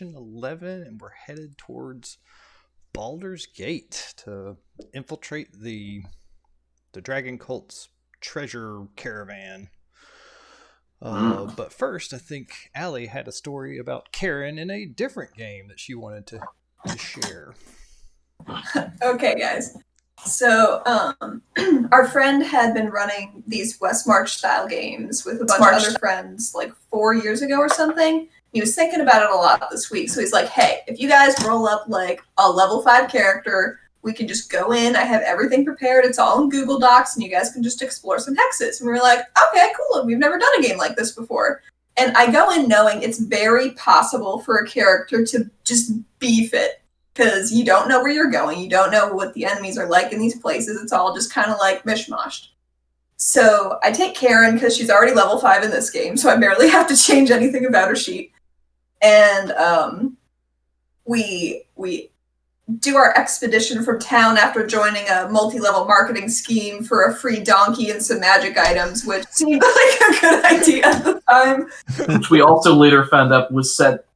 11, and we're headed towards Baldur's Gate to infiltrate the Dragon Cult's treasure caravan. But first, I think Allie had a story about Karen in a different game that she wanted to share. Okay, guys. So, our friend had been running these West March style games with a bunch of other friends like 4 years ago or something. He was thinking about it a lot this week, so he's like, hey, if you guys roll up like a level 5 character, we can just go in, I have everything prepared, it's all in Google Docs, and you guys can just explore some hexes. And we were like, okay, cool, we've never done a game like this before. And I go in knowing it's very possible for a character to just beef it, because you don't know where you're going, you don't know what the enemies are like in these places, it's all just kind of like mishmashed. So I take Karen, because she's already level 5 in this game, so I barely have to change anything about her sheet. And we do our expedition from town after joining a multi-level marketing scheme for a free donkey and some magic items, which seemed like a good idea at the time. Which we also later found out was set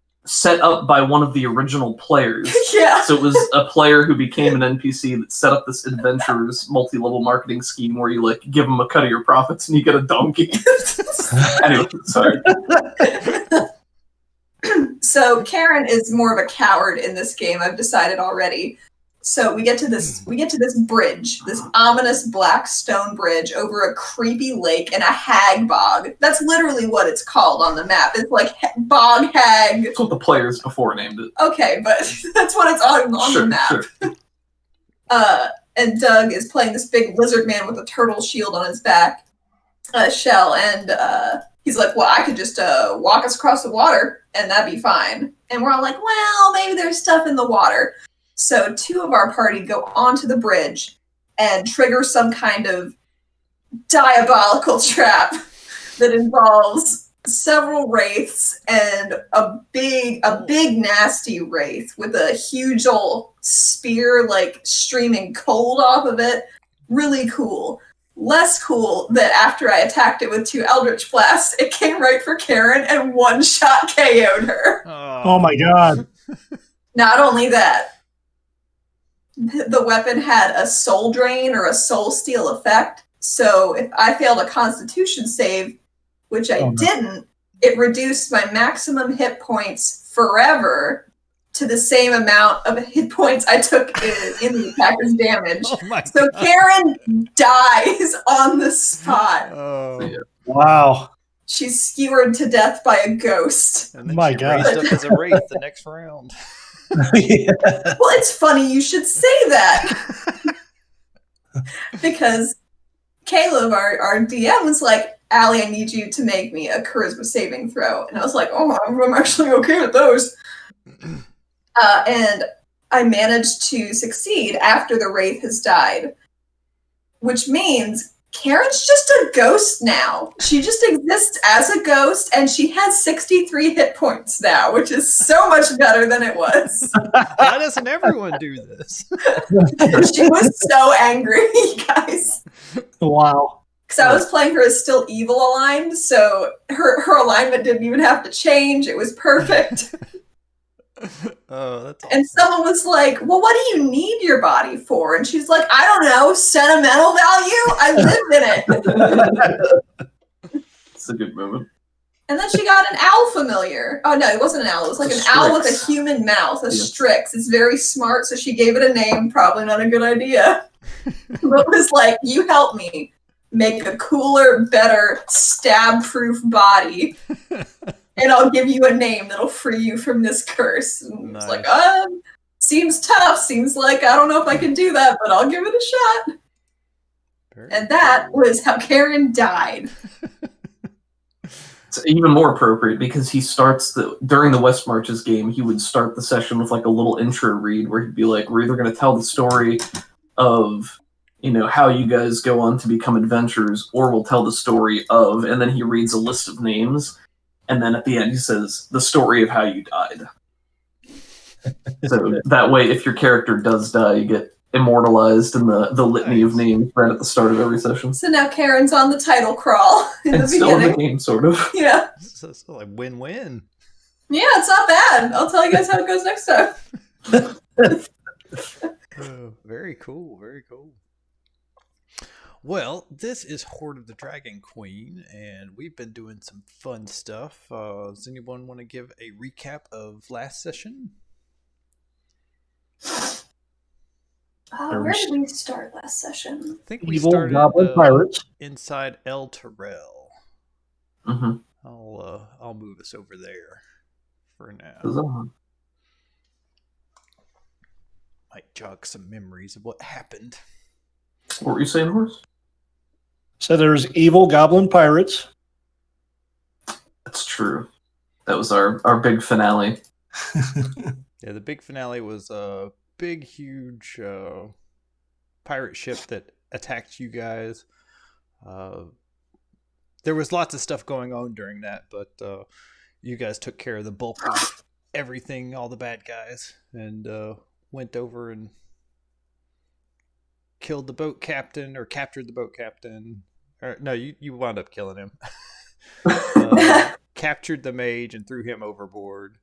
up by one of the original players. Yeah. So it was a player who became an NPC that set up this adventurer's multi-level marketing scheme where you like give them a cut of your profits and you get a donkey. Anyway, sorry. So Karen is more of a coward in this game, I've decided already. So we get to this bridge, this ominous black stone bridge over a creepy lake and a hag bog. That's literally what it's called on the map. It's like bog hag. That's what the players before named it. Okay, but that's what it's on the map. Sure. And Doug is playing this big lizard man with a turtle shield on his back, shell, and he's like, well, I could just walk us across the water, and that'd be fine. And we're all like, well, maybe there's stuff in the water. So 2 of our party go onto the bridge and trigger some kind of diabolical trap that involves several wraiths and a big nasty wraith with a huge old spear like streaming cold off of it. Really cool. Less cool that after I attacked it with 2 Eldritch Blasts, it came right for Karen and one-shot KO'd her. Oh my god. Not only that, the weapon had a soul drain or a soul steal effect, so if I failed a constitution save, which I didn't, it reduced my maximum hit points forever to the same amount of hit points I took in the attacker's damage. So Karen dies on the spot. Oh, yeah. Wow. She's skewered to death by a ghost. And then she raised up as a wraith the next round. Yeah. Well, it's funny you should say that. Because Caleb, our DM, was like, Allie, I need you to make me a charisma saving throw. And I was like, oh, I'm actually okay with those. And I managed to succeed after the wraith has died. Which means Karen's just a ghost now. She just exists as a ghost, and she has 63 hit points now, which is so much better than it was. Why doesn't everyone do this? She was so angry, you guys. Wow. Because I was playing her as still evil aligned, so her alignment didn't even have to change. It was perfect. Oh, that's awesome. And someone was like, well, what do you need your body for? And she's like, I don't know, sentimental value? I live in it. It's a good moment. And then she got an owl familiar. Oh, no, it wasn't an owl. It was like an owl with a human mouth, a Strix. It's very smart, so she gave it a name. Probably not a good idea. But was like, you help me make a cooler, better, stab-proof body. And I'll give you a name that'll free you from this curse. And Nice. It's like, seems tough. Seems like I don't know if I can do that, but I'll give it a shot. And that was how Karen died. It's even more appropriate because he starts during the West Marches game, he would start the session with like a little intro read where he'd be like, we're either going to tell the story of, how you guys go on to become adventurers, or we'll tell the story of, and then he reads a list of names. And then at the end, he says, the story of how you died. So that way, if your character does die, you get immortalized in the litany of names right at the start of every session. So now Karen's on the title crawl in the Still in beginning. the game, sort of. Yeah. So like win-win. Yeah, it's not bad. I'll tell you guys how it goes next time. Very cool. Very cool. Well, this is Hoard of the Dragon Queen, and we've been doing some fun stuff. Does anyone want to give a recap of last session? Where did we start last session? I think we Evil started goblin pirates. inside Elturel. Mm-hmm. I'll move us over there for now. Huzzah. Might jog some memories of what happened. What were you saying, Horse? So there's evil goblin pirates. That's true. That was our big finale. Yeah, the big finale was a big, huge pirate ship that attacked you guys. There was lots of stuff going on during that, but you guys took care of the bulk of everything, all the bad guys, and went over and killed the boat captain, or captured the boat captain. Or, no, you wound up killing him. Captured the mage and threw him overboard.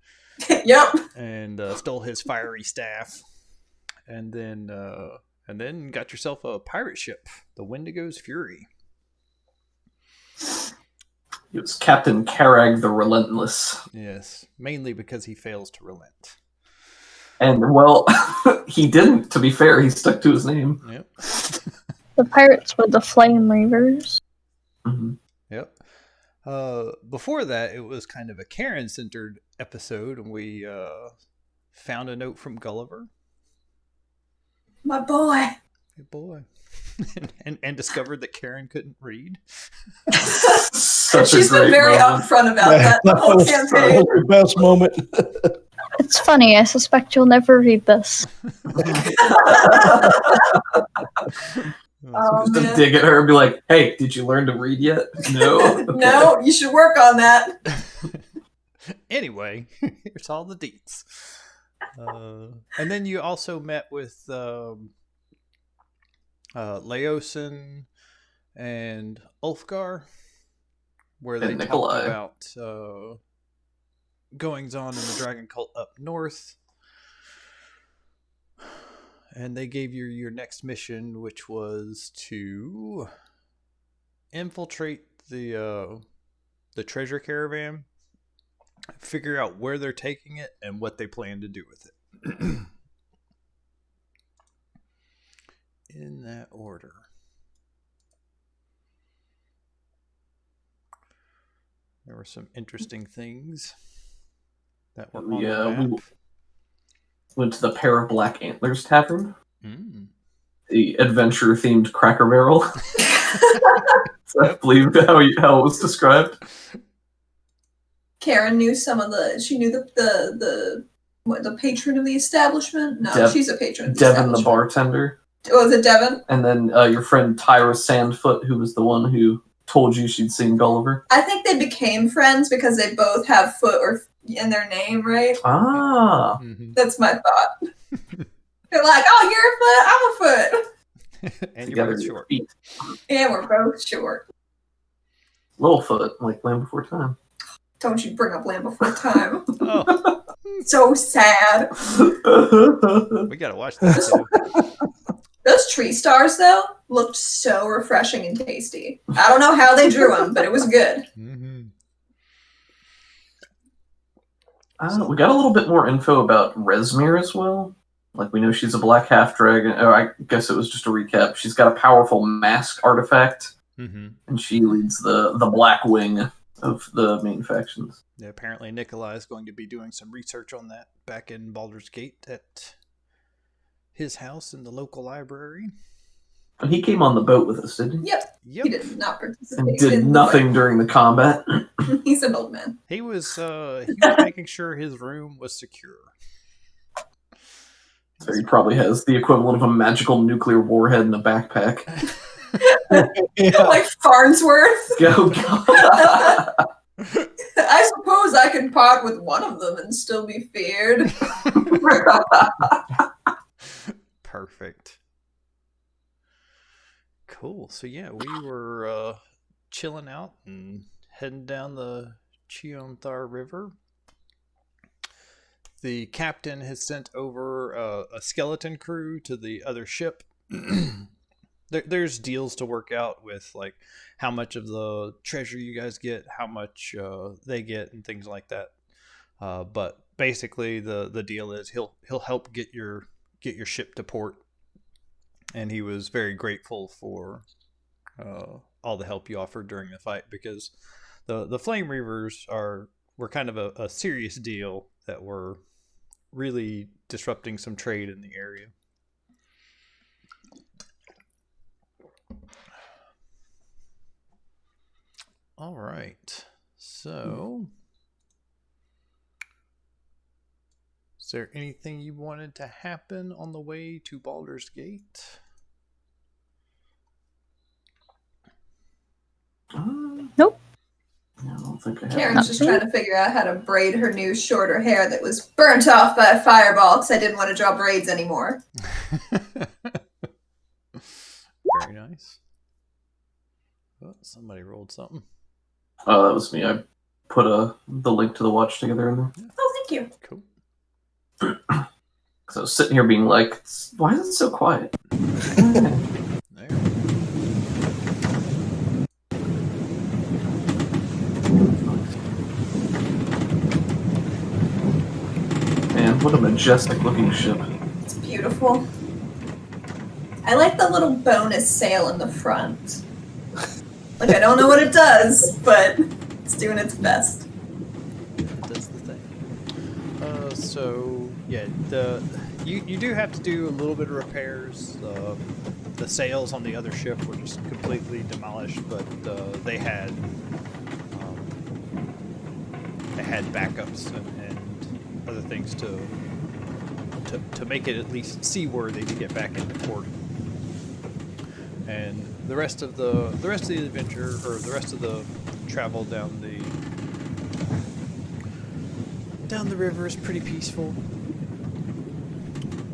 Yep. And stole his fiery staff. And then got yourself a pirate ship, the Wendigo's Fury. It was Captain Karag the Relentless. Yes, mainly because he fails to relent. And, well, he didn't, to be fair. He stuck to his name. Yep. The pirates were the Flame Reavers. Mm-hmm. Yep. Before that, it was kind of a Karen-centered episode, and we found a note from Gulliver. My boy. Good boy. and discovered that Karen couldn't read. She's been very upfront about that the whole campaign. That was the best moment. It's funny, I suspect you'll never read this. Oh, Just man. dig at her and be like, hey, did you learn to read yet? No? No, you should work on that. Anyway, here's all the deets. And then you also met with Laosin and Ulfgar, where they And talked Nikolai. about goings on in the dragon cult up north. And they gave you your next mission, which was to infiltrate the treasure caravan, figure out where they're taking it and what they plan to do with it. In that order. There were some interesting things that were on the map. We went to the Pair of Black Antlers Tavern. Mm. The adventure-themed Cracker Barrel. I believe how it was described. Karen knew she knew the patron of the establishment? No, she's a patron of the Devin the establishment. bartender. Oh, was it Devin? And then your friend Tyra Sandfoot, who was the one who told you she'd seen Gulliver. I think they became friends because they both have foot in their name, right? Ah. Mm-hmm. That's my thought. They're like, oh, you're a foot, I'm a foot. And Together you're both your short. feet. And we're both short. Littlefoot, like Land Before Time. Don't you bring up Land Before Time. Oh, So sad. we gotta watch that too. Those tree stars, though, looked so refreshing and tasty. I don't know how they drew them, but it was good. Mm-hmm. We got a little bit more info about Resmir as well. Like, we know she's a black half-dragon. Oh, I guess it was just a recap. She's got a powerful mask artifact, Mm-hmm. and she leads the black wing of the main factions. Yeah, apparently Nikolai is going to be doing some research on that back in Baldur's Gate at his house in the local library. And he came on the boat with us, didn't he? Yep. Yep. He did not participate. And did nothing during the combat. He's an old man. He was making sure his room was secure. So he probably has the equivalent of a magical nuclear warhead in a backpack. Yeah. Like Farnsworth. Go, God. I suppose I can part with one of them and still be feared. Perfect. Cool. So yeah, we were chilling out and heading down the Chionthar River. the captain has sent over a skeleton crew to the other ship. There's deals to work out with, like how much of the treasure you guys get, how much they get, and things like that. But basically, the deal is he'll help get your ship to port, and he was very grateful for all the help you offered during the fight, because the Flame Reavers were kind of a serious deal that were really disrupting some trade in the area. All right. So, is there anything you wanted to happen on the way to Baldur's Gate? Nope. I don't think I have. Karen's just trying to figure out how to braid her new shorter hair that was burnt off by a fireball because I didn't want to draw braids anymore. Very nice. Oh, somebody rolled something. Oh, that was me. I put the link to the watch together in there. Oh, thank you. Cool. Because I was sitting here being like, why is it so quiet? There. Man, what a majestic looking ship. It's beautiful. I like the little bonus sail in the front. Like, I don't know what it does, but it's doing its best. That's the thing. So yeah, you do have to do a little bit of repairs. The sails on the other ship were just completely demolished, but they had backups and other things to make it at least seaworthy to get back into port. And the rest of the adventure, or the rest of the travel down the river, is pretty peaceful.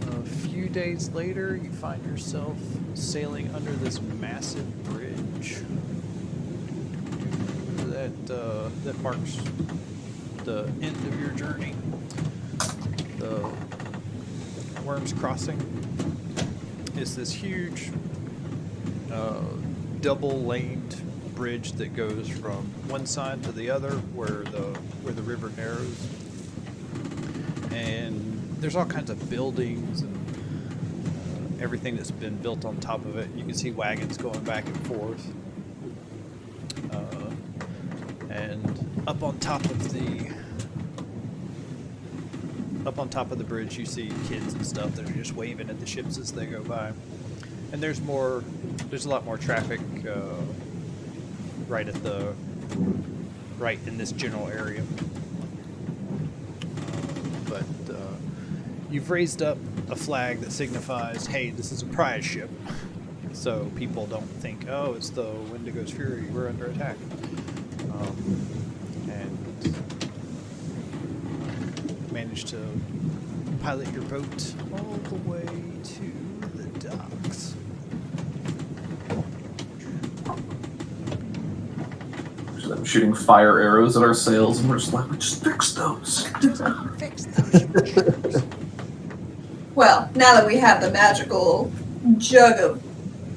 A few days later, you find yourself sailing under this massive bridge that marks the end of your journey. The Worm's Crossing is this huge double-laned bridge that goes from one side to the other, where the river narrows, and there's all kinds of buildings and everything that's been built on top of it. You can see wagons going back and forth, and up on top of the bridge, you see kids and stuff that are just waving at the ships as they go by. And there's a lot more traffic right in this general area. But you've raised up a flag that signifies, hey, this is a prize ship, so people don't think, oh, it's the Wendigo's Fury, we're under attack. And managed to pilot your boat all the way to the docks. I'm shooting fire arrows at our sails, and we're just like, just fix those. Fix those. Well, now that we have the magical jug of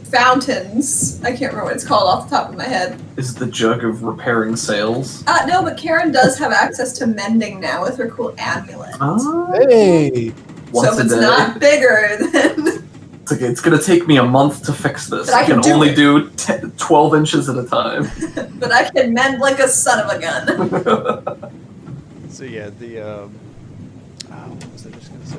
fountains, I can't remember what it's called off the top of my head. Is the jug of repairing sails? No, but Karen does have access to mending now with her cool amulet. Oh. Hey! Once So if a it's day. not bigger, then It's okay, it's going to take me a month to fix this. But I can do only it. do 12 inches at a time. but I can mend like a son of a gun. So yeah, what was I just gonna say?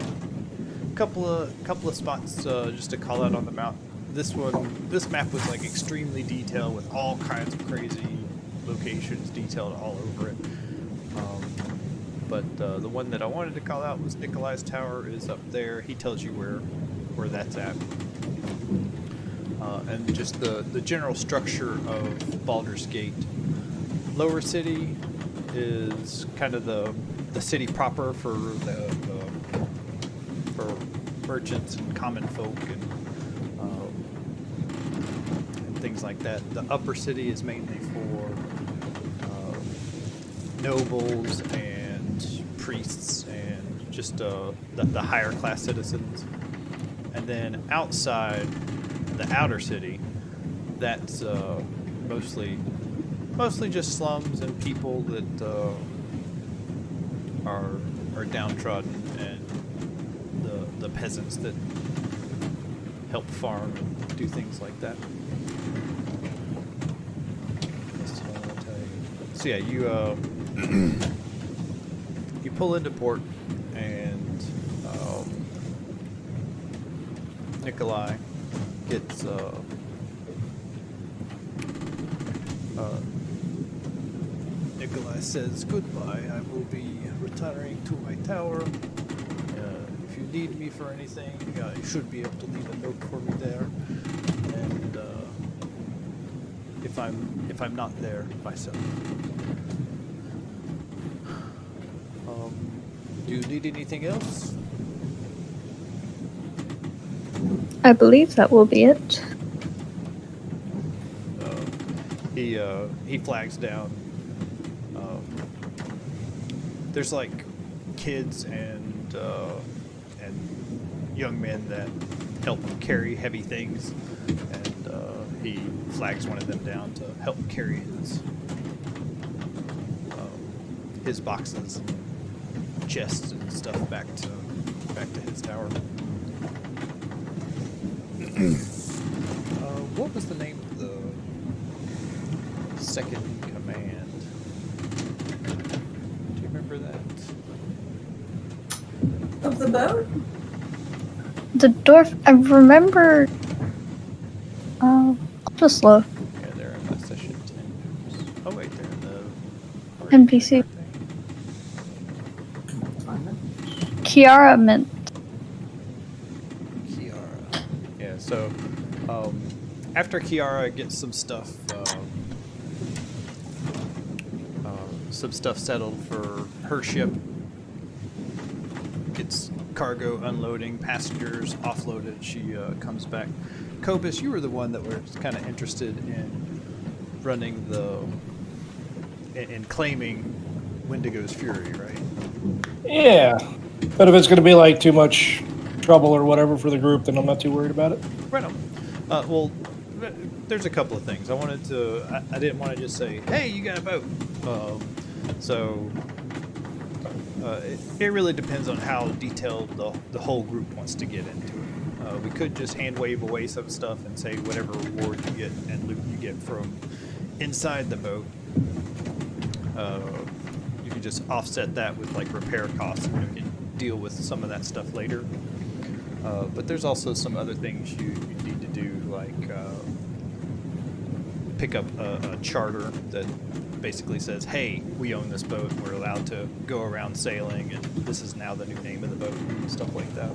Couple of spots just to call out on the map. This map was like extremely detailed with all kinds of crazy locations detailed all over it. But the one that I wanted to call out was Nikolai's Tower is up there. He tells you where that's at. And just the general structure of Baldur's Gate. Lower City is kind of the city proper for for merchants and common folk and things like that. The Upper City is mainly for nobles and priests and just the higher class citizens. And then outside the outer city, that's mostly just slums and people that are downtrodden, and the peasants that help farm and do things like that. So yeah, you pull into port, and Nikolai gets Nikolai says goodbye. I will be retiring to my tower. If you need me for anything, you should be able to leave a note for me there. And if I'm not there myself. Do you need anything else? I believe that will be it. He flags down. There's like kids and young men that help carry heavy things, and he flags one of them down to help carry his boxes, and chests, and stuff back to his tower. What was the name of the second in command? Do you remember that? Of the boat? The dwarf. I remember. I'll just look. Yeah, they're in the session 10. Oh wait, they're in the NPC. Kiara meant. Kiara. Yeah, so after Kiara gets some stuff settled for her ship, gets cargo unloading, passengers offloaded, she comes back. Cobus, you were the one that was kind of interested in running in claiming Wendigo's Fury, right? Yeah. But if it's going to be like too much trouble or whatever for the group, then I'm not too worried about it. Right on. Well, there's a couple of things. I didn't want to just say, hey, you got a boat. It really depends on how detailed the whole group wants to get into it. We could just hand wave away some stuff and say whatever reward you get and loot you get from inside the boat. You can just offset that with like repair costs, and you can deal with some of that stuff later. But there's also some other things you need to do, like pick up a charter that basically says, hey, we own this boat, we're allowed to go around sailing, and this is now the new name of the boat, and stuff like that.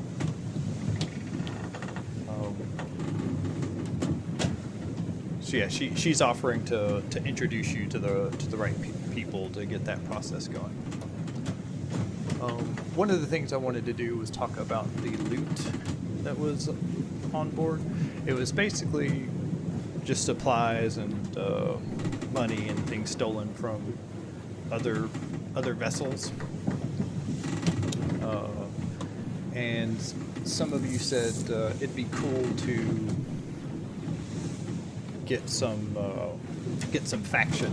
So yeah, she's offering to introduce you to the right people to get that process going. One of the things I wanted to do was talk about the loot that was on board. It was basically just supplies and money and things stolen from other vessels. And some of you said it'd be cool to get some faction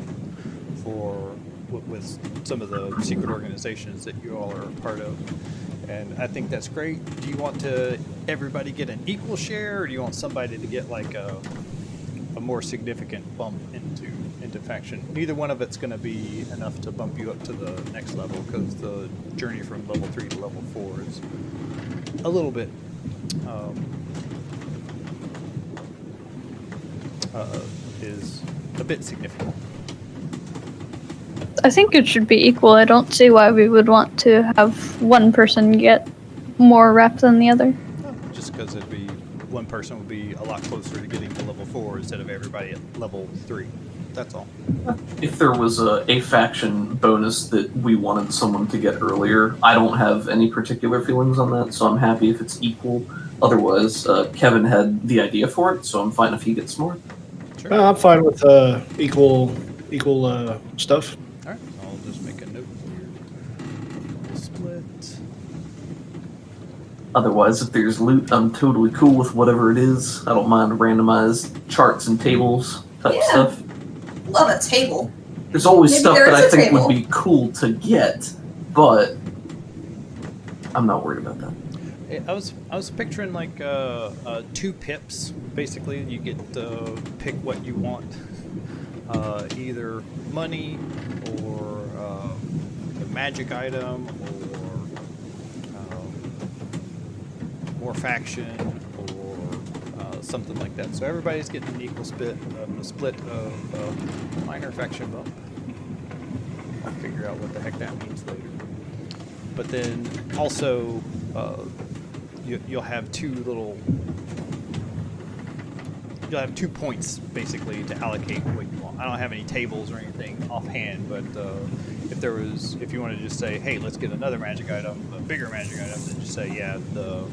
with some of the secret organizations that you all are a part of. And I think that's great. Do you want everybody get an equal share, or do you want somebody to get like a more significant bump into faction? Neither one of it's going to be enough to bump you up to the next level, because the journey from level 3 to level 4 is a little bit is a bit significant. I think it should be equal. I don't see why we would want to have one person get more rep than the other. Just because one person would be a lot closer to getting to level 4 instead of everybody at level 3. That's all. If there was a faction bonus that we wanted someone to get earlier, I don't have any particular feelings on that, so I'm happy if it's equal. Otherwise, Kevin had the idea for it, so I'm fine if he gets more. Sure. I'm fine with equal stuff. All right, I'll just make a note here. Split. Otherwise, if there's loot, I'm totally cool with whatever it is. I don't mind randomized charts and tables type stuff. Love a table. There's always Maybe stuff there that I is a think table. would be cool to get, but I'm not worried about that. I was picturing like 2 pips. Basically, you get to pick what you want, either money or a magic item or more faction or something like that. So everybody's getting an equal split of minor faction bump. I'll figure out what the heck that means later. But then also. You'll have 2 points basically to allocate what you want. I don't have any tables or anything offhand, but if you want to just say, hey, let's get another magic item, a bigger magic item, then just say, yeah, the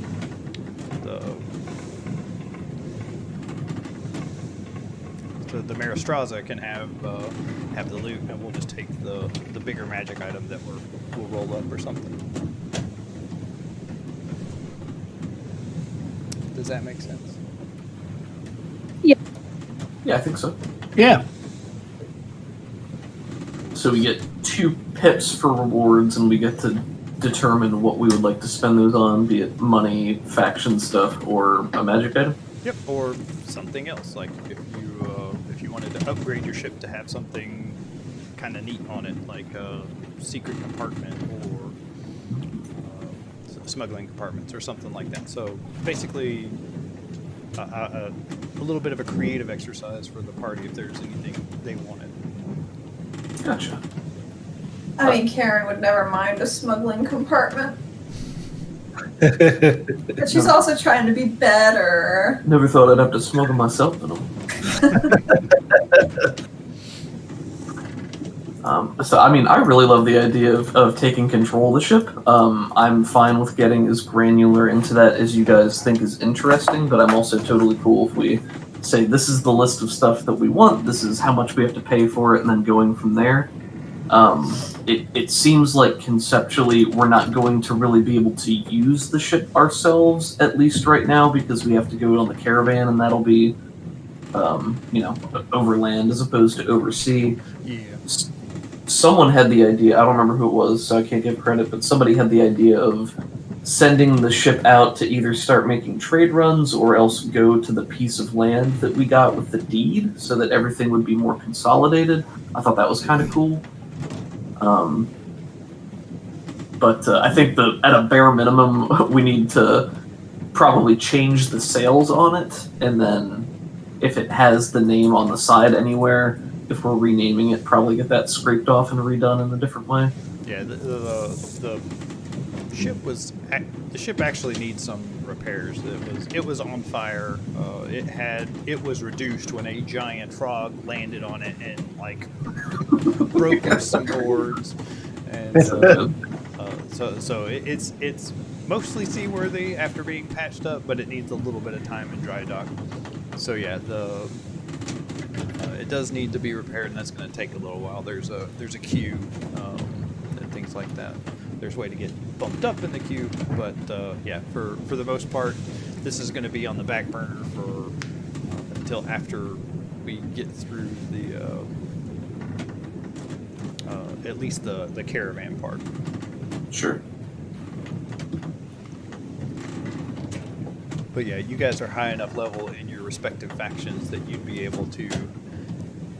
Maristraza can have the loot, and we'll just take the bigger magic item that we'll roll up or something. Does that make sense? Yeah, I think so. Yeah. So we get 2 pips for rewards, and we get to determine what we would like to spend those on, be it money, faction stuff, or a magic item. Yep, or something else. Like if you wanted to upgrade your ship to have something kind of neat on it, like a secret compartment or smuggling compartments or something like that. So basically, a little bit of a creative exercise for the party if there's anything they wanted. Gotcha. I mean, Karen would never mind a smuggling compartment. But she's also trying to be better. Never thought I'd have to smuggle myself in them. So, I mean, I really love the idea of taking control of the ship. I'm fine with getting as granular into that as you guys think is interesting, but I'm also totally cool if we say this is the list of stuff that we want, this is how much we have to pay for it, and then going from there. It seems like conceptually we're not going to really be able to use the ship ourselves, at least right now, because we have to go on the caravan, and that'll be, overland as opposed to oversea. Yeah. Someone had the idea, I don't remember who it was, so I can't give credit, but somebody had the idea of sending the ship out to either start making trade runs or else go to the piece of land that we got with the deed so that everything would be more consolidated. I thought that was kind of cool. But I think that at a bare minimum, we need to probably change the sails on it, and then if it has the name on the side anywhere, if we're renaming it, probably get that scraped off and redone in a different way. Yeah, the ship actually needs some repairs. It was on fire. It was reduced when a giant frog landed on it and broke loose some boards, and so it's mostly seaworthy after being patched up, but it needs a little bit of time in dry dock. So yeah, it does need to be repaired, and that's going to take a little while. There's a queue and things like that. There's a way to get bumped up in the queue, but yeah, for the most part, this is going to be on the back burner for until after we get through the at least the caravan part. Sure. But yeah, you guys are high enough level in your respective factions that you'd be able to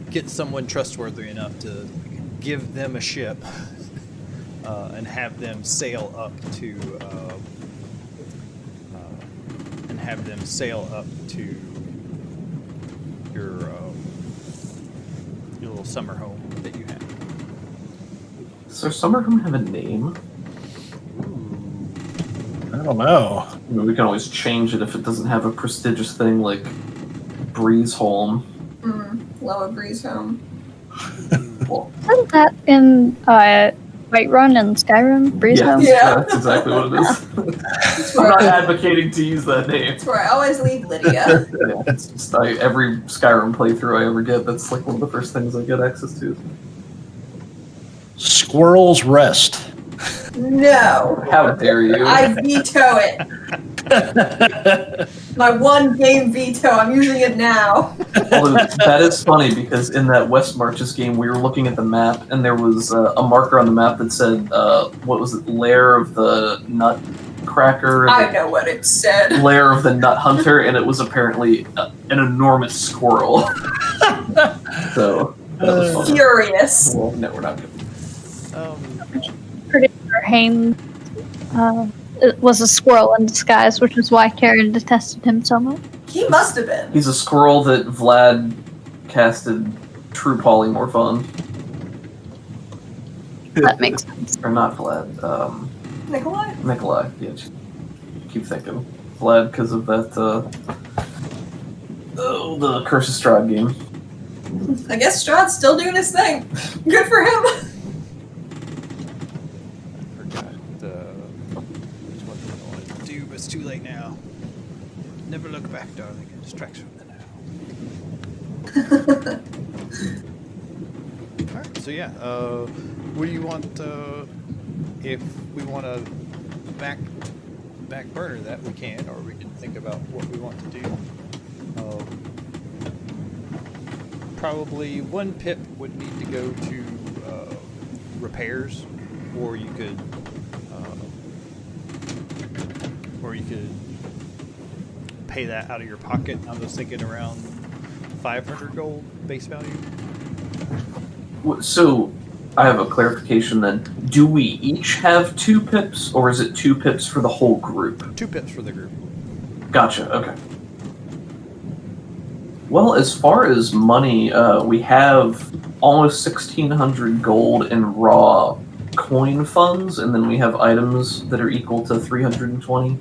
get someone trustworthy enough to give them a ship and have them sail up to your little summer home that you have. Does our summer home have a name? I don't know. I mean, we can always change it if it doesn't have a prestigious thing like Breeze Home. Love a breeze home. Well, Isn't that in Whiterun and Skyrim? Breeze yeah, Home? Yeah. that's exactly what it is. I'm not advocating to use that name. That's where I always leave Lydia. Yeah, it's just every Skyrim playthrough I ever get, that's like one of the first things I get access to. Squirrel's Rest. No. How dare you? I veto it. My one game veto. I'm using it now. Although that is funny because in that West Marches game, we were looking at the map and there was a marker on the map that said, what was it, Lair of the Nutcracker? I know what it said. Lair of the Nut Hunter, and it was apparently an enormous squirrel. So that was fun. Furious. Well, no, we're not good. Pretty sure Haynes it was a squirrel in disguise, which is why Karen detested him so much. He must have been. He's a squirrel that Vlad casted True Polymorph on. That makes sense. Or not Vlad. Nikolai. Yeah, keep thinking Vlad because of that. The Curse of Strahd game. I guess Strahd's still doing his thing. Good for him. It's too late now. Never look back, darling. It distracts from the now. Alright, so yeah, what do you want, if we want to back burner that, we can, or we can think about what we want to do. Probably one pip would need to go to repairs, or you could pay that out of your pocket. I was thinking around 500 gold base value. So, I have a clarification then. Do we each have 2 pips, or is it 2 pips for the whole group? 2 pips for the group. Gotcha, okay. Well, as far as money, we have almost 1,600 gold in raw coin funds, and then we have items that are equal to 320.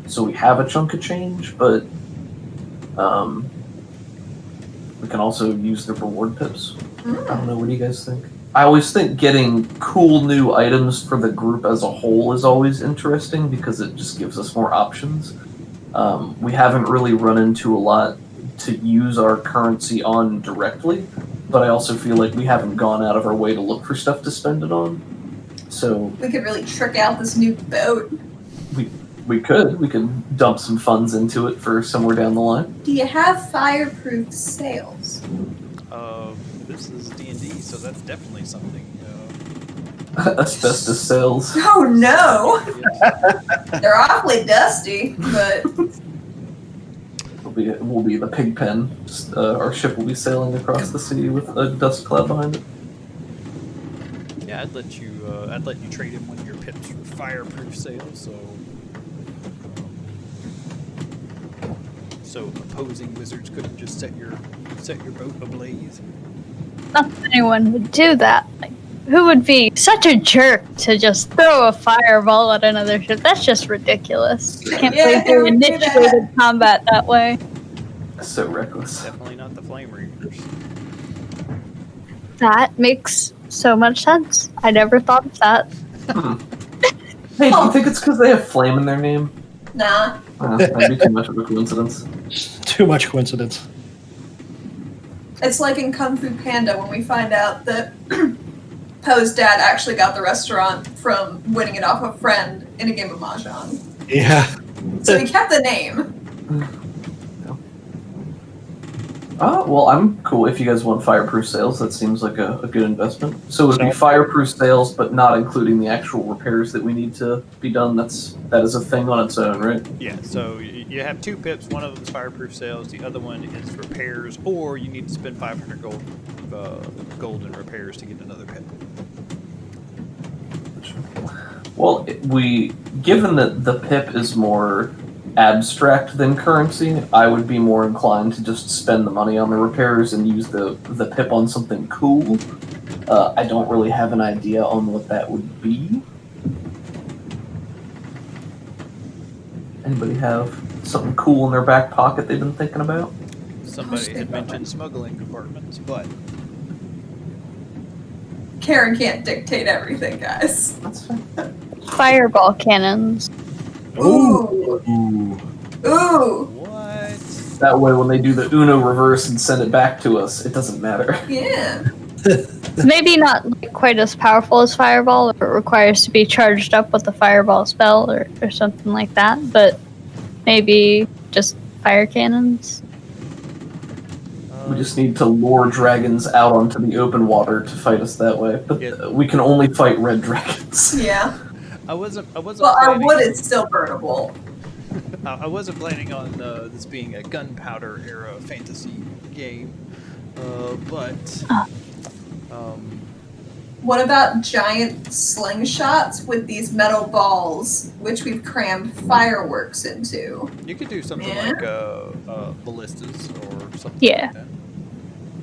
So we have a chunk of change, but we can also use the reward pips. I don't know, what do you guys think? I always think getting cool new items for the group as a whole is always interesting because it just gives us more options. We haven't really run into a lot to use our currency on directly, but I also feel like we haven't gone out of our way to look for stuff to spend it on. So We could really trick out this new boat. we could dump some funds into it for somewhere down the line. Do you have fireproof sails? This is D&D, so that's definitely something. Asbestos sales. Oh no! Yes. They're awfully dusty, but Will be the pig pen. Just, our ship will be sailing across the sea with a dust cloud behind it. Yeah, I'd let you trade in one of your pips for fireproof sails. So opposing wizards couldn't just set your boat ablaze. Not that anyone would do that. Like, who would be such a jerk to just throw a fireball at another ship? That's just ridiculous. I can't Yeah, believe who you would do initiated combat that way. So reckless. Definitely not the Flame Reapers. That makes so much sense. I never thought of that. Hey, do you think it's because they have flame in their name? nah. That'd be too much of a coincidence. Too much coincidence. It's like in Kung Fu Panda when we find out that Poe's dad actually got the restaurant from winning it off a friend in a game of Mahjong. Yeah. So he kept the name. Well, I'm cool if you guys want fireproof sails. That seems like a good investment. So it would be fireproof sails, but not including the actual repairs that we need to be done. That is a thing on its own, right? Yeah, so you have 2 pips. One of them is fireproof sails. The other one is repairs, or you need to spend 500 gold in repairs to get another pip. Well, given that the pip is more abstract than currency, I would be more inclined to just spend the money on the repairs and use the pip on something cool. I don't really have an idea on what that would be. Anybody have something cool in their back pocket they've been thinking about? Somebody had mentioned smuggling departments, but Karen can't dictate everything, guys. That's fine. Fireball cannons. Ooh. Ooh. what? That way, when they do the Uno reverse and send it back to us, it doesn't matter. Yeah. Maybe not like, quite as powerful as Fireball, or it requires to be charged up with the Fireball spell or something like that, but maybe just fire cannons. We just need to lure dragons out onto the open water to fight us that way. But Yeah. we can only fight red dragons. Yeah. I wasn't. Well, our wood is still burnable. I wasn't planning on this being a gunpowder era fantasy game, but What about giant slingshots with these metal balls, which we've crammed fireworks into? you could do something Yeah. like ballistas or something Yeah. like that.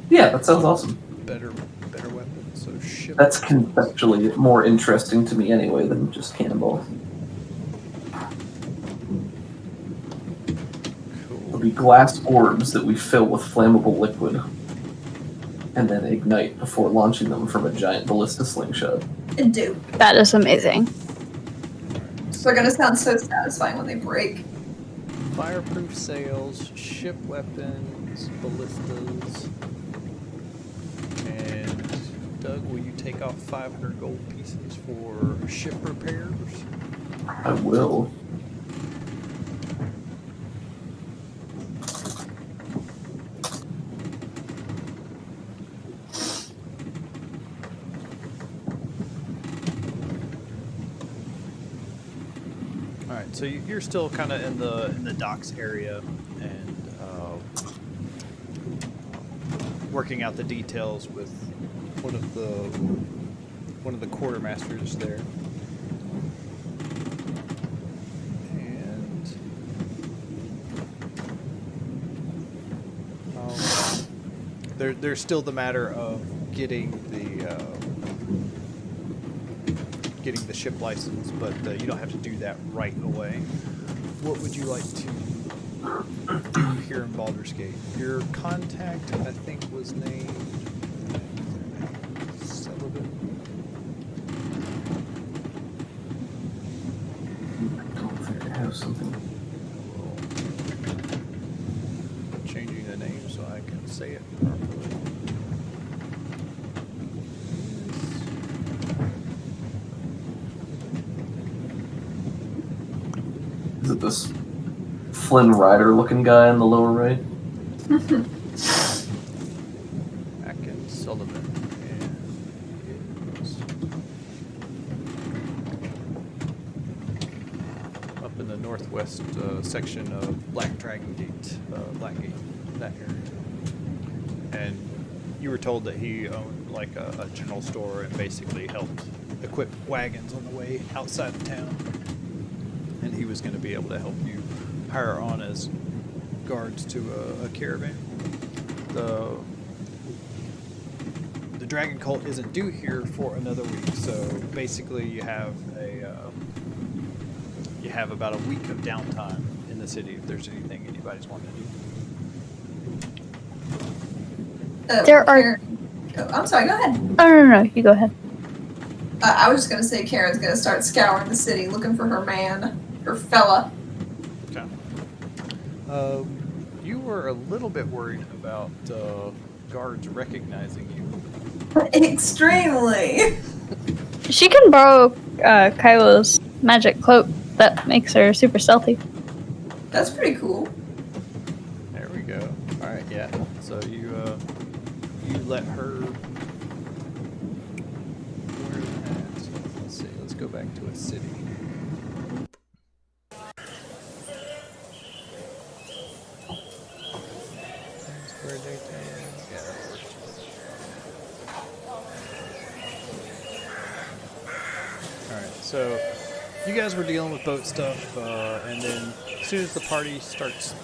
Yeah, that sounds awesome. Better weapon. So ship. That's conceptually more interesting to me anyway than just cannonballs. It'll be glass orbs that we fill with flammable liquid and then ignite before launching them from a giant ballista slingshot. And do. That is amazing. They're gonna sound so satisfying when they break. Fireproof sails, ship weapons, ballistas, and Doug, will you take off 500 gold pieces for ship repairs? I will. All right, so you're still kind of in the docks area and working out the details with one of the quartermasters there. And there's still the matter of getting the ship license, but you don't have to do that right away. What would you like to do here in Baldur's Gate? Your contact, I think, was named Celibate. I don't think I have something. Changing the name so I can say it properly. Is it this Flynn Rider looking guy in the lower right? Atkins Sullivan, and it is up in the northwest section of Black Dragon Gate, Blackgate, that area. And you were told that he owned like a general store and basically helped equip wagons on the way outside of town. And he was going to be able to help you hire on as guards to a caravan. The dragon cult isn't due here for another week, so basically you have about a week of downtime in the city if there's anything anybody's wanting to do. There are- Oh, I'm sorry, go ahead. Oh, no, you go ahead. I was just gonna say Karen's gonna start scouring the city looking for her man, her fella. Okay. You were a little bit worried about guards recognizing you. Extremely. She can borrow Kylo's magic cloak that makes her super stealthy. That's pretty cool. There we go. All right, yeah. So you let her. Where is that? Let's see. Let's go back to a city. Where they yeah, that works. All right. So you guys were dealing with boat stuff, and then as soon as the party starts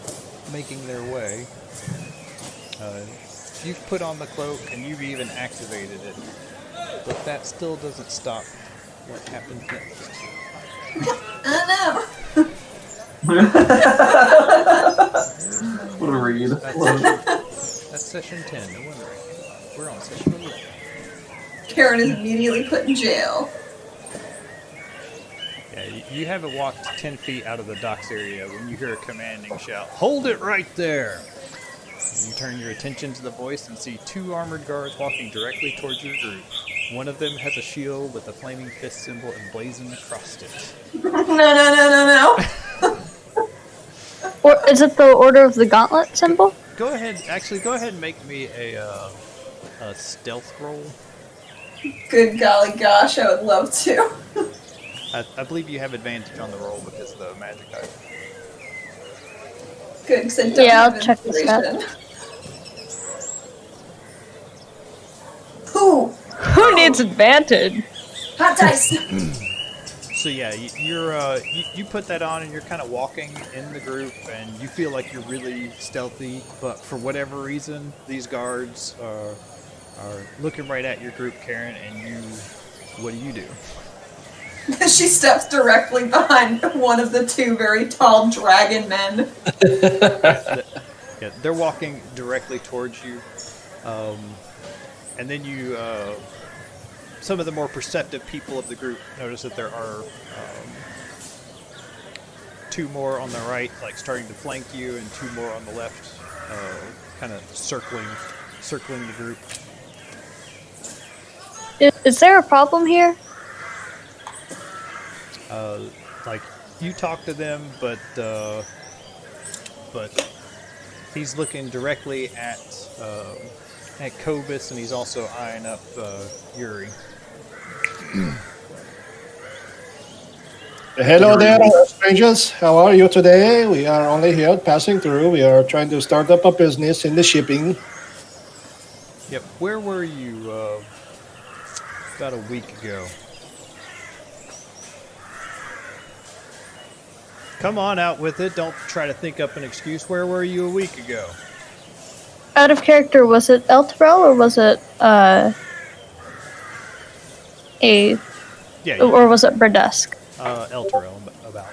making their way, you've put on the cloak and you've even activated it, but that still doesn't stop what happens next. I What a read. That's session 10, no wonder. We're on session 11. know. Karen is immediately put in jail. Yeah, you haven't walked 10 feet out of the docks area when you hear a commanding shout, "Hold it right there!" You turn your attention to the voice and see 2 armored guards walking directly towards your group. One of them has a shield with a flaming fist symbol emblazoned across it. No. Or is it the Order of the Gauntlet symbol? Go ahead and make me a stealth roll. Good golly gosh, I would love to. I believe you have advantage on the roll because of the magic item. Good, because I don't Yeah, have I'll check this out. inspiration. Who? Who needs advantage? Hot dice! So yeah, you put that on and you're kind of walking in the group and you feel like you're really stealthy, but for whatever reason, these guards are looking right at your group, Karen, and what do you do? She steps directly behind one of the 2 very tall dragon men. Yeah, they're walking directly towards you, and then you, some of the more perceptive people of the group notice that there are 2 more on the right, like starting to flank you, and 2 more on the left, kind of circling the group. Is there a problem here? Like you talk to them, but he's looking directly at Kobus, and he's also eyeing up Yuri. Hello there, strangers. How are you today? We are only here passing through. We are trying to start up a business in the shipping. Yep. Where were you about a week ago? Come on, out with it. Don't try to think up an excuse. Where were you a week ago? Out of character, was it Elturel or was it or was it Berdusk? Elturel about.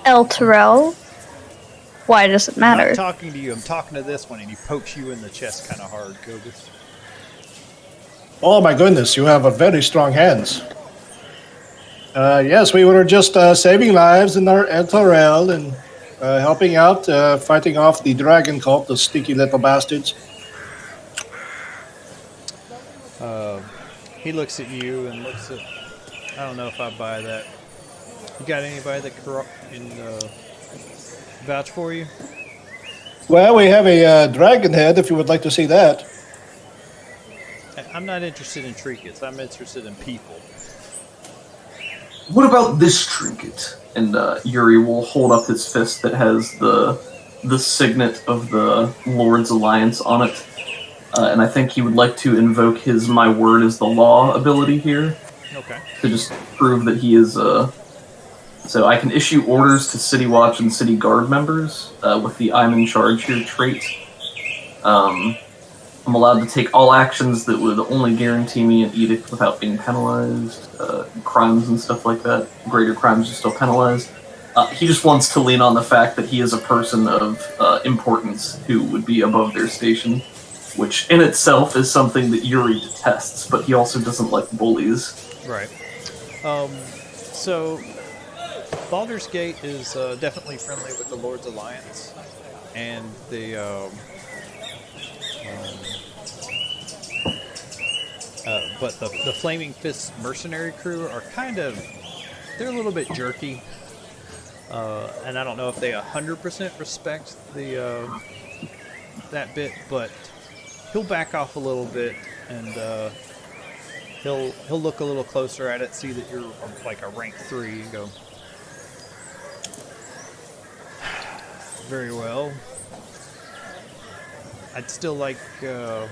Elturel? Why does it I'm matter? not talking to you. I'm talking to this one, and he pokes you in the chest kind of hard, Kobus. Oh my goodness, you have a very strong hands. Yes, we were just saving lives in our Elturel and helping out, fighting off the dragon cult, the sneaky little bastards. He looks at you and looks at... I don't know if I buy that. You got anybody that can vouch for you? Well, we have a dragon head if you would like to see that. I'm not interested in trinkets. I'm interested in people. What about this trinket? And Yuri will hold up his fist that has the signet of the Lord's Alliance on it. And I think he would like to invoke his My Word is the Law ability here. Okay. To just prove that he is... So I can issue orders to City Watch and City Guard members with the I'm in charge here trait. I'm allowed to take all actions that would only guarantee me an edict without being penalized. Crimes and stuff like that. Greater crimes are still penalized. He just wants to lean on the fact that he is a person of importance who would be above their station, which in itself is something that Yuri detests, but he also doesn't like bullies. Right. So, Baldur's Gate is definitely friendly with the Lord's Alliance, and but the Flaming Fist mercenary crew are they're a little bit jerky, and I don't know if they 100% respect that bit, but he'll back off a little bit, and he'll look a little closer at it, see that you're like a rank 3, and go, very well. I'd still like a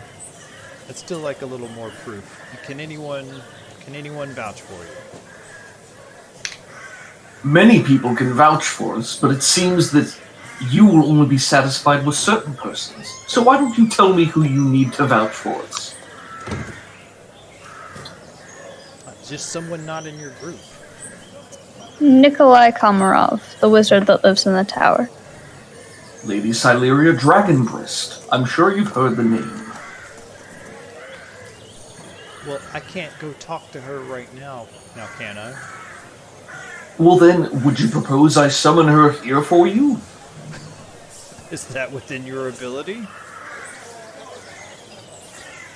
little more proof. Can anyone vouch for you? Many people can vouch for us, but it seems that you will only be satisfied with certain persons. So why don't you tell me who you need to vouch for us? Just someone not in your group. Nikolai Komarov, the wizard that lives in the tower. Lady Sileria Dragonbreast. I'm sure you've heard the name. Well, I can't go talk to her right now, can I? Well then, would you propose I summon her here for you? Is that within your ability?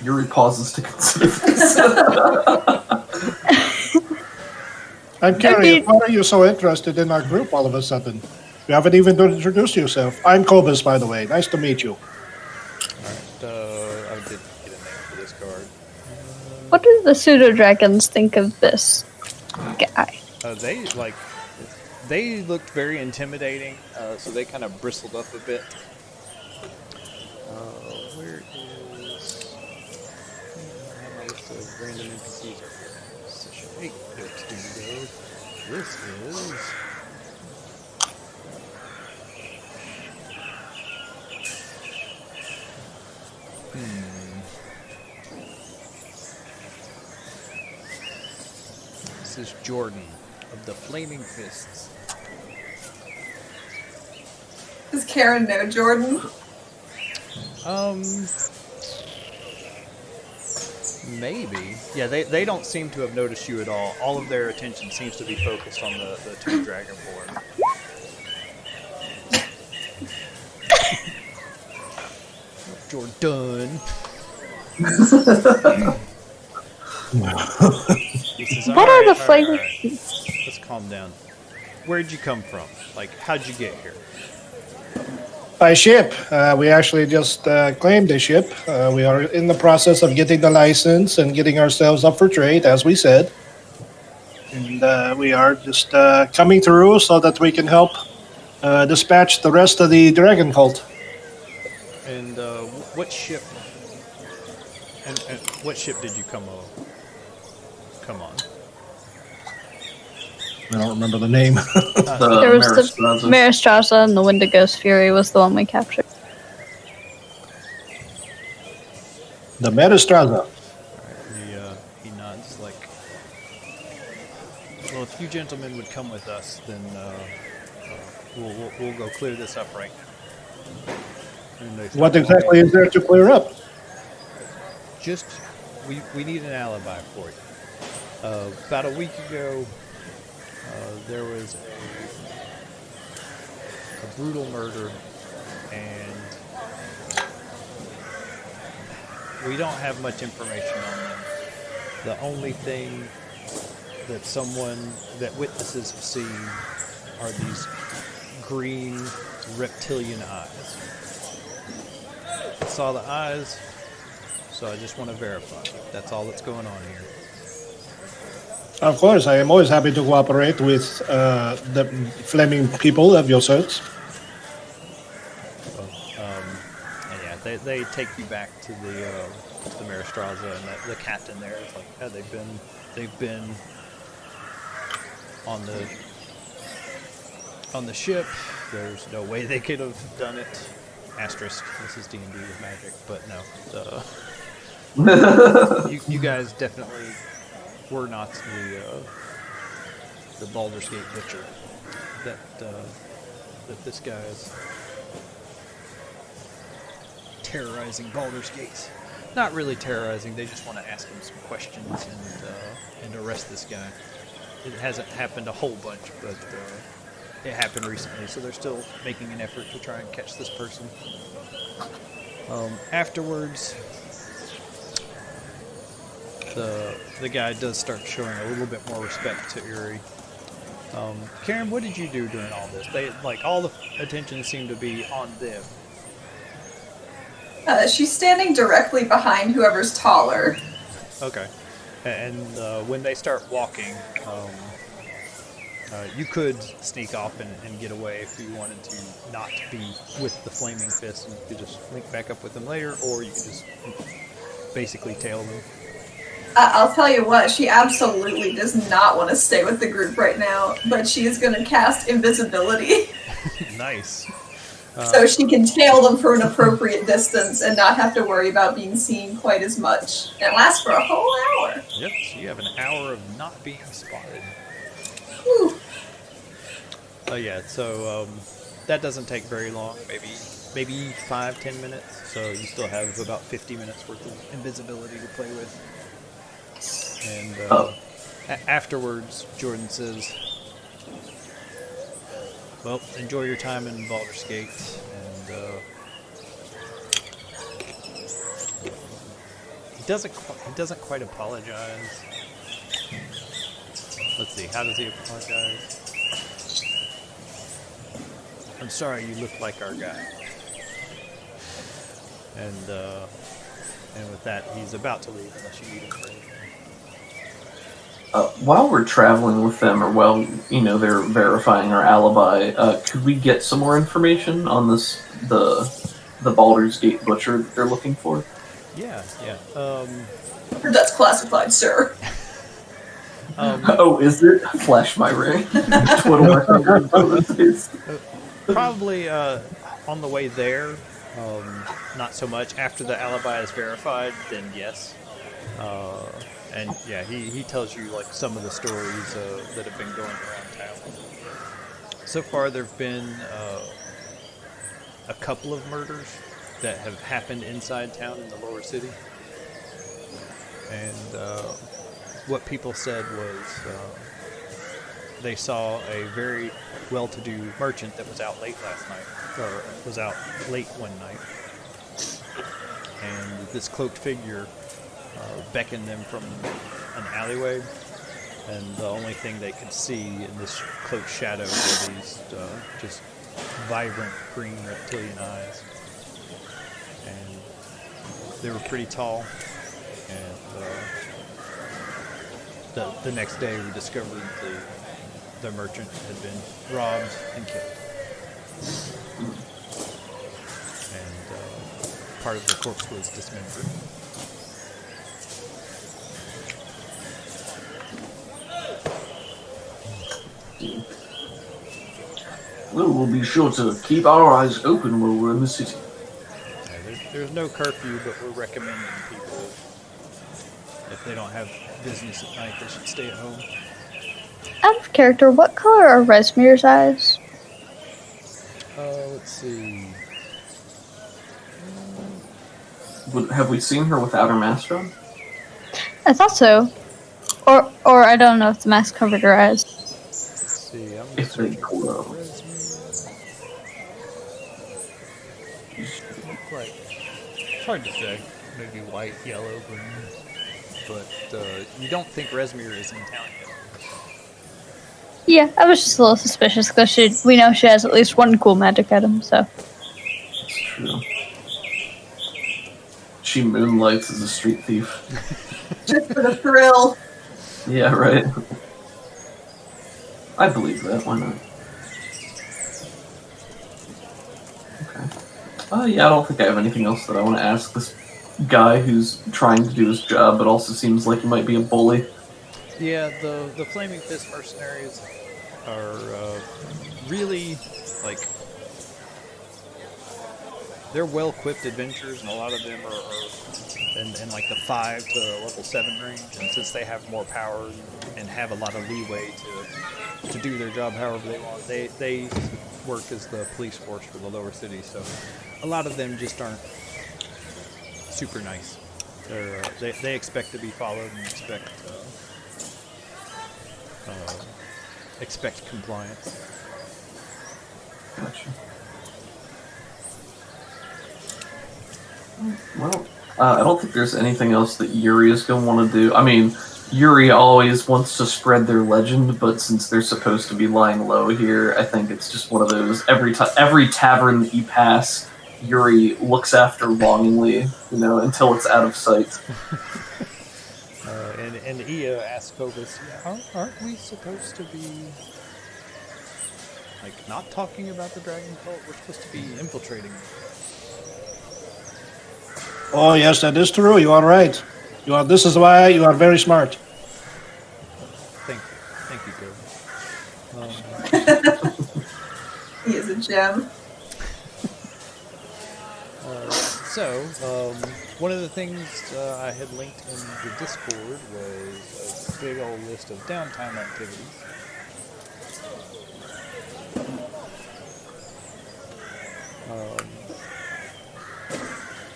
Yuri pauses to consider this. I'm curious, why are you so interested in our group all of a sudden? You haven't even introduced yourself. I'm Cobus, by the way. Nice to meet you. Alright, I did get a name for this card. What do the pseudo dragons think of this guy? They looked very intimidating, so they kind of bristled up a bit. Where is... my list of random NPCs are here. Session 8. This is... This is Jordan of the Flaming Fists. Does Karen know Jordan? Maybe. Yeah, they don't seem to have noticed you at all. All of their attention seems to be focused on the two Dragonborn. Jordan. What are the flavors? Let's calm down. Where'd you come from? Like, how'd you get here? By ship. We actually just claimed the ship. We are in the process of getting the license and getting ourselves up for trade, as we said. And we are just coming through so that we can help dispatch the rest of the dragon cult. And what ship? And what ship did you come on? I don't remember the name. There was the Maristraza and the Wendigo's Fury was the one we captured. The Maristraza. He nods like, well, if you gentlemen would come with us, then we'll go clear this up right now. What exactly is there to clear up? Just, we need an alibi for you. About a week ago, there was a brutal murder, and we don't have much information on them. The only thing that witnesses have seen are these green reptilian eyes. I saw the eyes, so I just want to verify. That's all that's going on here. Of course, I am always happy to cooperate with the Fleming people of your sorts. And yeah, they take you back to the Maristraza, and the captain there is like, yeah, they've been on the ship. There's no way they could have done it. Asterisk. This is D&D with magic, but no. You guys definitely were not the Baldur's Gate butcher that this guy is terrorizing Baldur's Gate. Not really terrorizing. They just want to ask him some questions and arrest this guy. It hasn't happened a whole bunch, but it happened recently, so they're still making an effort to try and catch this person. Afterwards, the guy does start showing a little bit more respect to Uri. Karen, what did you do during all this? All the attention seemed to be on them. She's standing directly behind whoever's taller. Okay. And when they start walking, you could sneak off and get away if you wanted to not be with the Flaming Fist, and you could just link back up with them later, or you could just basically tail them. I'll tell you what, she absolutely does not want to stay with the group right now, but she is going to cast invisibility. Nice. So she can tail them for an appropriate distance and not have to worry about being seen quite as much. And it lasts for a whole hour. Yep, so you have an hour of not being spotted. Whew. Oh yeah, so that doesn't take very long, maybe 5-10 minutes, so you still have about 50 minutes worth of invisibility to play with. And afterwards, Jordan says, well, enjoy your time in Baldur's Gate, and he doesn't quite apologize. Let's see, how does he apologize? I'm sorry, you look like our guy. And with that, he's about to leave unless you need him for anything. While we're traveling with them, or while they're verifying our alibi, could we get some more information on the Baldur's Gate butcher that they're looking for? Yeah. That's classified, sir. Oh, is it? Flash my ring. Twiddle my fingers. Probably on the way there, not so much. After the alibi is verified, then yes. And yeah, he tells you like some of the stories that have been going around town. So far, there've been a couple of murders that have happened inside town in the lower city. And what people said was they saw a very well-to-do merchant that was out late last night, or was out late one night. And this cloaked figure beckoned them from an alleyway, and the only thing they could see in this cloaked shadow were these just vibrant green reptilian eyes. And they were pretty tall, and the next day we discovered the merchant had been robbed and killed. And part of the corpse was dismembered. Well, we'll be sure to keep our eyes open while we're in the city. Yeah, there's no curfew, but we're recommending people, if they don't have business at night, they should stay at home. Out of character, what color are Resmir's eyes? Let's see. Have we seen her without her mask on? I thought so. Or I don't know if the mask covered her eyes. Let's see. I'm If they searching glow. for Resmir. Look like, it's hard to say. Maybe white, yellow, green. But you don't think Resmir is in town yet. Yeah, I was just a little suspicious because we know she has at least one cool magic item, so. That's true. She moonlights as a street thief. Just for the thrill. Yeah, right. I believe that. Why not? Okay. Yeah, I don't think I have anything else that I want to ask this guy who's trying to do his job, but also seems like he might be a bully. Yeah, the Flaming Fist mercenaries are really, like, they're well-equipped adventurers, and a lot of them are in like the 5 to level 7 range, and since they have more power and have a lot of leeway to do their job however they want, they work as the police force for the lower city, so a lot of them just aren't super nice. They expect to be followed and expect compliance. Gotcha. Well, I don't think there's anything else that Yuri is going to want to do. I mean, Yuri always wants to spread their legend, but since they're supposed to be lying low here, I think it's just one of those, every tavern that you pass, Yuri looks after longingly, until it's out of sight. And Ia asks Kobus, aren't we supposed to be, like, not talking about the dragon cult? We're supposed to be infiltrating it. Oh, yes, that is true. You are right. This is why you are very smart. Thank you, Kobus. He is a gem. One of the things I had linked in the Discord was a big old list of downtime activities.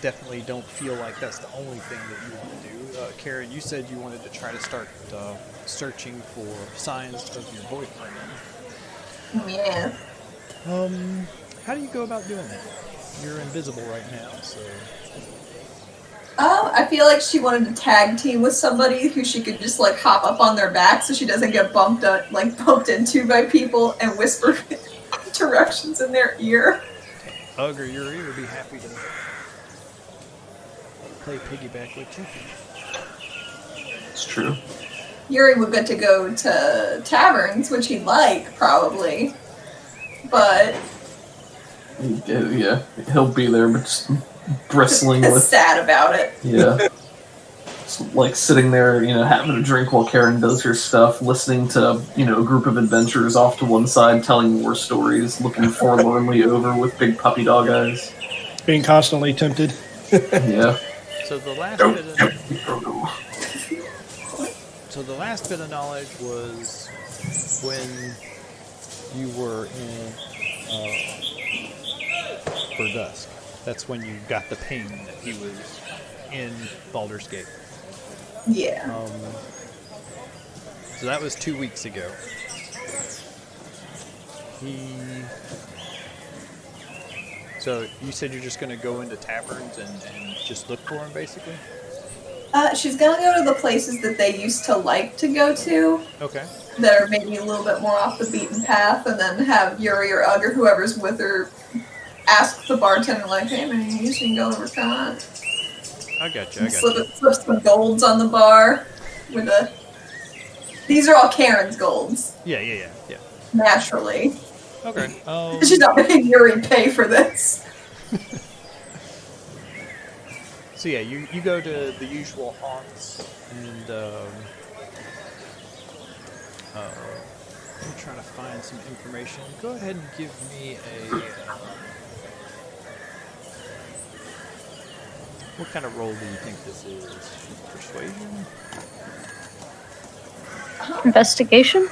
Definitely don't feel like that's the only thing that you want to do. Karen, you said you wanted to try to start searching for signs of your boyfriend. Yeah. How do you go about doing that? you're invisible right now, so... I feel like she wanted to tag team with somebody who she could just like hop up on their back so she doesn't get bumped into by people and whisper directions in their ear. Ugg or Yuri would be happy to play piggyback with you. It's true. Yuri would get to go to taverns, which he'd like, probably. But... Yeah, he'll be there, but just bristling with... sad about it. Yeah. Just, like, sitting there, having a drink while Karen does her stuff, listening to, a group of adventurers off to one side telling war stories, looking forlornly over with big puppy dog eyes. Being constantly tempted. Yeah. So the last bit of knowledge was when you were in Berdusk. That's when you got the ping that he was in Baldur's Gate. Yeah. So that was 2 weeks ago. So you said you're just going to go into taverns and just look for him, basically? She's gonna go to the places that they used to like to go to. Okay. That are maybe a little bit more off the beaten path, and then have Yuri or Ugg or whoever's with her ask the bartender, like, hey man, you can go over time. I got you. Slip some golds on the bar with a... These are all Karen's golds. Yeah. Naturally. Okay. She's not making Yuri pay for this. So yeah, you go to the usual haunts, and I'm trying to find some information. Go ahead and give me a... what kind of role do you think this is? Persuasion? Investigation?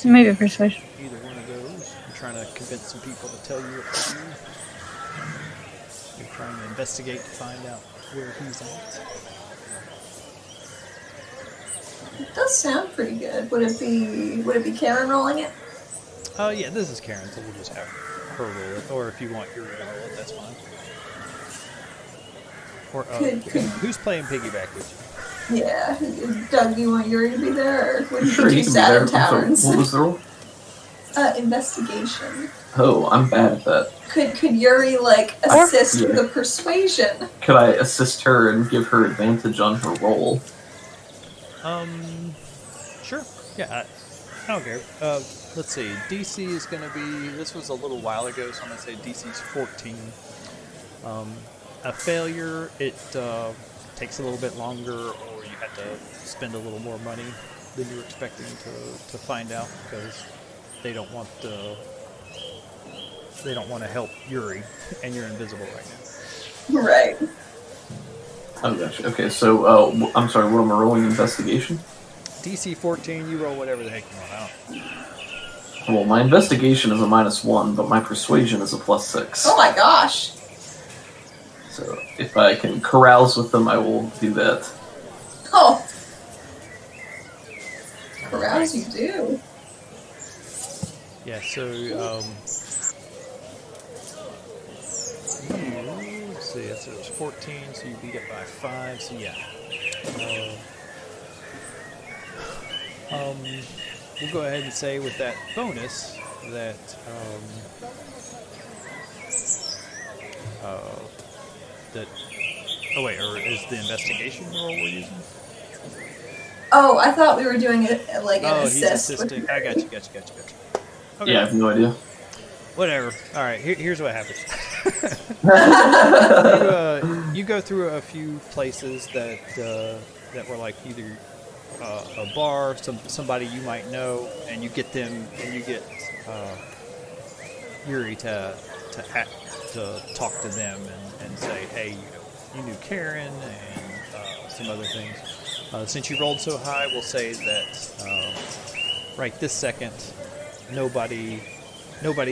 Maybe persuasion. Either one of those. You're trying to convince some people to tell you what to do. You're trying to investigate to find out where he's at. It does sound pretty good. Would it be Karen rolling it? Yeah, this is Karen, so we'll just have her roll it. Or if you want your roll it, that's fine. Or who's playing piggyback with you? Yeah. Doug, you want Yuri to be there, or would you Sure, be he too can be sad there. in taverns? What was the role? Investigation. Oh, I'm bad at that. Could Yuri assist with the persuasion? Could I assist her and give her advantage on her roll? Sure. Yeah, I don't care. Let's see. DC is going to be... This was a little while ago, so I'm going to say DC's 14. A failure, it takes a little bit longer, or you have to spend a little more money than you were expecting to find out, because they don't want to help Yuri, and you're invisible right now. Right. Oh, gotcha. Okay, so, I'm sorry, what am I rolling? Investigation? DC 14, you roll whatever the heck you want. Well, my investigation is a -1, but my persuasion is a +6. Oh my gosh. So, if I can carouse with them, I will do that. Oh. Carouse you do. Yeah, so, let's see, so it was 14, so you beat it by 5, so yeah. We'll go ahead and say with that bonus that, oh wait, or is the investigation roll we're using? Oh, I thought we were doing it like an Oh, assist. he's assisting. I got you. Okay. Yeah, I have no idea. Whatever. All right. Here's what happens. You go through a few places that were like either a bar, somebody you might know, and you get them, and you get Yuri to talk to them and say, hey, you knew Karen and some other things. Since you rolled so high, we'll say that right this second, nobody's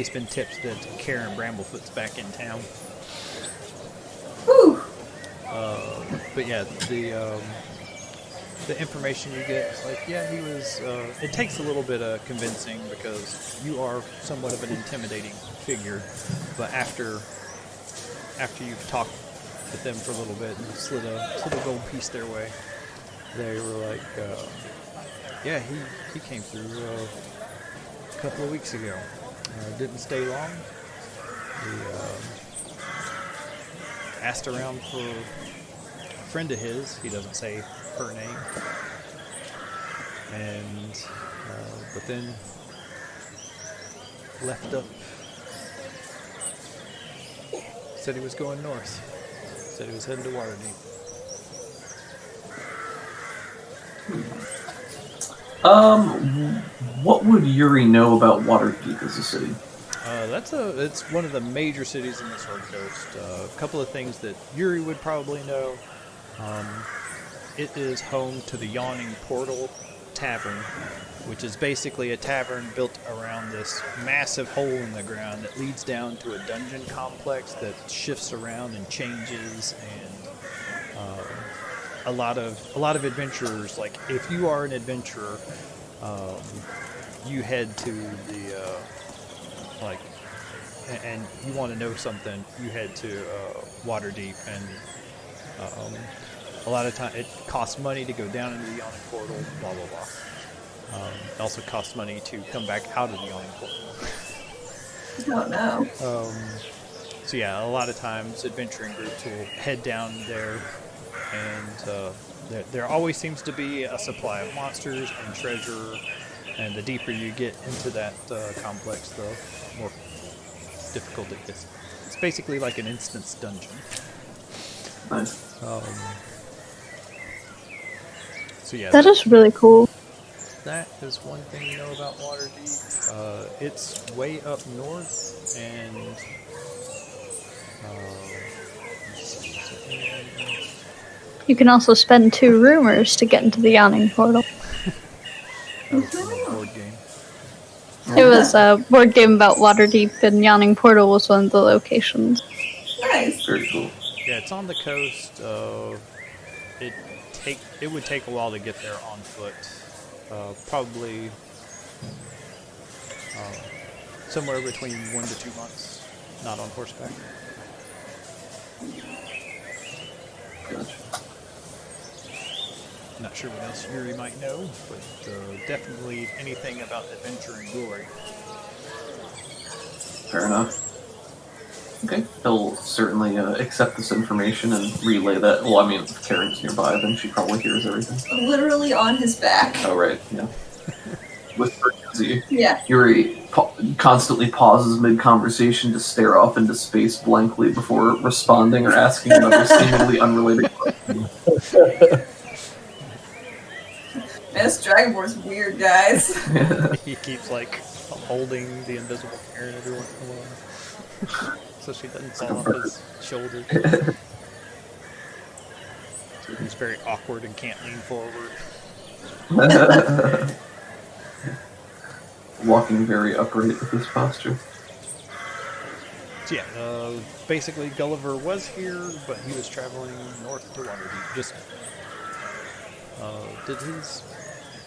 been tipped that Karen Bramblefoot's back in town. Whew. But yeah, the information you get is like, yeah, he was. It takes a little bit of convincing because you are somewhat of an intimidating figure, but after you've talked with them for a little bit and slid a gold piece their way, they were like, yeah, he came through a couple of weeks ago. Didn't stay long. He asked around for a friend of his. He doesn't say her name. And but then left up. Said he was going north. Said he was heading to Waterdeep. What would Yuri know about Waterdeep as a city? It's one of the major cities in the Sword Coast. A couple of things that Yuri would probably know. It is home to the Yawning Portal Tavern, which is basically a tavern built around this massive hole in the ground that leads down to a dungeon complex that shifts around and changes, and a lot of adventurers, like if you are an adventurer, you head to the and you want to know something, you head to Waterdeep, and a lot of time it costs money to go down into the Yawning Portal, blah blah blah. It also costs money to come back out of the Yawning Portal. Oh no. So yeah, a lot of times adventuring groups will head down there, and there always seems to be a supply of monsters and treasure, and the deeper you get into that complex, the more difficult it gets. It's basically like an instance dungeon. Nice. So yeah, That is really cool. that is one thing you know about Waterdeep. It's way up north, and You can also spend 2 rumors to get into the Yawning Portal. that was from a board game. It was a board game about Waterdeep, and Yawning Portal was one of the locations. Nice. Very cool. Yeah, it's on the coast. It would take a while to get there on foot. Probably somewhere between 1 to 2 months, not on horseback. Gotcha. Not sure what else Yuri might know, but definitely anything about adventure and glory. Fair enough. Okay, he'll certainly accept this information and relay that. Well, I mean, if Karen's nearby, then she probably hears everything. Literally on his back. Oh, right, yeah. Whisper as Yeah. Yuri constantly pauses mid-conversation to stare off into space blankly before responding or asking another seemingly unrelated question. This Dragonborn's weird, guys. He keeps like holding the invisible Karen every once in a while, so she doesn't fall off his shoulder. So he's very awkward and can't lean forward. Walking very upright with his posture. So yeah, basically Gulliver was here, but he was traveling north to Waterdeep. Just did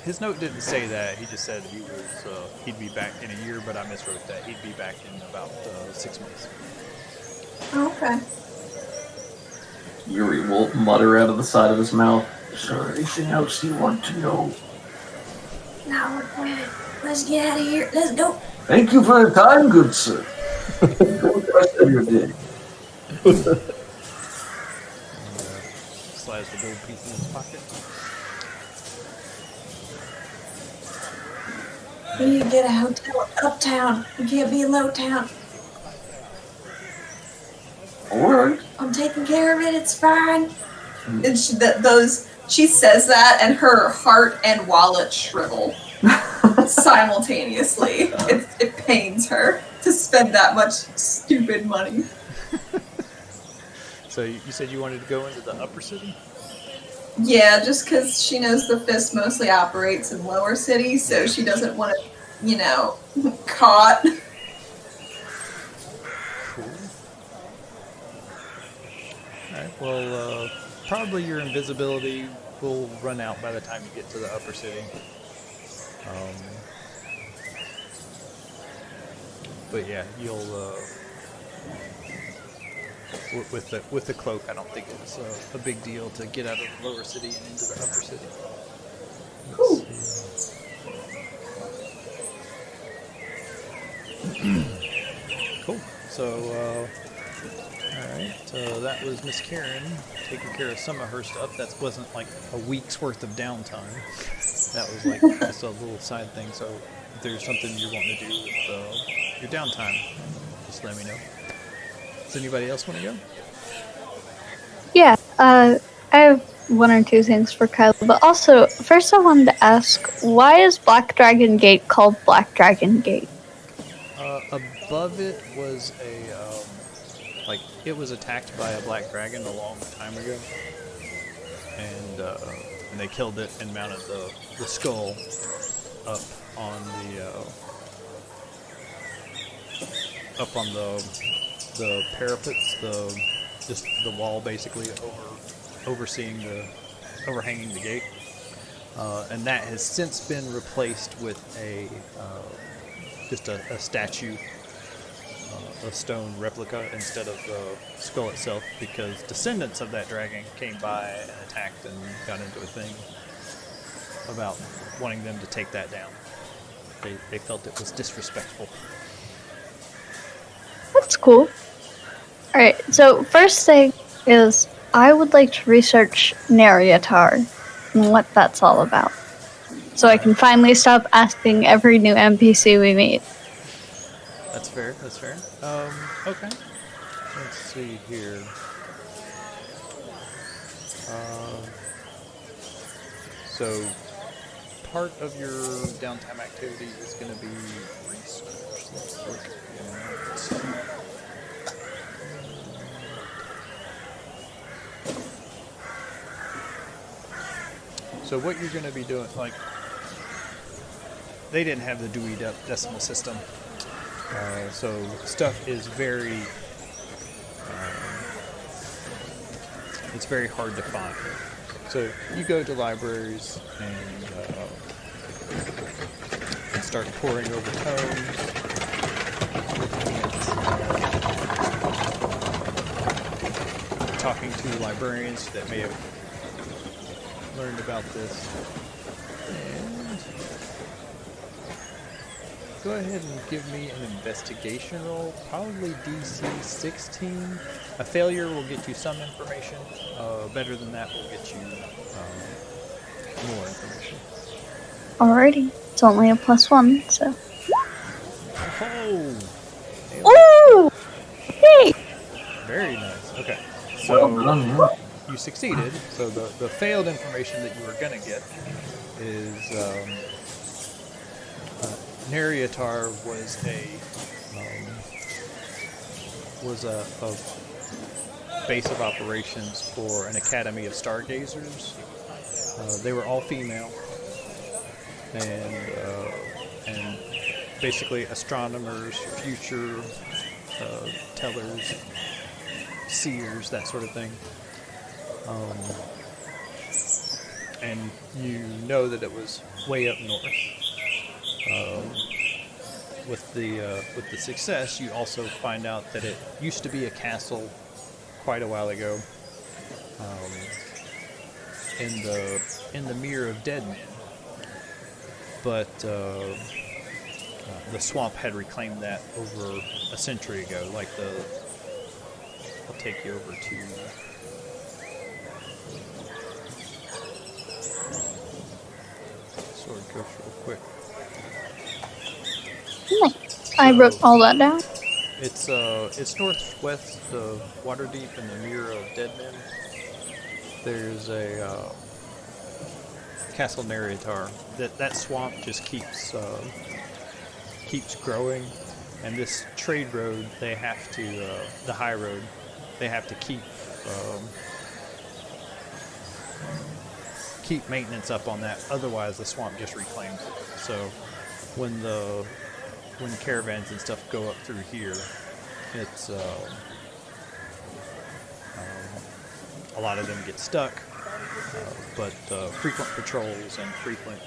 his note didn't say that. He just said he'd be back in a year, but I miswrote that. He'd be back in about 6 months. Okay. Yuri will mutter out of the side of his mouth. Is there anything else you want to know? Now we're good. Let's get out of here. Let's go. Thank you for your time, good sir. Enjoy the rest of your day. Slides the gold piece in his pocket. We need to get a hotel uptown. We can't be in Lowtown. Alright. I'm taking care of it. It's fine. And she says that, and her heart and wallet shrivel simultaneously. It pains her to spend that much stupid money. So you said you wanted to go into the upper city? Yeah, just because she knows the fist mostly operates in lower cities, so she doesn't want to, caught. Cool. Alright, well, probably your invisibility will run out by the time you get to the upper city. But yeah, you'll with the cloak. I don't think it's a big deal to get out of the lower city and into the upper city. Let's see. Cool. So. Alright, so that was Miss Karen taking care of some of her stuff. That wasn't like a week's worth of downtime. That was like just a little side thing. So if there's something you want to do with your downtime, just let me know. Does anybody else want to go? Yeah, I have one or two things for Kyla, but also, first I wanted to ask, why is Black Dragon Gate called Black Dragon Gate? Above it was it was attacked by a black dragon a long time ago, and they killed it and mounted the skull up on the parapets, just the wall basically overhanging the gate, and that has since been replaced with just a statue. A stone replica instead of the skull itself, because descendants of that dragon came by and attacked and got into a thing about wanting them to take that down. They felt it was disrespectful. That's cool. Alright, so first thing is I would like to research Naryatar and what that's all about. So I can finally stop asking every new NPC we meet. That's fair. Okay. Let's see here. So, part of your downtime activity is going to be research. Let's look at... So what you're going to be doing, like, they didn't have the Dewey Decimal System. So stuff is it's very hard to find. So you go to libraries and start poring over tomes, talking to librarians that may have learned about this. And go ahead and give me an investigation roll, probably DC 16. A failure will get you some information. Better than that will get you more information. Alrighty, it's only a +1, so. Oh! Ooh! Hey! Very nice. Okay, so you succeeded. So the failed information that you were gonna get is Naryatar was a base of operations for an academy of stargazers. They were all female, and basically astronomers, future tellers, seers, that sort of thing. And you know that it was way up north. With the success, you also find out that it used to be a castle quite a while ago, in the Mirror of Dead Men. But the swamp had reclaimed that over a century ago. I'll take you over to. Sword Coach real quick. I wrote all that down. It's northwest of Waterdeep in the Mirror of Dead Men. There's a Castle Naryatar. That swamp just keeps growing, and this trade road they have to the high road they have to keep maintenance up on that. Otherwise, the swamp just reclaims it. So when caravans and stuff go up through here, it's a lot of them get stuck, but frequent patrols and frequent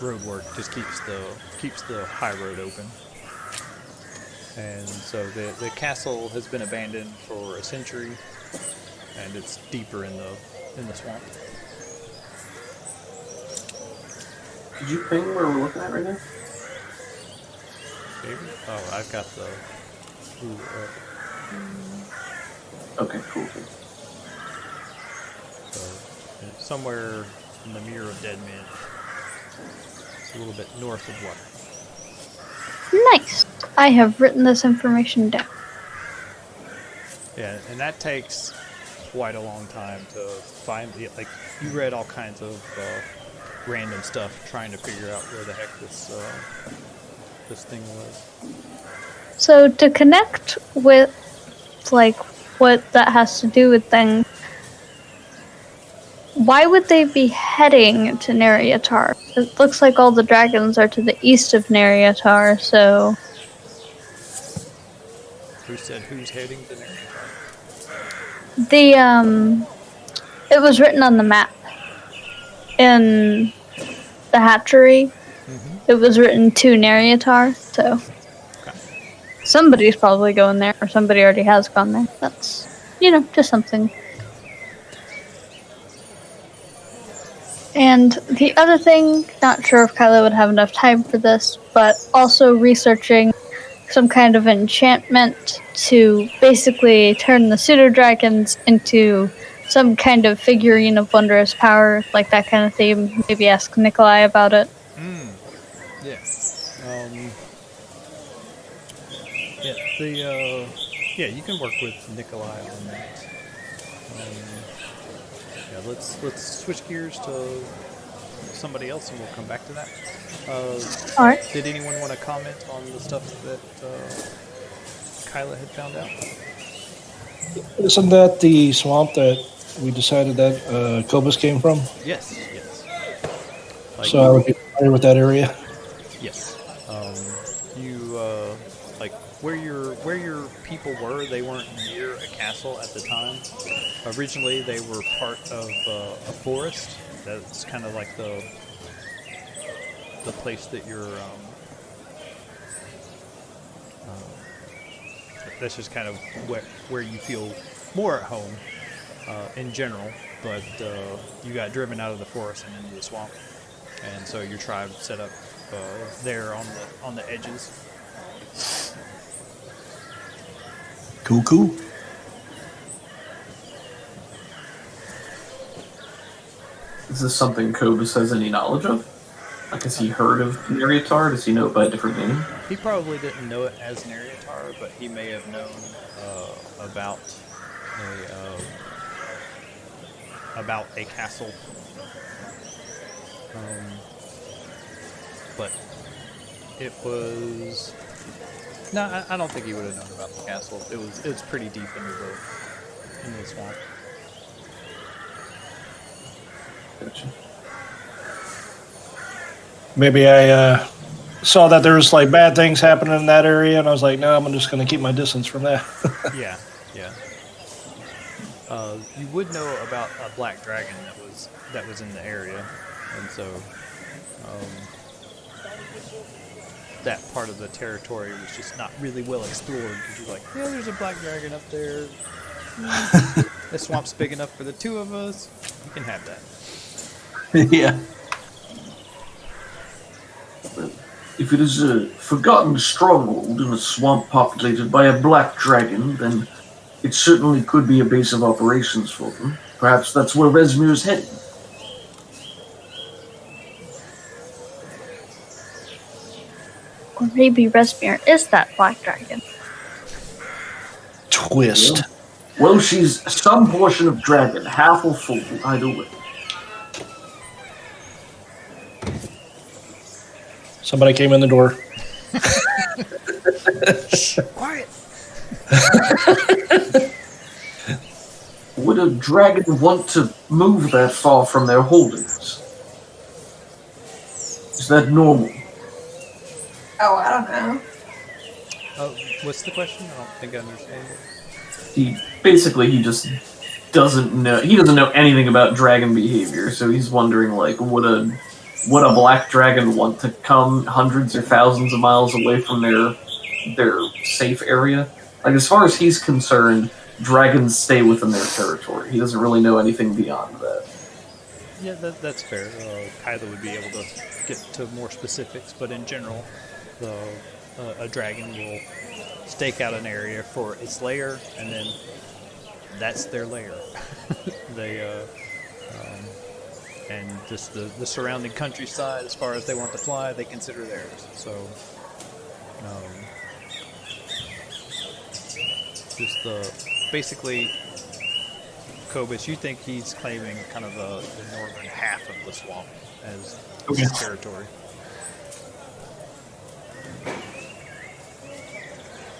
road work just keeps the high road open. And so the castle has been abandoned for a century, and it's deeper in the swamp. Could you ping where we're looking at right now? Maybe? Oh, I've got the Ooh, Okay, cool. so somewhere in the Mirror of Dead Men. It's a little bit north of water. Nice. I have written this information down. Yeah, and that takes quite a long time to find. Like, you read all kinds of random stuff trying to figure out where the heck this thing was. So to connect with, like, what that has to do with things, why would they be heading to Naryatar? It looks like all the dragons are to the east of Naryatar, so... Who said who's heading to Naryatar? It was written on the map. In the hatchery, it was written to Naryatar, so... Okay. Somebody's probably going there, or somebody already has gone there. That's, just something. And the other thing, not sure if Kyla would have enough time for this, but also researching some kind of enchantment to basically turn the pseudo-dragons into some kind of figurine of wondrous power, like that kind of theme. Maybe ask Nikolai about it. Yeah. You can work with Nikolai on that. Let's switch gears to somebody else, and we'll come back to that. All right. Did anyone want to comment on the stuff that Kyla had found out? Isn't that the swamp that we decided that Cobus came from? Yes. So I would be familiar with that area. Yes. Where your people were, they weren't near a castle at the time. Originally, they were part of a forest. That's kind of like the place that you're. That's just kind of where you feel more at home in general. But you got driven out of the forest and into the swamp, and so your tribe set up there on the edges. Cool. Is this something Cobus has any knowledge of? Like, has he heard of Naryatar? Does he know it by a different name? He probably didn't know it as Naryatar, but he may have known about a castle. But it was... No, I don't think he would have known about the castle. It was pretty deep into the swamp. Gotcha. Maybe I saw that there was like bad things happening in that area, and I was like, no, I'm just going to keep my distance from that. Yeah. You would know about a black dragon that was in the area, and so that part of the territory was just not really well explored. Because you're like, yeah, there's a black dragon up there. The swamp's big enough for the two of us. You can have that. Yeah. If it is a forgotten stronghold in a swamp populated by a black dragon, then it certainly could be a base of operations for them. Perhaps that's where Resmir is heading. Or maybe Resmir is that black dragon. Twist. Well, she's some portion of dragon, half or full, either way. Somebody came in the door. Quiet. Would a dragon want to move that far from their holdings? Is that normal? Oh, I don't know. Oh, what's the question? I don't think I understand it. He just doesn't know. He doesn't know anything about dragon behavior, so he's wondering like, would a black dragon want to come hundreds or thousands of miles away from their safe area? Like, as far as he's concerned, dragons stay within their territory. He doesn't really know anything beyond that. Yeah, that's fair. Kyla would be able to get to more specifics, but in general, a dragon will stake out an area for its lair, and then that's their lair. And just the surrounding countryside, as far as they want to fly, they consider theirs. So, basically, Kobus, you think he's claiming kind of the northern half of the swamp as his territory?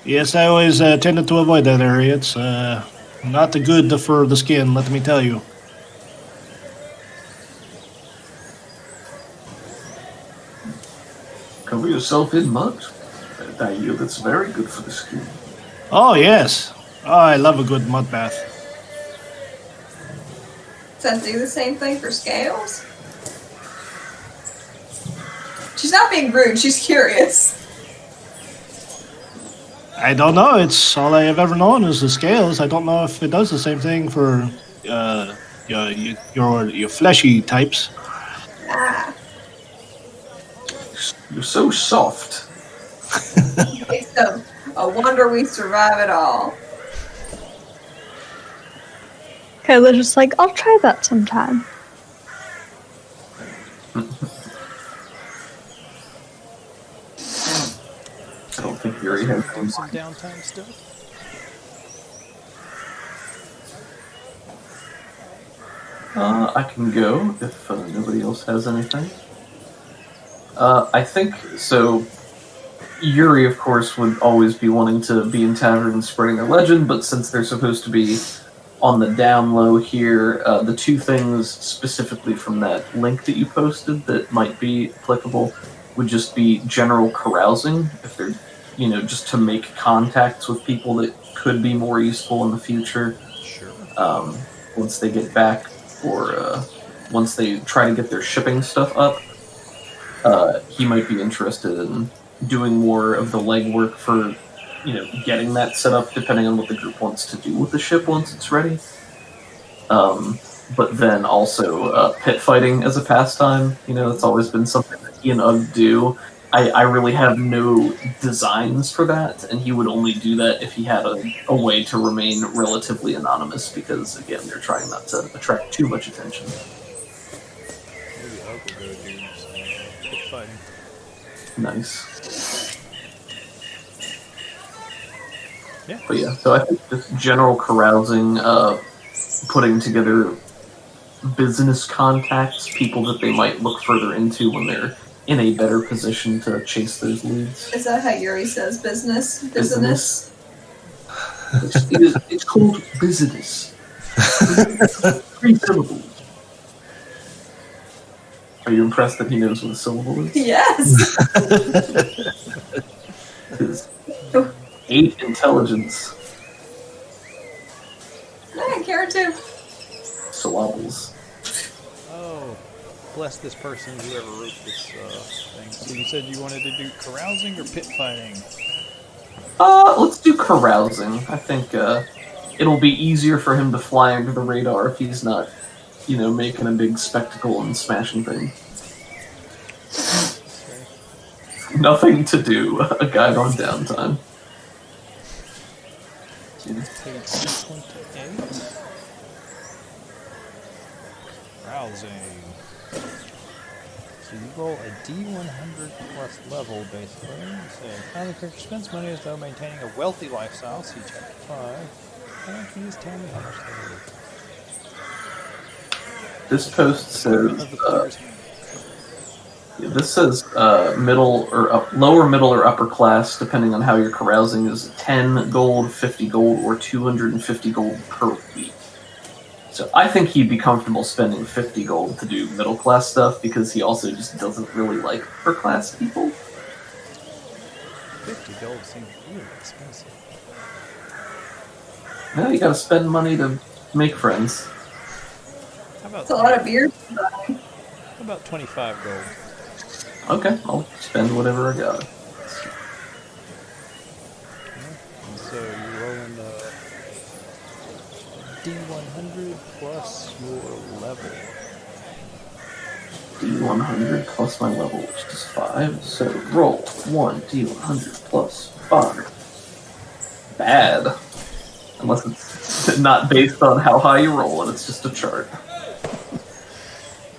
Yes, I always tended to avoid that area. It's not good for the skin, let me tell you. Cover yourself in mud. I hear that's very good for the skin. Oh, yes. Oh, I love a good mud bath. Does that do the same thing for scales? She's not being rude, she's curious. I don't know. It's all I have ever known is the scales. I don't know if it does the same thing for your fleshy types. Ah. You're so soft. Okay, so, a wonder we survive it all. Kyla's just like, I'll try that sometime. I don't think Yuri has Some downtime still. I can go if nobody else has anything. I think so. Yuri, of course, would always be wanting to be in taverns spreading their legend, but since they're supposed to be on the down low here, the two things specifically from that link that you posted that might be applicable would just be general carousing, if they're, just to make contacts with people that could be more useful in the future. Sure. Once they get back, or once they try to get their shipping stuff up, he might be interested in doing more of the legwork for, getting that set up, depending on what the group wants to do with the ship once it's ready. But then also pit fighting as a pastime. That's always been something that he and Ugg do. I really have no designs for that, and he would only do that if he had a way to remain relatively anonymous, because, again, they're trying not to attract too much attention. Maybe Ugg will go do some pit fighting. Nice. Yeah. But yeah, so I think just general carousing, putting together business contacts, people that they might look further into when they're in a better position to chase those leads. Is that how Yuri says business? Business? It's called business. 3 syllables. Are you impressed that he knows what a syllable is? Yes! His 8 intelligence. I care too. Syllables. Oh, bless this person, whoever wrote this thing. So you said you wanted to do carousing or pit fighting? Let's do carousing. I think it'll be easier for him to fly under the radar if he's not, making a big spectacle and smashing things. Okay. Nothing to do. A guide on downtime. Page 28. Carousing. So you roll a D100 plus level, basically. So how the character spends money is though maintaining a wealthy lifestyle. See chapter 5. Why don't you just tell me how much they live? This post says, Of the player's hand. this says middle or lower middle or upper class, depending on how you're carousing, is 10 gold, 50 gold, or 250 gold per week. So I think he'd be comfortable spending 50 gold to do middle class stuff, because he also just doesn't really like upper class people. 50 gold seems really expensive. Well, you gotta spend money to make friends. How about It's a lot of beer. How about 25 gold? Okay, I'll spend whatever I got. And so you're rolling D100 plus your level. D100 plus my level, which is 5. So roll 1 D100 plus 5. Bad. Unless it's not based on how high you roll, and it's just a chart.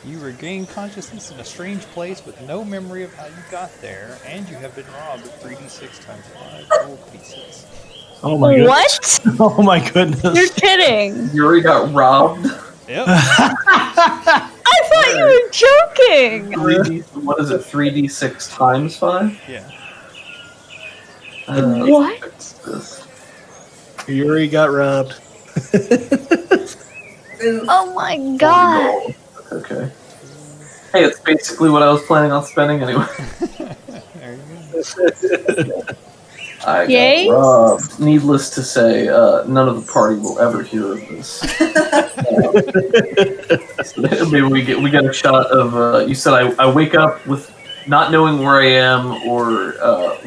You regain consciousness in a strange place with no memory of how you got there, and you have been robbed of 3d6 times 5 gold pieces. Oh my goodness. What? Oh my goodness. You're kidding. Yuri got robbed. Yep. I thought you were joking. 3D, what is it? 3d6 times 5? Yeah. What? Fix this. Yuri got robbed. Ooh. Oh my god. Okay. Hey, it's basically what I was planning on spending anyway. There you go. I Yay. got robbed. Needless to say, none of the party will ever hear of this. So maybe we get a shot of. You said I wake up with not knowing where I am or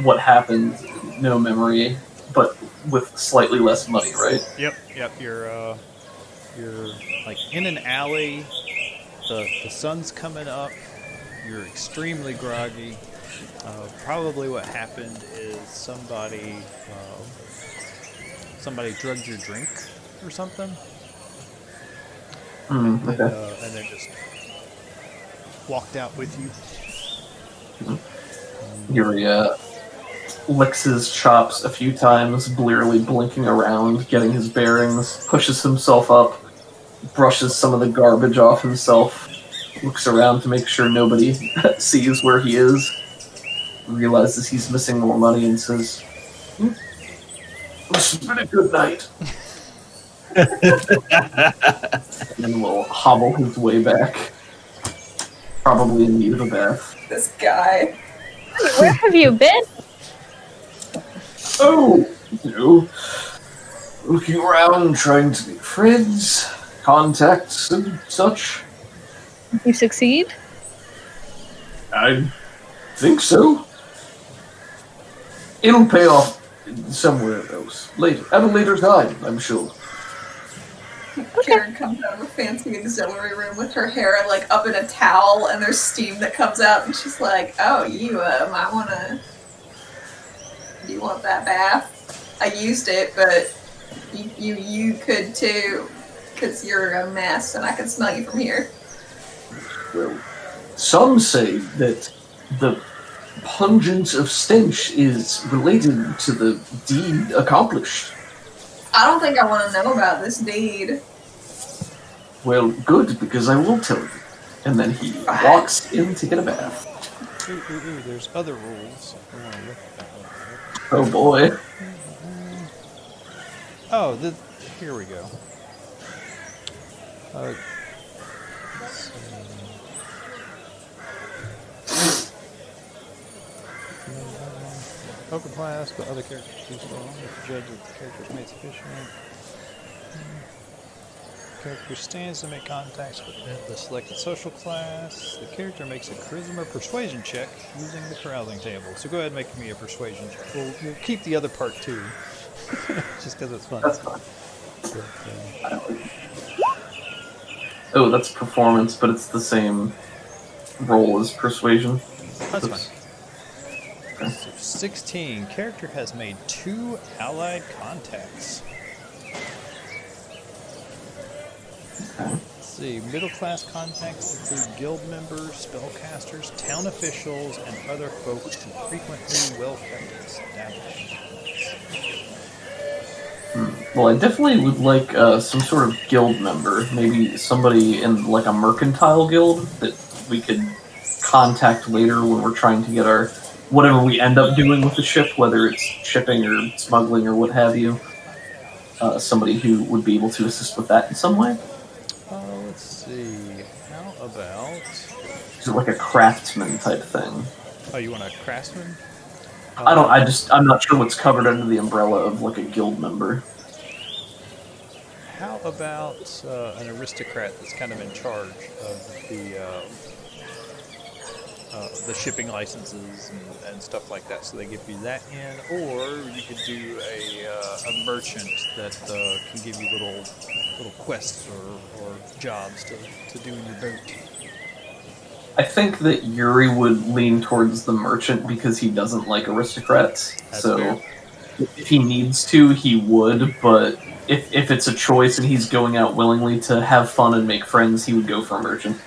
what happened, no memory, but with slightly less money, right? Yep. You're like in an alley. The sun's coming up. You're extremely groggy. Probably what happened is somebody drugged your drink or something, and then just walked out with you. Yuri licks his chops a few times, blearily blinking around, getting his bearings, pushes himself up, brushes some of the garbage off himself, looks around to make sure nobody sees where he is, realizes he's missing more money and says, This has been a good night. and then will hobble his way back, probably in need of a bath. This guy. Where have you been? Oh, looking around, trying to make friends, contacts, and such. You succeed? I think so. It'll pay off somewhere else, at a later time, I'm sure. Karen comes out of a fancy auxiliary room with her hair like up in a towel, and there's steam that comes out, and she's like, "Oh, you might wanna. Do you want that bath? I used it, but you could too, because you're a mess, and I can smell you from here." Well, some say that the pungence of stench is related to the deed accomplished. I don't think I want to know about this deed. Well, good, because I will tell you. And then he walks in to get a bath. Ooh, there's other rules. If we want to look at that one. Oh boy. Oh, here we go. Let's see. Open class, but other characters do so long if the judge of the character's made sufficient. Character stands to make contacts with the selected social class. The character makes a charisma persuasion check using the carousing table. So go ahead and make me a persuasion check. We'll keep the other part too, just because it's fun. That's fine. But, Oh, that's performance, but it's the same roll as persuasion. that's Oops. fine. So 16. Character has made 2 allied contacts. Okay. Let's see. Middle class contacts include guild members, spellcasters, town officials, and other folk who frequently well-kept establishments. Well, I definitely would like some sort of guild member, maybe somebody in like a mercantile guild that we could contact later when we're trying to get our whatever we end up doing with the ship, whether it's shipping or smuggling or what have you. Somebody who would be able to assist with that in some way. Let's see. How about... Is it like a craftsman type thing? Oh, you want a craftsman? I'm not sure what's covered under the umbrella of like a guild member. how about an aristocrat that's kind of in charge of the shipping licenses and stuff like that, so they give you that in, or you could do a merchant that can give you little quests or jobs to do in your boat. I think that Yuri would lean towards the merchant because he doesn't like aristocrats. That's so fair. if he needs to, he would, but if it's a choice and he's going out willingly to have fun and make friends, he would go for a merchant.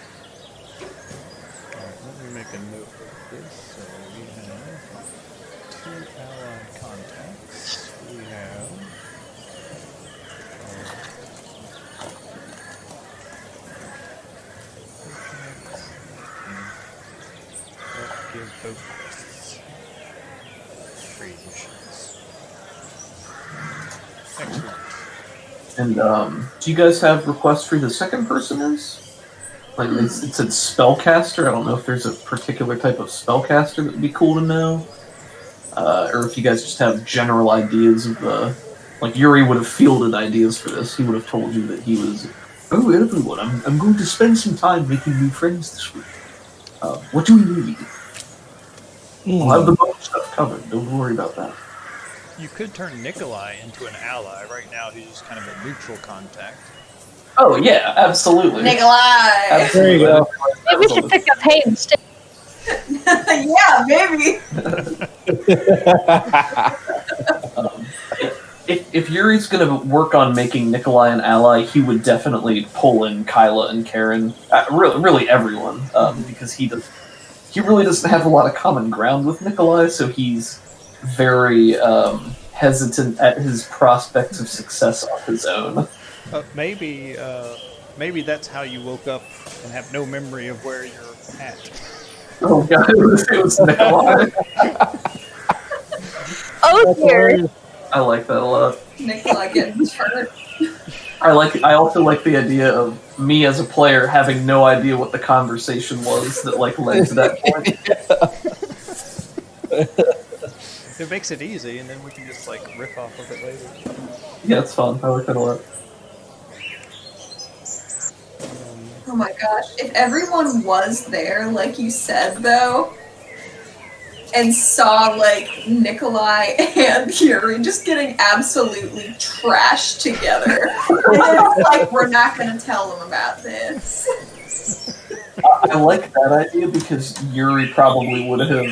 Alright, let me make a note of this. So we have 2 allied contacts. We have give both quests. Trade missions. Excellent. And do you guys have requests for who the second person is? Like it said spellcaster. I don't know if there's a particular type of spellcaster that would be cool to know, or if you guys just have general ideas of the. Like Yuri would have fielded ideas for this. He would have told you that he was. Oh, everyone! I'm going to spend some time making new friends this week. What do we need? I'll have the boat stuff covered. Don't worry about that. You could turn Nikolai into an ally. Right now, he's just kind of a neutral contact. Oh yeah, absolutely. Nikolai! There you go. Maybe we should pick up hay instead. Yeah, maybe. If Yuri's going to work on making Nikolai an ally, he would definitely pull in Kyla and Karen. Really everyone, because he really doesn't have a lot of common ground with Nikolai, so he's very hesitant at his prospects of success on his own. Maybe that's how you woke up and have no memory of where you're at. Oh god, it was Nikolai. Oh dear. I like that a lot. Nikolai getting hurt. I also like the idea of me as a player having no idea what the conversation was that led to that point. It makes it easy, and then we can just riff off of it later. Yeah, it's fun. I like that a lot. Oh my gosh. If everyone was there, like you said, though, and saw, Nikolai and Yuri just getting absolutely trashed together, and it's we're not going to tell them about this. I like that idea because Yuri probably would have,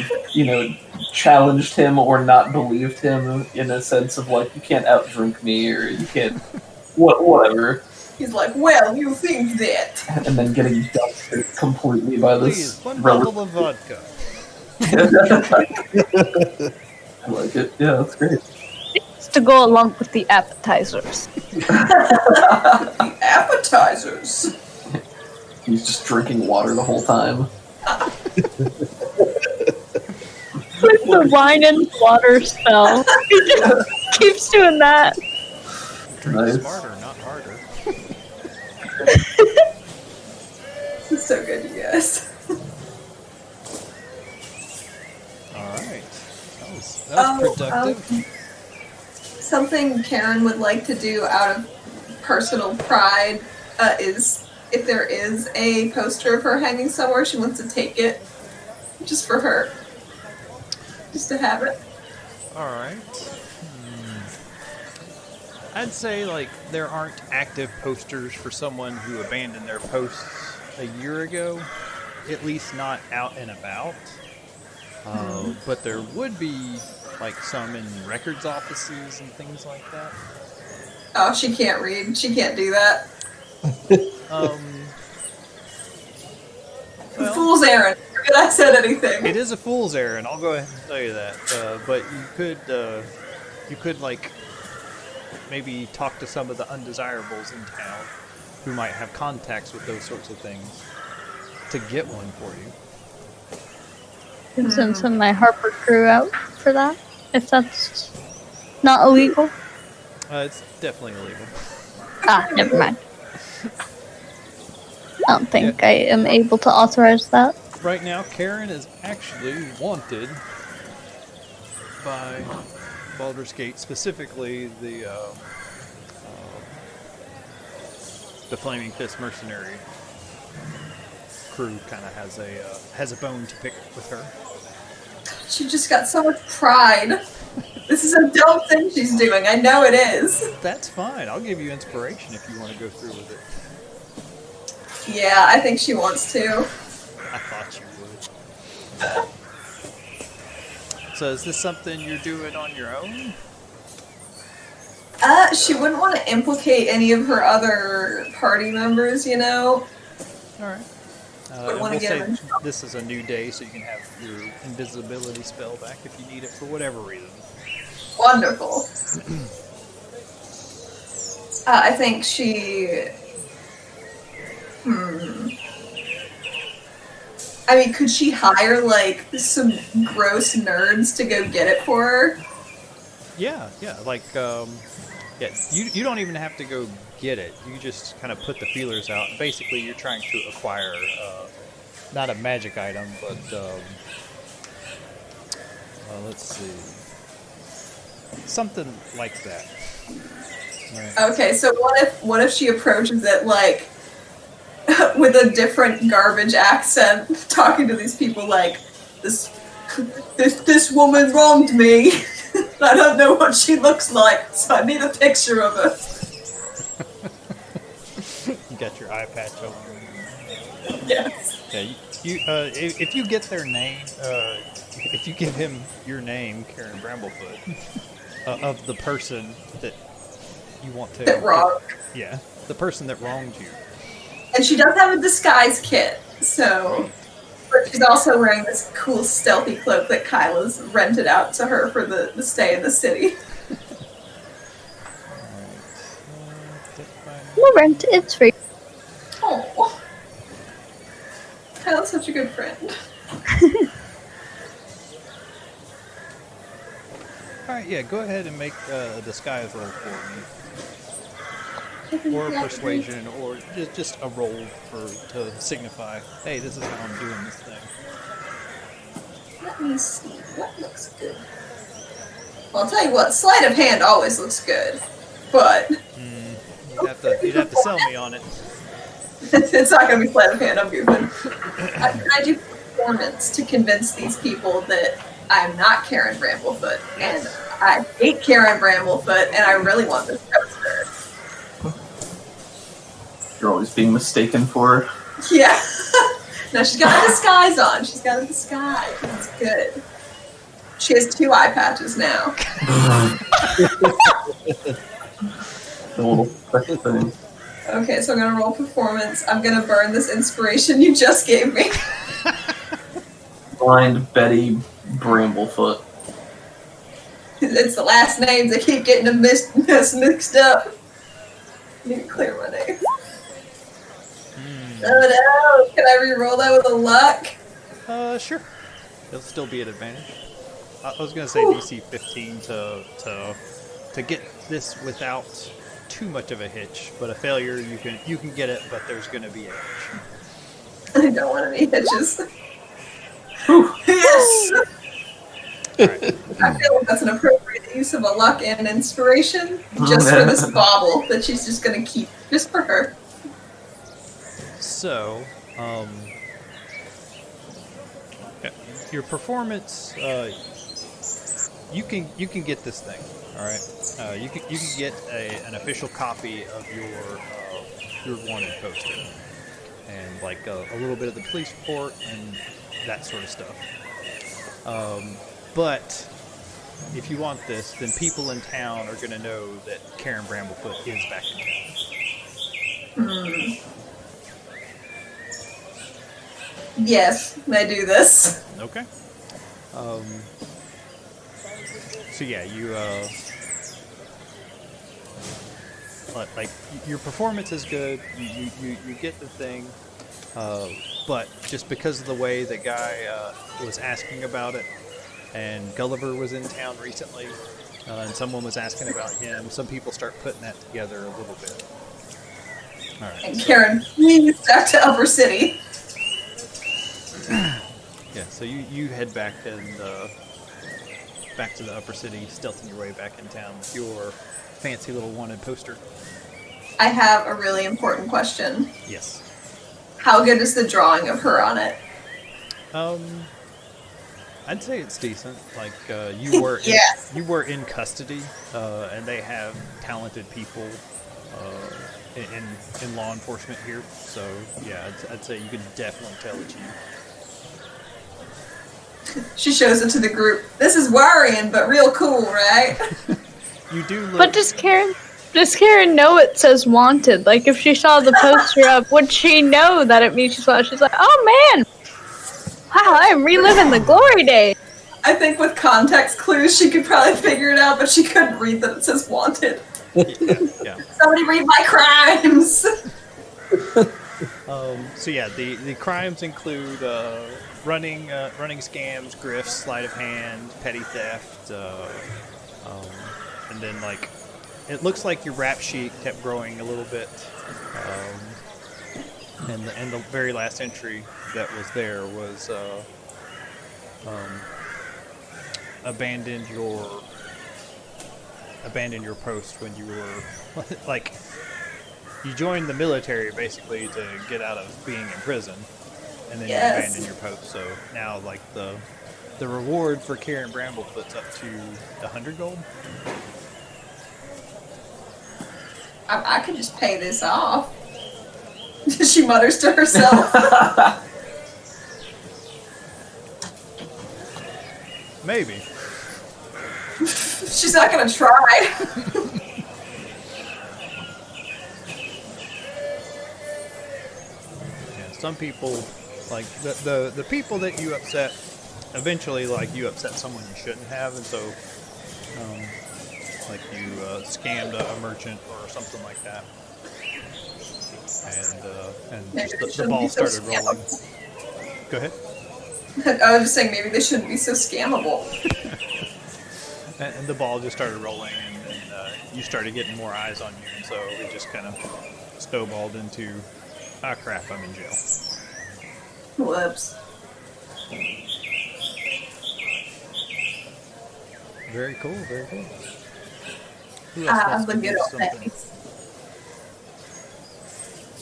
challenged him or not believed him in a sense of you can't outdrink me or you can't, whatever. He's like, well, you think that. And then getting dusted completely by Please, this. one bottle of vodka. I like it. Yeah, that's great. It's to go along with the appetizers. The appetizers. He's just drinking water the whole time. With the wine and water spell. He just keeps doing that. Drink Nice. smarter, not harder. This is so good, you guys. Alright. That was productive. Something Karen would like to do out of personal pride is, if there is a poster of her hanging somewhere, she wants to take it. Just for her. Just to have it. Alright. I'd say, there aren't active posters for someone who abandoned their posts a year ago. At least not out and about. But there would be, some in records offices and things like that. Oh, she can't read. She can't do that. Well, Fool's errand. Forget I said anything. it is a fool's errand. I'll go ahead and tell you that. But you could maybe talk to some of the undesirables in town who might have contacts with those sorts of things to get one for you. And send some of my Harper crew out for that, if that's not illegal. It's definitely illegal. Never mind. I don't think I am able to authorize that. Right now, Karen is actually wanted by Baldur's Gate, specifically the the Flaming Fist mercenary crew kind of has a bone to pick with her. She just got so much pride. This is a dumb thing she's doing. I know it is. That's fine. I'll give you inspiration if you want to go through with it. Yeah, I think she wants to. I thought you would. So is this something you're doing on your own? She wouldn't want to implicate any of her other party members, you know? Alright. Wouldn't want We'll to get say them in trouble. this is a new day, so you can have your invisibility spell back if you need it for whatever reason. Wonderful. I think she... I mean, could she hire, like, some gross nerds to go get it for her? Yeah, like, you don't even have to go get it. You just kind of put the feelers out. Basically, you're trying to acquire, not a magic item, but, let's see, something like that. Right. Okay, so what if she approaches it, like, with a different garbage accent, talking to these people like, this woman wronged me. I don't know what she looks like, so I need a picture of her. You got your eye patch open. Yes. Yeah, if you get their name, if you give him your name, Karen Bramblefoot, of the person that you want to... That wronged. Yeah, the person that wronged you. And she does have a disguise kit, so... But she's also wearing this cool stealthy cloak that Kyla's rented out to her for the stay in the city. We'll rent it. It's free. Oh. Kyla's such a good friend. Alright, yeah, go ahead and make a disguise roll for me. Or persuasion, or just a roll to signify, hey, this is how I'm doing this thing. Let me see. What looks good? Well, I'll tell you what, sleight of hand always looks good. But... You'd have to sell me on it. It's not going to be sleight of hand, I'm goofing. I do performance to convince these people that I'm not Karen Bramblefoot, and I hate Karen Bramblefoot, and I really want this poster. You're always being mistaken for her. Yeah. No, she's got a disguise on. She's got a disguise. It's good. She has 2 eye patches now. The little thing. Okay, so I'm going to roll performance. I'm going to burn this inspiration you just gave me. Blind Betty Bramblefoot. It's the last names. I keep getting them mixed up. I need to clear my name. Oh no! Can I re-roll that with a luck? Sure. It'll still be an advantage. I was gonna say DC 15 to get this without too much of a hitch, but a failure you can get it, but there's gonna be a hitch. I don't want any hitches. Yes! Alright. I feel like that's an appropriate use of a luck and an inspiration just for this bauble that she's just gonna keep just for her. So, yeah, your performance, you can get this thing. All right, you can get an official copy of your wanted poster, and like a little bit of the police report and that sort of stuff. But if you want this, then people in town are going to know that Karen Bramblefoot is back in town. Yes, I do this. Okay. So yeah, you like your performance is good. You get the thing, but just because of the way the guy was asking about it, and Gulliver was in town recently, and someone was asking about him, some people start putting that together a little bit. All right. And Karen, please back to Upper City. Yeah, so you head back and back to the upper city, stealthing your way back in town with your fancy little wanted poster. I have a really important question. Yes. How good is the drawing of her on it? I'd say it's decent. Like you were Yes. you were in custody, and they have talented people in law enforcement here. So yeah, I'd say you can definitely tell it's you. She shows it to the group. This is worrying, but real cool, right? You do look. But does Karen know it says wanted? Like, if she saw the poster up, would she know that it means she's wanted? She's like, oh man! Wow, I'm reliving the glory days! I think with context clues, she could probably figure it out, but she couldn't read that it says wanted. Yeah. Somebody read my crimes! So yeah, the crimes include running scams, grifts, sleight of hand, petty theft, and then like it looks like your rap sheet kept growing a little bit, and the very last entry that was there was abandoned your post when you were like. You joined the military basically to get out of being in prison, and then you abandoned your post. So now, like the reward for Karen Bramblefoot's up to 100 gold. I could just pay this off. She mutters to herself. Maybe. She's not gonna try. Some people, like the people that you upset, eventually, like you upset someone you shouldn't have, and so, like you scammed a merchant or something like that, and just the ball started rolling. Go ahead. I was just saying maybe they shouldn't be so scammable. And the ball just started rolling, and you started getting more eyes on you, and so it just kind of snowballed into. Ah, crap, I'm in jail. Whoops. Very cool, very cool. Who else wants The to good do old something? days.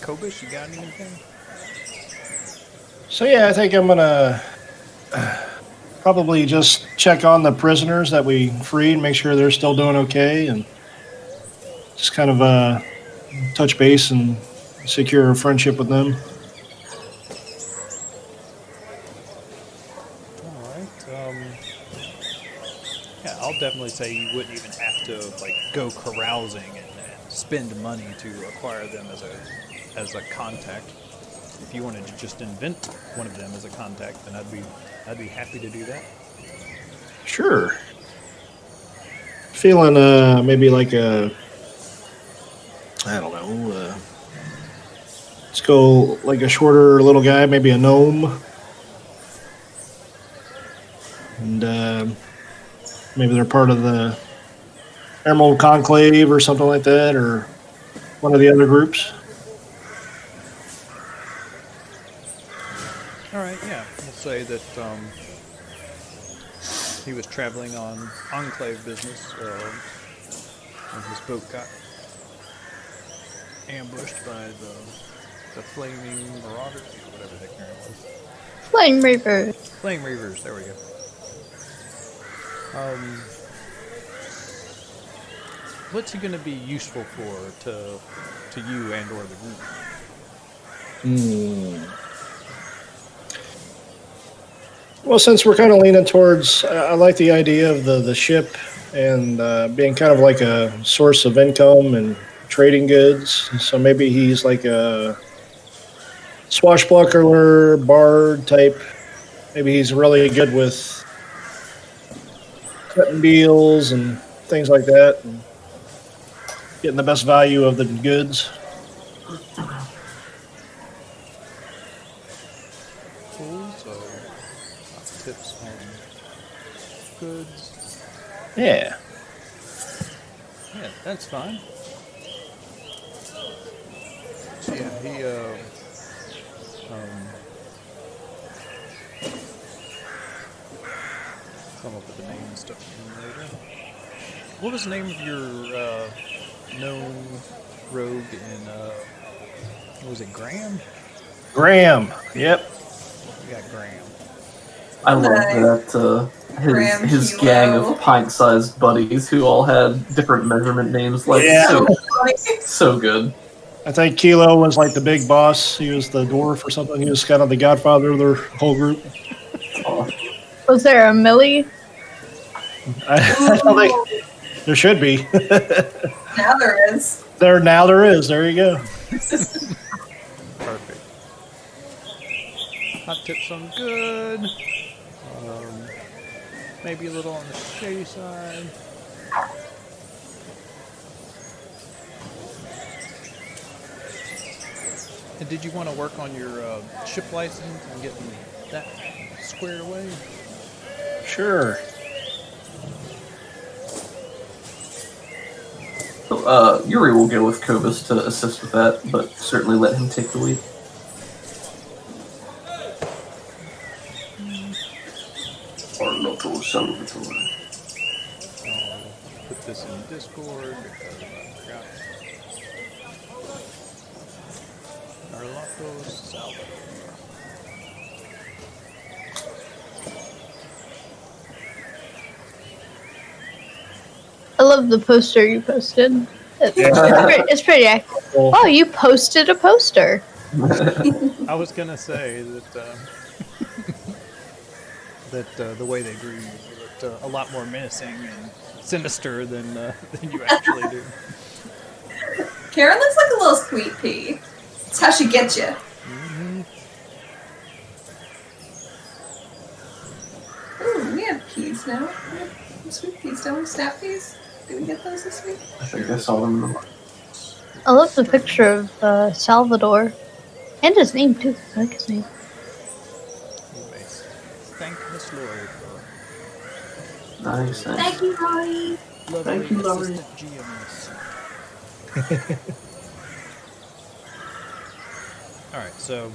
Kobish, you got anything? So yeah, I think I'm gonna probably just check on the prisoners that we freed, make sure they're still doing okay, and just kind of touch base and secure a friendship with them. All right. Yeah, I'll definitely say you wouldn't even have to like go carousing and spend money to acquire them as a contact. If you wanted to just invent one of them as a contact, then I'd be happy to do that. Sure. Feeling maybe like I don't know. Let's go like a shorter little guy, maybe a gnome. And maybe they're part of the Emerald Conclave or something like that, or one of the other groups. All right. Yeah, we'll say that he was traveling on Enclave business, and his boat got ambushed by the flaming marauders, or whatever the heck it was. Flame Reaper. Flame Reavers, there we go. What's he going to be useful for to you and or the group? Well, since we're kind of leaning towards, I like the idea of the ship and being kind of like a source of income and trading goods. So maybe he's like a swashbuckler, bard type. Maybe he's really good with cutting deals and things like that, and getting the best value of the goods. Cool, so tips on goods. Yeah. Yeah, that's fine. So yeah, he come up with the name and stuff later. What was the name of your known rogue and what was it, Graham? Graham. Yep. We got Graham. I love Nice. that Graham his Kilo. gang of pint-sized buddies who all had different measurement names. Like, Yeah. so good. I think Kilo was like the big boss. He was the dwarf or something. He was kind of the godfather of their whole group. Oh, Was there a Millie? I don't think there should be. Now there is. There is. There you go. Perfect. Hot tips on good. Maybe a little on the shady side. And did you want to work on your ship license and getting that squared away? Sure. So, Yuri will go with Kovas to assist with that, but certainly let him take the lead. Orlotto Salvatore. I'll put this in Discord because I forgot. Arlotto Salvador. I love the poster you posted. It's pretty accurate. Oh, you posted a poster. I was gonna say that that the way they drew you looked a lot more menacing and sinister than you actually do. Karen looks like a little sweet pea. That's how she gets you. Mm-hmm. Ooh, we have peas now. We have some sweet peas, don't we? Snap peas? Did we get those this week? I think I saw them in the I love the picture of Salvador. And his name, too. I like his name. Anyways, thank Miss Lori for Nice. Thank you, Molly. lovely Thank you, Lori. assistant GMs. All right, so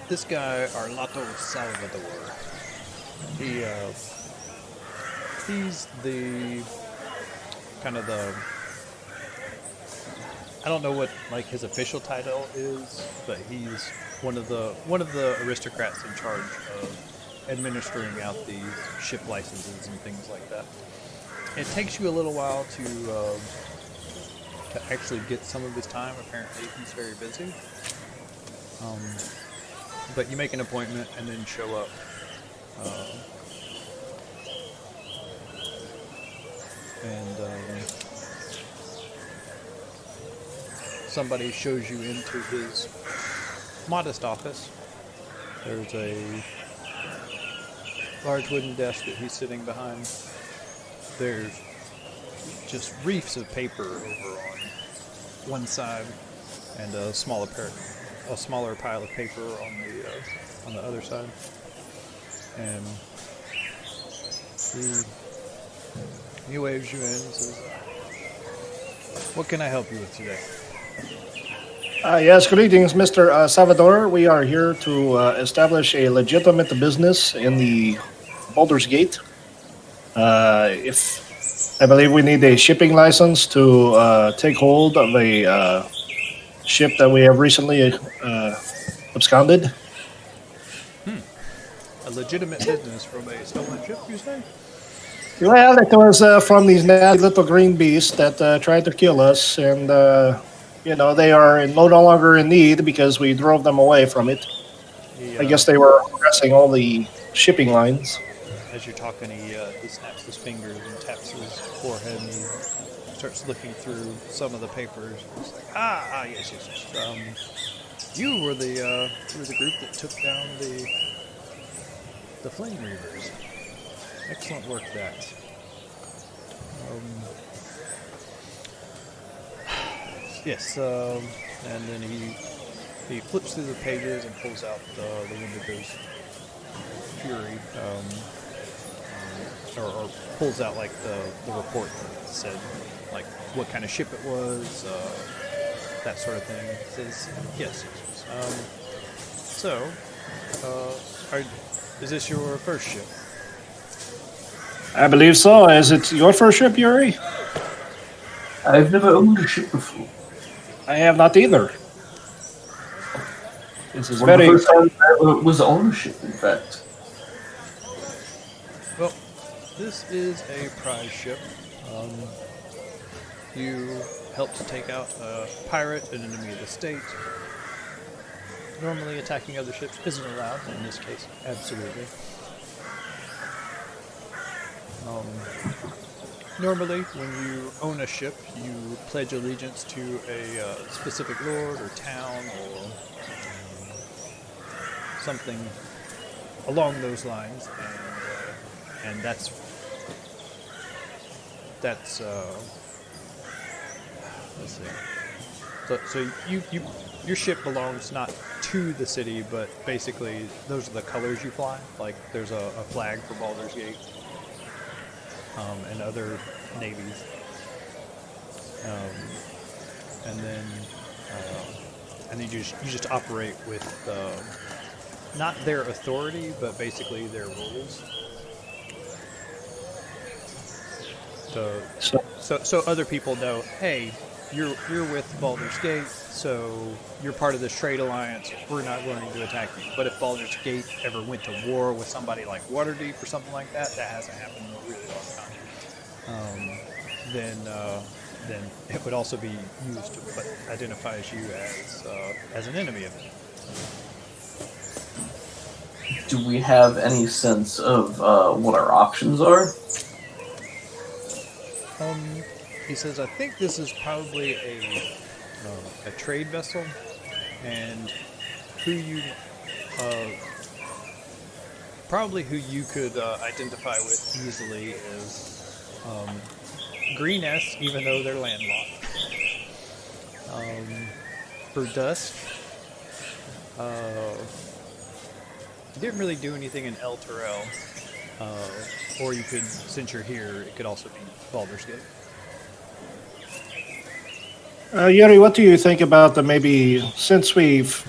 this guy, Arlotto Salvador, he's the kind of the, I don't know what like his official title is, but he's one of the aristocrats in charge of administering out these ship licenses and things like that. It takes you a little while to actually get some of his time. Apparently, he's very busy. But you make an appointment and then show up. Somebody shows you into his modest office. There's a large wooden desk that he's sitting behind. There's just reefs of paper over on one side, and a smaller pile of paper on the other side. And he waves you in and says, "What can I help you with today?" Yes, greetings, Mr. Salvador. We are here to establish a legitimate business in the Baldur's Gate. If I believe we need a shipping license to take hold of a ship that we have recently absconded. A legitimate business from a stolen ship, you say? Well, it was from these nasty little green beasts that tried to kill us, and they are no longer in need because we drove them away from it. I guess they were harassing all the shipping lines. As you're talking, he snaps his fingers and taps his forehead, and he starts looking through some of the papers. It's like, yes. You were the group that took down the Flame Reavers. Excellent work, that. Yes, and then he flips through the pages and pulls out the Wendigo's Fury, or pulls out like the report that said like what kind of ship it was, that sort of thing. It says yes. Is this your first ship? I believe so. Is it your first ship, Yuri? I've never owned a ship before. I have not either. This is One of the very. first times I ever was ownership, in fact. Well, this is a prize ship. You helped to take out a pirate, an enemy of the state. Normally attacking other ships isn't allowed, but in this case, absolutely. Normally, when you own a ship, you pledge allegiance to a specific lord or town or something along those lines, and that's let's see. So your ship belongs not to the city, but basically those are the colors you fly. Like there's a flag for Baldur's Gate and other navies, and then you just operate with not their authority, but basically their rules. So other people know, hey, you're with Baldur's Gate, so you're part of this trade alliance. We're not going to attack you. But if Baldur's Gate ever went to war with somebody like Waterdeep or something like that, that hasn't happened in a really long time. Then it would also be used to identify as you as an enemy of it. Do we have any sense of what our options are? He says, I think this is probably a trade vessel, and who you could identify with easily is Green-S, even though they're landlocked. Berdusk. Didn't really do anything in Elturel. Or you could, since you're here, it could also be Baldur's Gate. Yuri, what do you think about maybe, since we've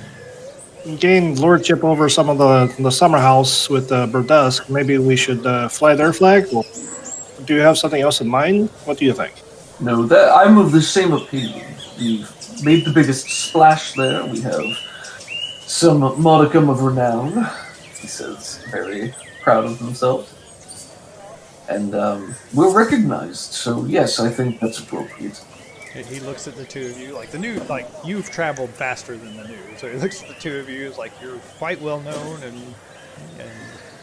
gained lordship over some of the summer house with Berdusk, maybe we should fly their flag? Or do you have something else in mind? What do you think? No, I'm of the same opinion. We've made the biggest splash there. We have some modicum of renown, he says, very proud of himself. And we're recognized, so yes, I think that's appropriate. He looks at the two of you, like the new, like you've traveled faster than the new. So he looks at the two of you, is like you're quite well known and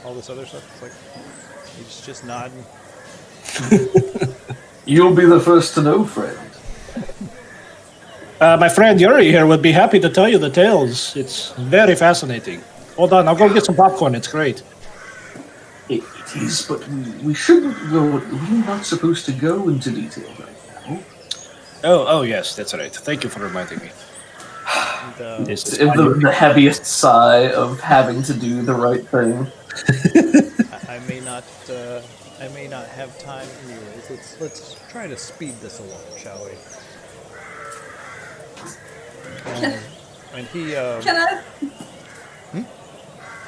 all this other stuff. It's like he's just nodding. You'll be the first to know, friend. My friend Yuri here would be happy to tell you the tales. It's very fascinating. Hold on, I'll go get some popcorn. It's great. It is, but we shouldn't go. We're not supposed to go into detail right now. Oh, yes, that's right. Thank you for reminding me. And, The heaviest sigh of having to do the right thing. I may not have time anyways. Let's try to speed this along, shall we? And he. Can I?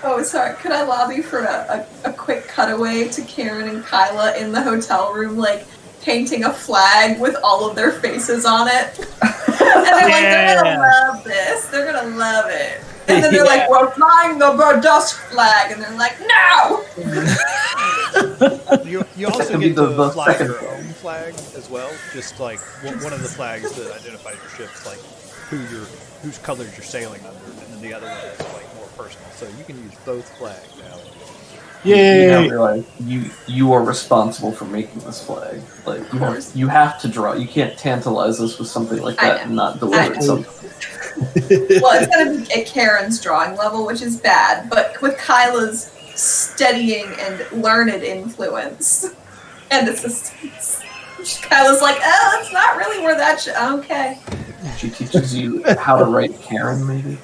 Oh, sorry. Could I lobby for a quick cutaway to Karen and Kyla in the hotel room, like painting a flag with all of their faces on it? And they're like, they're gonna love this. They're gonna love it. And then they're like, we're flying the Berdusk flag, and they're like, no. You also get to fly your own flag as well. Just like one of the flags that identifies your ship's like whose colors you're sailing under, and then the other one is like more personal. So you can use both flags now. You now realize you are responsible for making this flag. Like you have to draw. You can't tantalize us with something like that and not deliver something. Well, it's gonna be at Karen's drawing level, which is bad, but with Kyla's steadying and learned influence and assistance, Kyla's like, oh, it's not really where that should. Okay. She teaches you how to write Karen, maybe.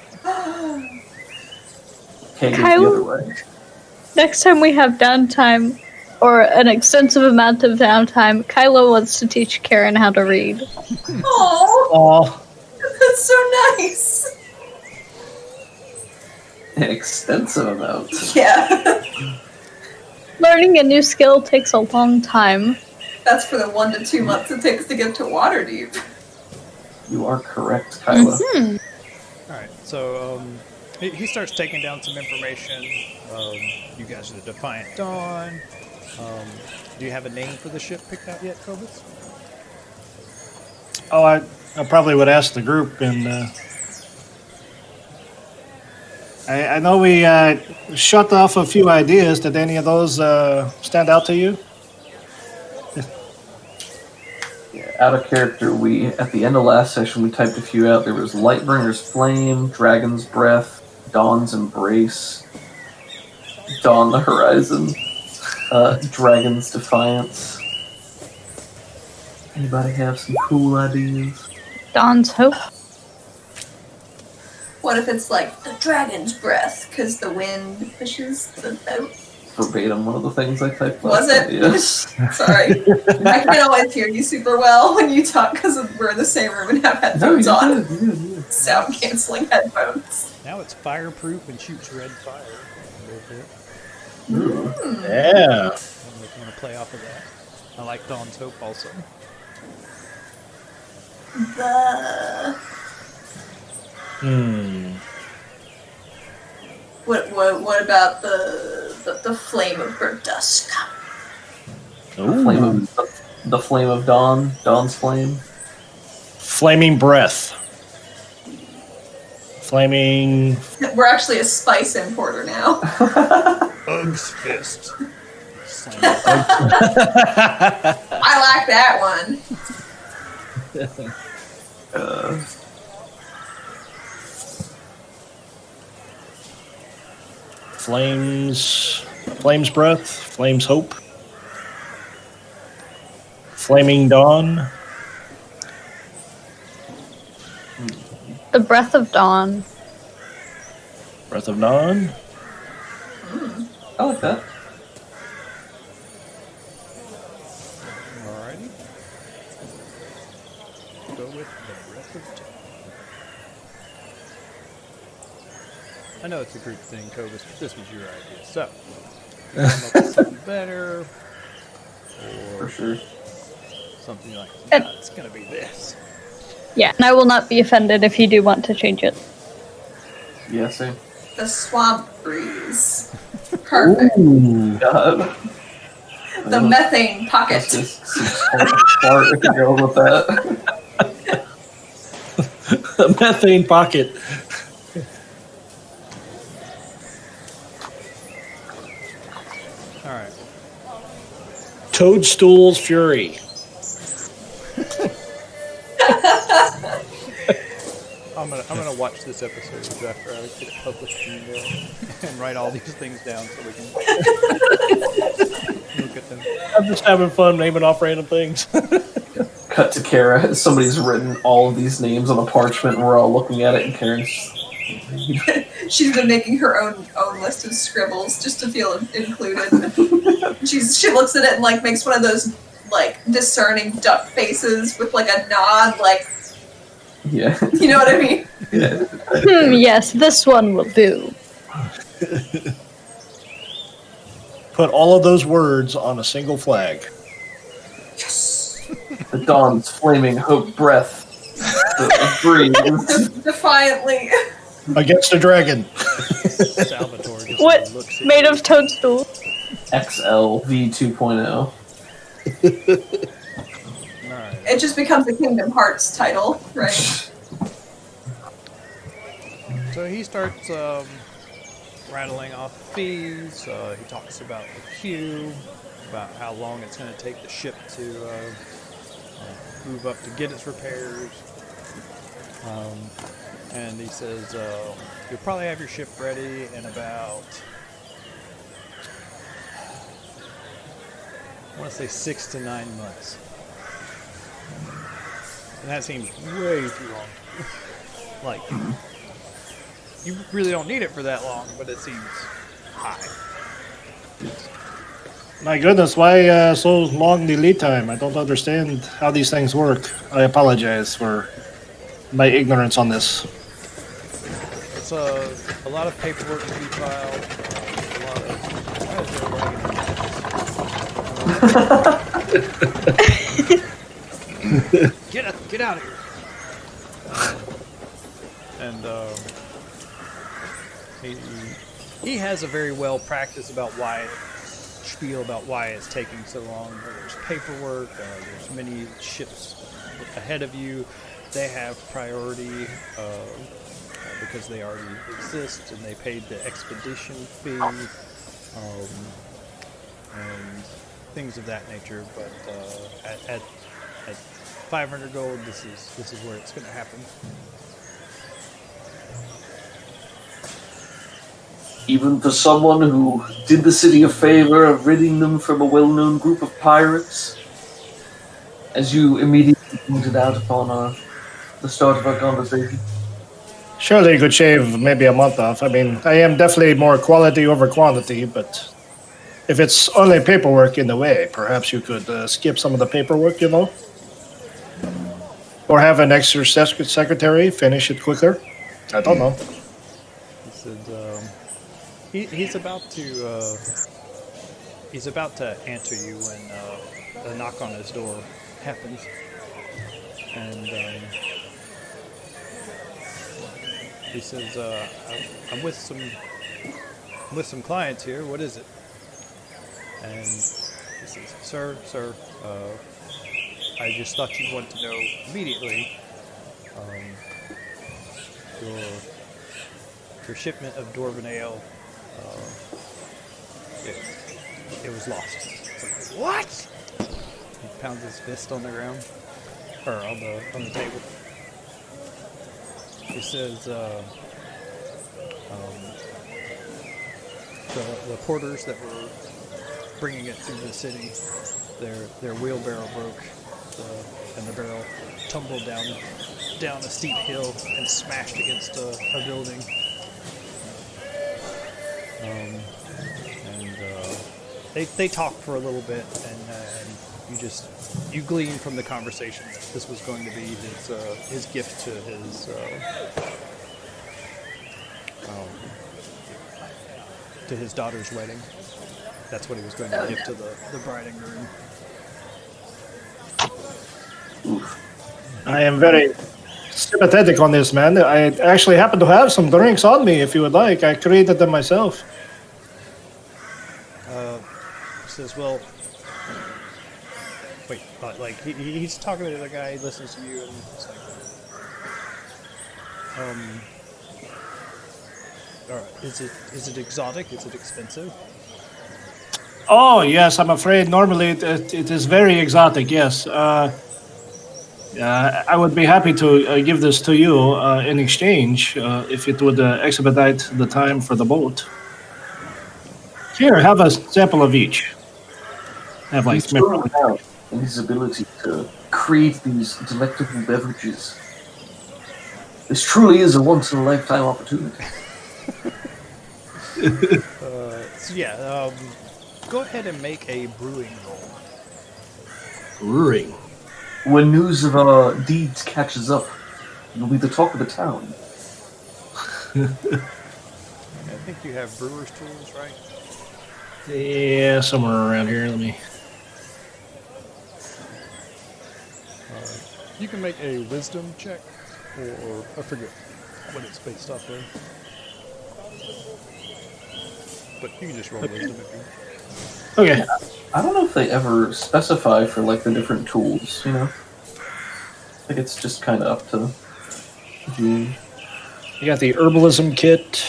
Kay goes the other way. Next time we have downtime, or an extensive amount of downtime, Kylo wants to teach Karen how to read. Oh, that's so nice. An extensive amount. Yeah. Learning a new skill takes a long time. That's for the 1 to 2 months it takes to get to Waterdeep. You are correct, Kyla. Mhm. All right, so he starts taking down some information. You guys are the Defiant Dawn. Do you have a name for the ship picked out yet, Cobus? Oh, I probably would ask the group, and I know we shut off a few ideas. Did any of those stand out to you? Yeah, out of character, we at the end of last session we typed a few out. There was Lightbringer's Flame, Dragon's Breath, Dawn's Embrace, Dawn the Horizon, Dragon's Defiance. Anybody have some cool ideas? Dawn's Hope. What if it's like the dragon's breath because the wind pushes the boat? Verbatim, one of the things I typed. Was last it? night, yes. Sorry. I can always hear you super well when you talk because we're in the same room and have No, headphones you on. did, you did, you did. Sound canceling headphones. Now it's fireproof and shoots red fire a little bit. Ooh. Yeah. I don't know if you want to play off of that. I like Dawn's Hope also. What about the flame of Berdusk? The flame of dawn, Dawn's flame. Flaming breath. Flaming. We're actually a spice importer now. Ug's Fist. I like that one. Flames breath. Flames hope. Flaming dawn. The Breath of Dawn. Breath of dawn. I like that. Alrighty. Go with the Breath of Dawn. I know it's a group thing, Cobus, but this was your idea. So, you come up with something better, For or sure. something like, And- "Nah, it's going to be this." Yeah, and I will not be offended if you do want to change it. Yeah, same. The swamp breeze. Perfect. God. The methane pocket. That's just smart if you go with that. The methane pocket. Alright. Toadstool's fury. I'm gonna watch this episode after I get it published and write all these things down so we can look at them. I'm just having fun naming off random things. Cut to Kara. Somebody's written all of these names on a parchment, and we're all looking at it, and Karen's. She's been making her own list of scribbles just to feel included. She looks at it and like makes one of those like discerning duck faces with like a nod, like, Yeah. you know what I mean? Yeah. Yes, this one will do. Put all of those words on a single flag. The dawn's flaming hope breath. The breeze. Defiantly. Against a dragon. Salvatore just What? looks at Made you. of toadstool. XL V2.0. Alright. It just becomes a Kingdom Hearts title, right? So he starts rattling off fees. He talks about the queue, about how long it's going to take the ship to move up to get its repairs. And he says you'll probably have your ship ready in about, I want to say 6 to 9 months. And that seems way too long. Like, you really don't need it for that long, but it seems high. My goodness, why so long the lead time? I don't understand how these things work. I apologize for my ignorance on this. It's a lot of paperwork to be filed. A lot of. Why is there a wagon? Get out of here! and he has a very well practiced spiel about why it's taking so long. There's paperwork. There's many ships ahead of you. They have priority because they already exist and they paid the expedition fee and things of that nature. But at 500 gold, this is where it's going to happen. Even for someone who did the city a favor of ridding them from a well-known group of pirates, as you immediately pointed out upon the start of our conversation. Surely you could shave maybe a month off. I mean, I am definitely more quality over quantity, but if it's only paperwork in the way, perhaps you could skip some of the paperwork, you know? Or have an extra secretary finish it quicker. I don't know. He said, he's about to answer you when a knock on his door happens, and he says, "I'm with some clients here. What is it?" And he says, "Sir, I just thought you'd want to know immediately. Your shipment of Dwarven Ale, it was lost." It's like, what? He pounds his fist on the ground, or on the table. He says, the porters that were bringing it through the city, their wheelbarrow broke, and the barrel tumbled down a steep hill and smashed against a building. They talked for a little bit, and you glean from the conversation that this was going to be his gift to his daughter's wedding. That's what he was going to give to the bride and groom. I am very sympathetic on this, man. I actually happen to have some drinks on me, if you would like. I created them myself. Says, well, wait, like he's talking to the guy, he listens to you, and it's like, all right, is it exotic? Is it expensive? Oh, yes, I'm afraid normally it is very exotic, yes. I would be happy to give this to you in exchange if it would expedite the time for the boat. Here, have a sample of each. Have like He's thrown out in his ability to create these delectable beverages. This truly is a once-in-a-lifetime opportunity. Go ahead and make a brewing roll. Brewing. When news of our deeds catches up, it'll be the talk of the town. I think you have brewer's tools, right? Yeah, somewhere around here. Let me. You can make a wisdom check, or I forget what it's based off of. But you can just roll wisdom if you. Okay. I don't know if they ever specify for like the different tools, you know? I think it's just kind of up to you. You got the herbalism kit.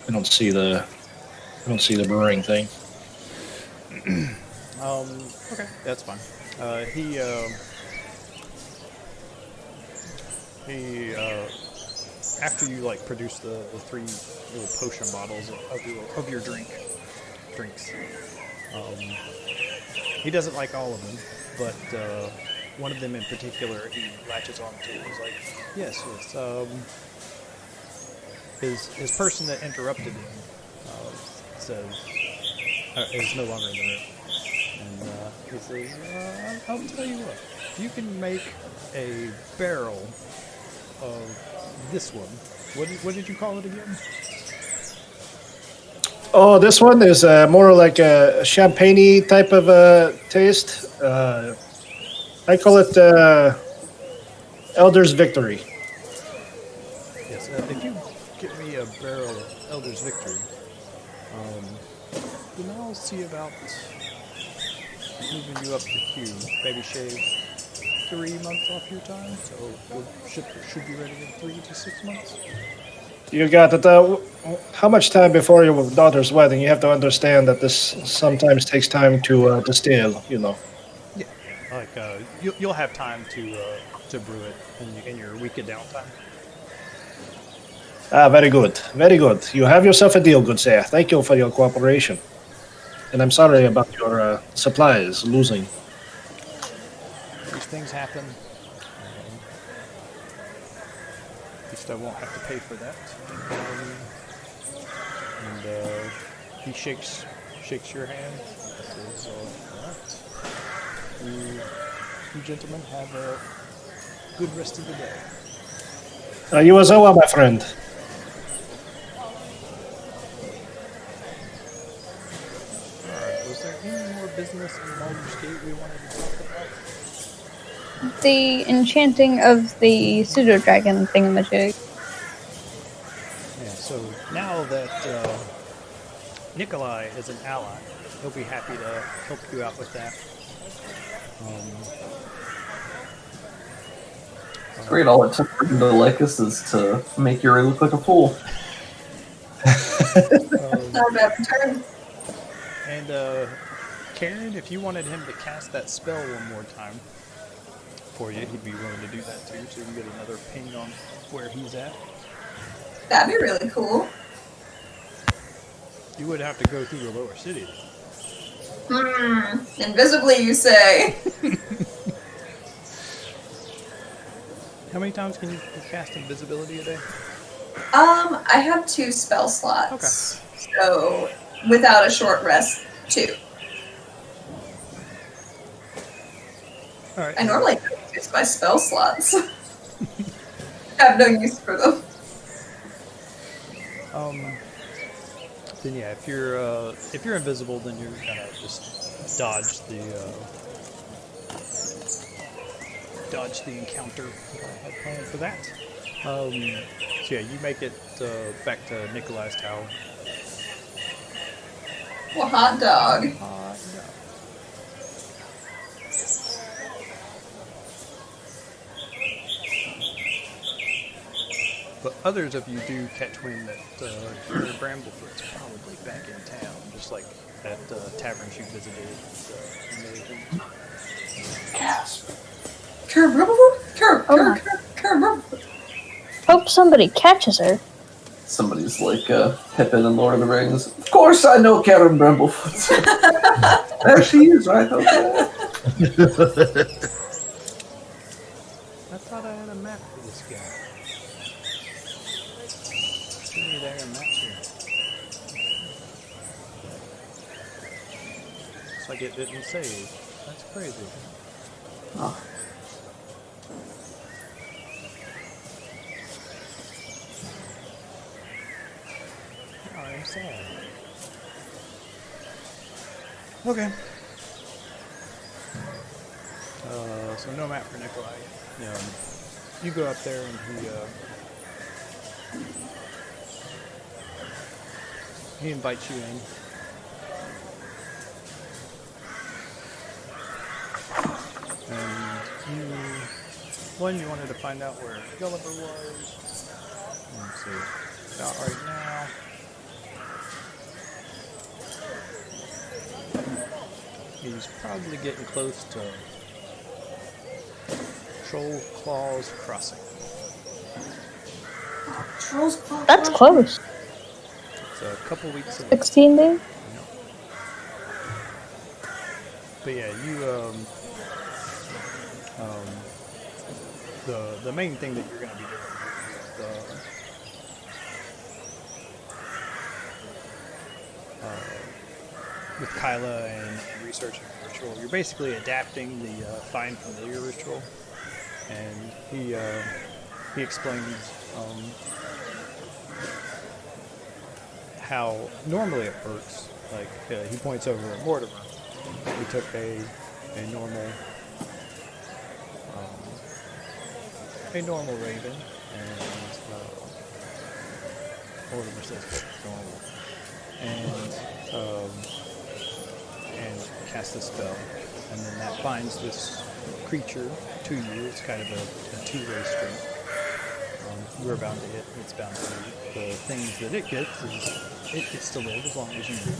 I don't see the brewing thing. Okay, that's fine. He after you like produce the 3 little potion bottles of your drinks, he doesn't like all of them, but one of them in particular he latches on to. He's like, yes, his person that interrupted him says is no longer in the room. And he says, I'll tell you what, you can make a barrel of this one. What did you call it again? Oh, this one is more like a champagne-y type of taste. I call it Elder's Victory. Yes, if you get me a barrel of Elder's Victory, then I'll see about moving you up the queue. Maybe shave 3 months off your time, so your ship should be ready in 3 to 6 months. You got it. How much time before your daughter's wedding? You have to understand that this sometimes takes time to distill. You know. Yeah, like you'll have time to brew it in your week of downtime. Ah, very good, very good. You have yourself a deal, good sir. Thank you for your cooperation. And I'm sorry about your supplies losing. These things happen. At least I won't have to pay for that. And he shakes your hand. Says, "Alright, you gentlemen have a good rest of the day." You as well, my friend. Was there any more business in Baldur's Gate we wanted to talk about? The enchanting of the pseudo-dragon thingamajig. Yeah, so now that Nikolai is an ally, he'll be happy to help you out with that. Great, all it took for him to like us is to make Yuri look like a fool. Not a bad return. And Karen, if you wanted him to cast that spell one more time for you, he'd be willing to do that too, so you can get another ping on where he's at. That'd be really cool. You would have to go through the lower city. Invisibly, you say. How many times can you cast invisibility a day? I have 2 spell slots. Okay. So, without a short rest, 2. All right. I normally use my spell slots. I have no use for them. Then yeah, if you're invisible, then you're gonna just dodge the encounter I had planned for that. So yeah, you make it back to Nikolai's tower. Well, hot dog. No. But others of you do catch wind that Kira Bramblefoot's probably back in town, just like that tavern she visited. Gasp. Hope somebody catches her. Somebody's like Pippin in Lord of the Rings. Of course I know Karen Bramblefoot. There she is, right? Okay. I thought I had a map for this guy. See me there, a map here. Looks like it didn't save. That's crazy. Oh. I'm sad. Okay. So no map for Nikolai. You go up there and he invites you in. And you wanted to find out where Gulliver was. Let's see. About right now. He's probably getting close to Troll Claws Crossing. Troll's Claw. That's close. It's a couple weeks away. 16 days? But yeah, you the main thing that you're going to be doing with Kyla and researching the ritual, you're basically adapting the Find Familiar ritual, and he explains how normally it works. Like he points over at Mortimer. We took a normal a normal raven, and Mortimer says normal, and cast a spell, and then that binds this creature to you. It's kind of a two-way street. You're bound to it, it's bound to you. The things that it gets is it gets to live as long as you do.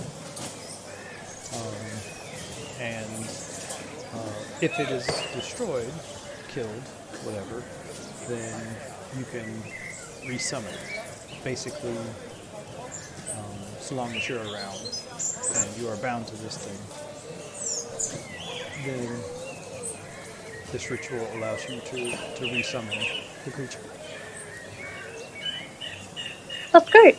And if it is destroyed, killed, whatever, then you can resummon it. Basically, so long as you're around and you are bound to this thing, then this ritual allows you to resummon the creature. That's great.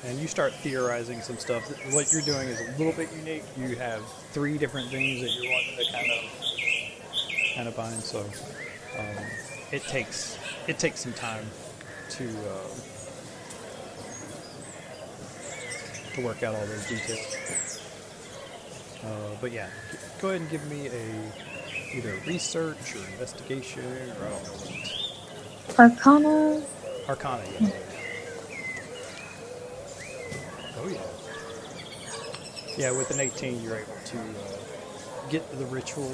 And you start theorizing some stuff. What you're doing is a little bit unique. You have 3 different things that you're wanting to kind of bind. So it takes some time to work out all those details. But yeah, go ahead and give me either research or investigation, or I don't know what. Arcana. Arcana, yeah. Oh yeah. Yeah, with an 18, you're able to get the ritual.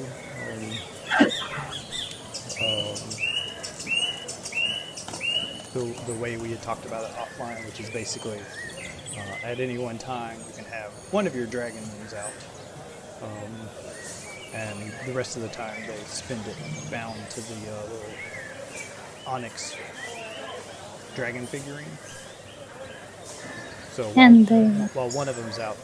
The way we had talked about it offline, which is basically at any one time you can have one of your dragon moves out, and the rest of the time they spend it bound to the little onyx dragon figurine. So while one of them's out,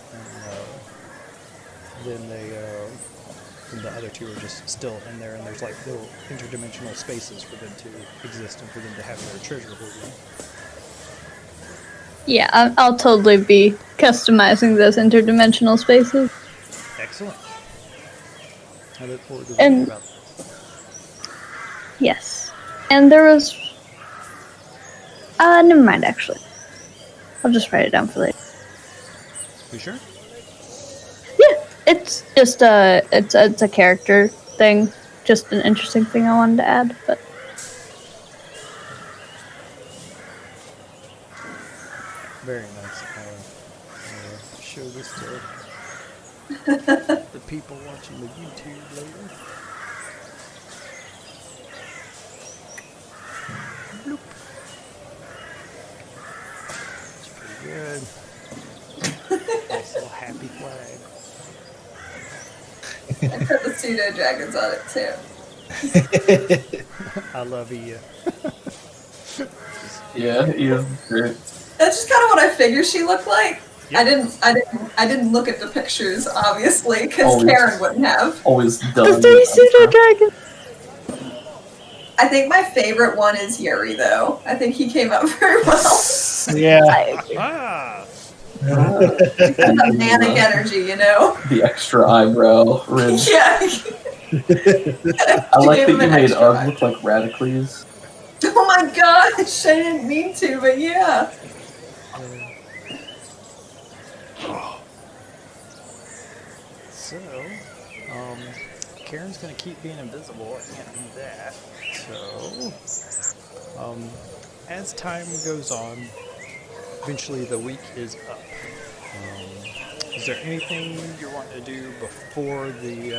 then the other 2 are just still in there, and there's like little interdimensional spaces for them to exist and for them to have their treasure hoarding. Yeah, I'll totally be customizing those interdimensional spaces. Excellent. I look forward to reading about that. Yes. And there was... never mind, actually. I'll just write it down for later. You sure? Yeah, it's just it's a character thing. Just an interesting thing I wanted to add, but... Very nice. I'll show this to the people watching the YouTube later. Bloop. It's pretty good. Nice little happy flag. I put the pseudo dragons on it too. I love you. Yeah, yeah, great. That's just kind of what I figured she looked like. Yep. I didn't look at the pictures, obviously, because Always. Karen wouldn't have. Always The done. 3 pseudo dragons! I think my favorite one is Yuri, though. I think he came out very well. Yeah. I agree. Ah! That manic energy, you know? The extra eyebrow ridge. Yeah. I like that you made Ugg look like Radicles. Oh my gosh, I didn't mean to, but yeah. So, Karen's gonna keep being invisible. I can't do that. So, as time goes on, eventually the week is up. Is there anything you're wanting to do before the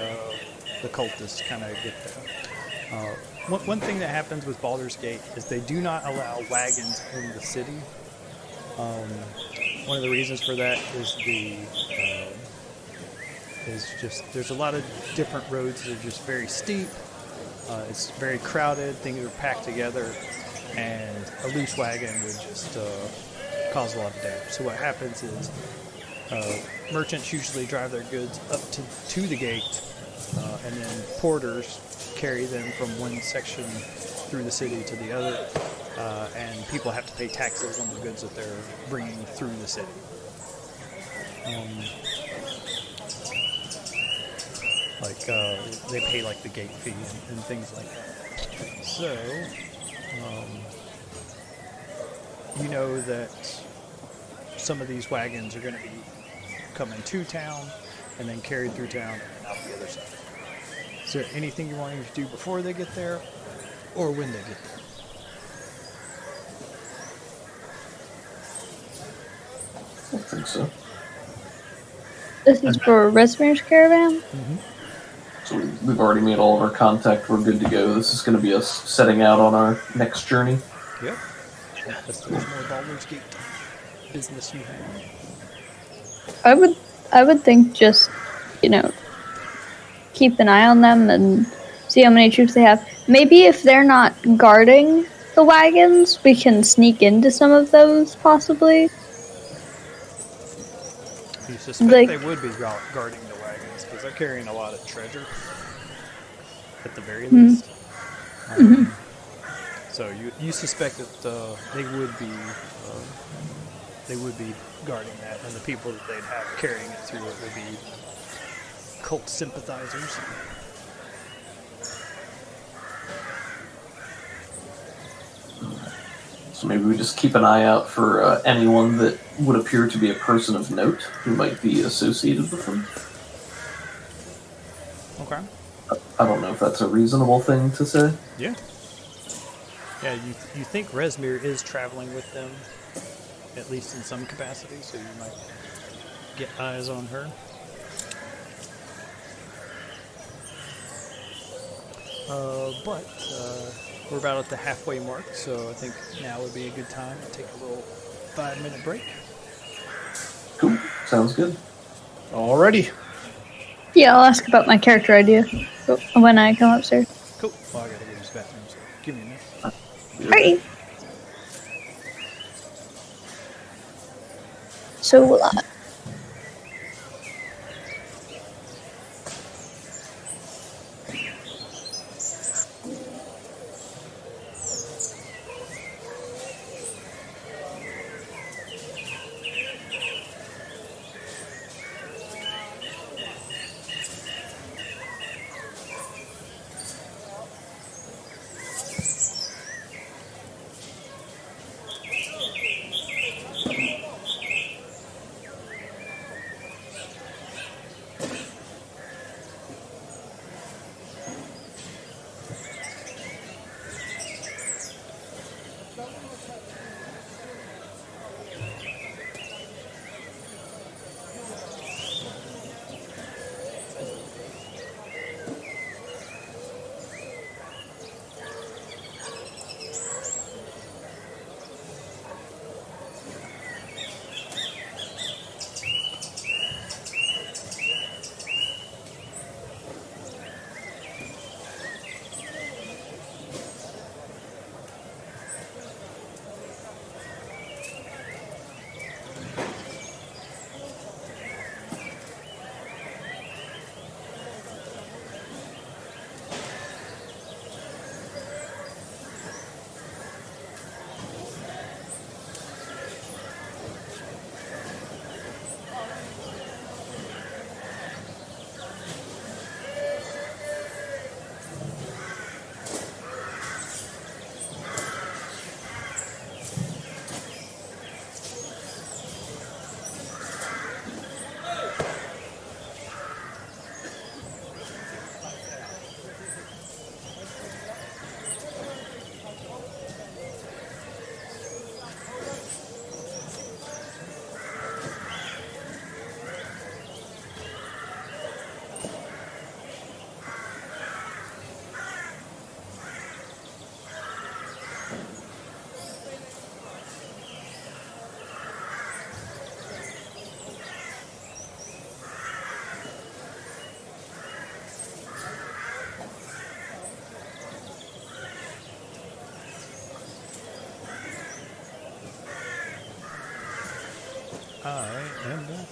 cultists kind of get there? One thing that happens with Baldur's Gate is they do not allow wagons in the city. One of the reasons for that is there's a lot of different roads that are just very steep. It's very crowded. Things are packed together, and a loose wagon would just cause a lot of damage. So what happens is merchants usually drive their goods up to the gate, and then porters carry them from one section through the city to the other, and people have to pay taxes on the goods that they're bringing through the city. They pay like the gate fee and things like that. So, you know that some of these wagons are going to be coming to town and then carried through town and then out the other side. Is there anything you want to do before they get there, or when they get there? I don't think so. This is for Resmir's caravan? So we've already made all of our contact. We're good to go. This is going to be us setting out on our next journey. Yep. Unless there's more Baldur's Gate business you have. I would think just, keep an eye on them and see how many troops they have. Maybe if they're not guarding the wagons, we can sneak into some of those, possibly. You suspect they would be guarding the wagons because they're carrying a lot of treasure, at the very least. So you suspect that they would be guarding that, and the people that they'd have carrying it through it would be cult sympathizers. So maybe we just keep an eye out for anyone that would appear to be a person of note who might be associated with them. Okay. I don't know if that's a reasonable thing to say. Yeah. Yeah, you think Resmir is traveling with them, at least in some capacity, so you might get eyes on her. But we're about at the halfway mark, so I think now would be a good time to take a little 5-minute break. Cool. Sounds good. Alrighty. Yeah, I'll ask about my character idea when I come upstairs. Cool. Well, I gotta go to this bathroom, so give me a minute. Alright. So, I am back.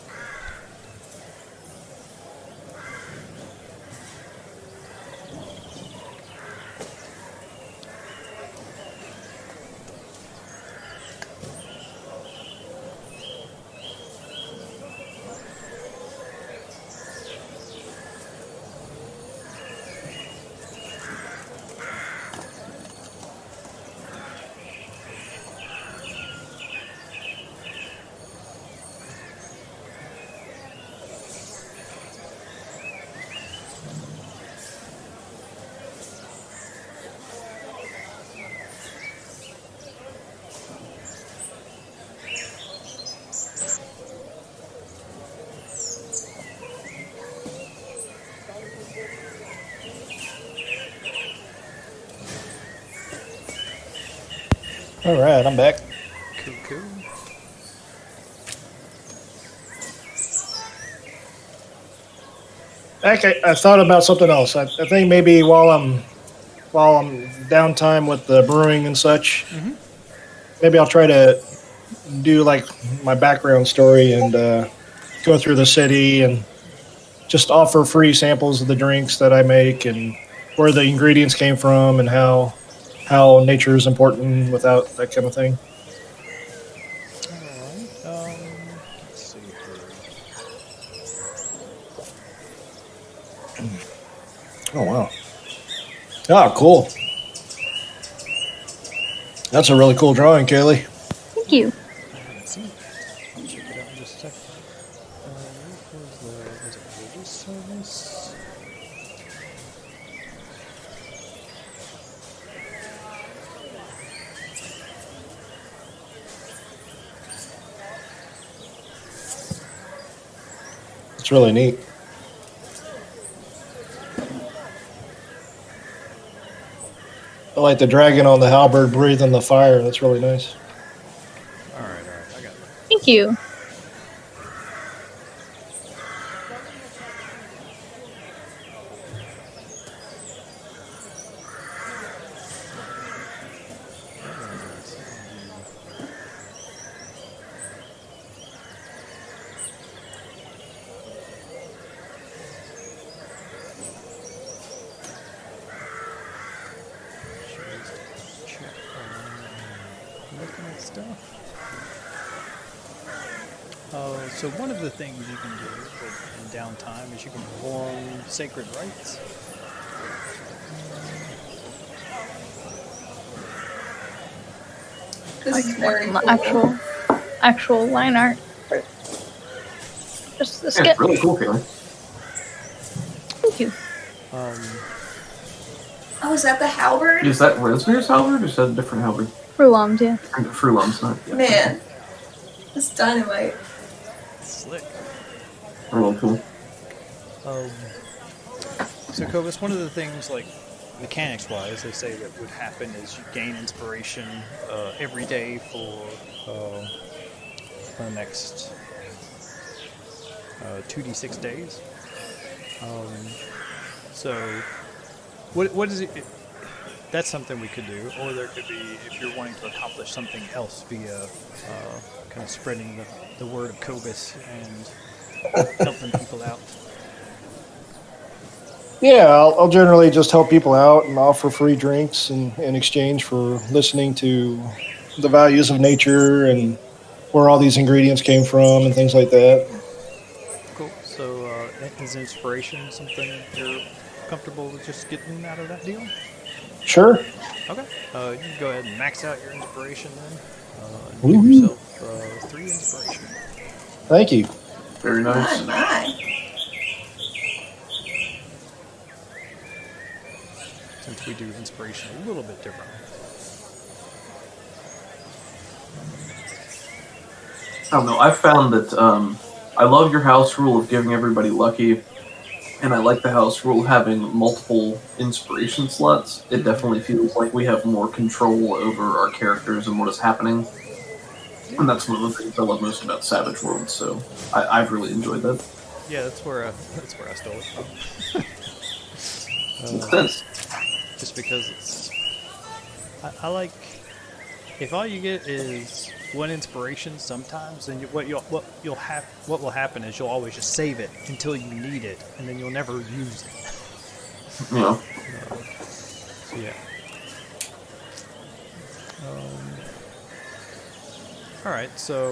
All right, I'm back. Cool. Okay, I thought about something else. I think maybe while I'm downtime with the brewing and such, maybe I'll try to do like my background story and go through the city and just offer free samples of the drinks that I make and where the ingredients came from and how nature is important without that kind of thing. Alright, let's see here. Oh wow! Oh, cool. That's a really cool drawing, Kaylee. Thank you. I haven't seen that. I'll check it out in just a second. Was it religious service? It's really neat. I like the dragon on the halberd breathing the fire. That's really nice. Alright, I got it. Thank you. Looking at stuff. So one of the things you can do in downtime is you can perform sacred rites. This I is can work very on the cool. actual line art. Just the Yeah, skip. it's really cool, Kaylee. Thank you. Oh, is that the halberd? Is that Resmir's halberd or is that a different halberd? Rulons, yeah. Frulum's not. Yeah. Man, that's dynamite. Slick. Really cool. So Cobus, one of the things, like mechanics-wise, they say that would happen is you gain inspiration every day for the next 2d6 days. So, what is it? That's something we could do, or there could be, if you're wanting to accomplish something else via kind of spreading the word of Cobus and helping people out. Yeah, I'll generally just help people out and offer free drinks in exchange for listening to the values of nature and where all these ingredients came from and things like that. Cool. So, is inspiration something you're comfortable with just getting out of that deal? Sure. Okay. You can go ahead and max out your inspiration then. And give Woo-hoo. yourself 3 inspiration. Thank you. Very nice. My. Since we do inspiration a little bit differently. I don't know. I've found that I love your house rule of giving everybody lucky, and I like the house rule having multiple inspiration slots. It definitely feels like we have more control over our characters and what is happening. And that's one of the things I love most about Savage Worlds, so I've really enjoyed that. Yeah, that's where I stole it from. Makes sense. Just because it's, I like, if all you get is 1 inspiration sometimes, then what will happen is you'll always just save it until you need it, and then you'll never use it. Yeah. So yeah. All right, so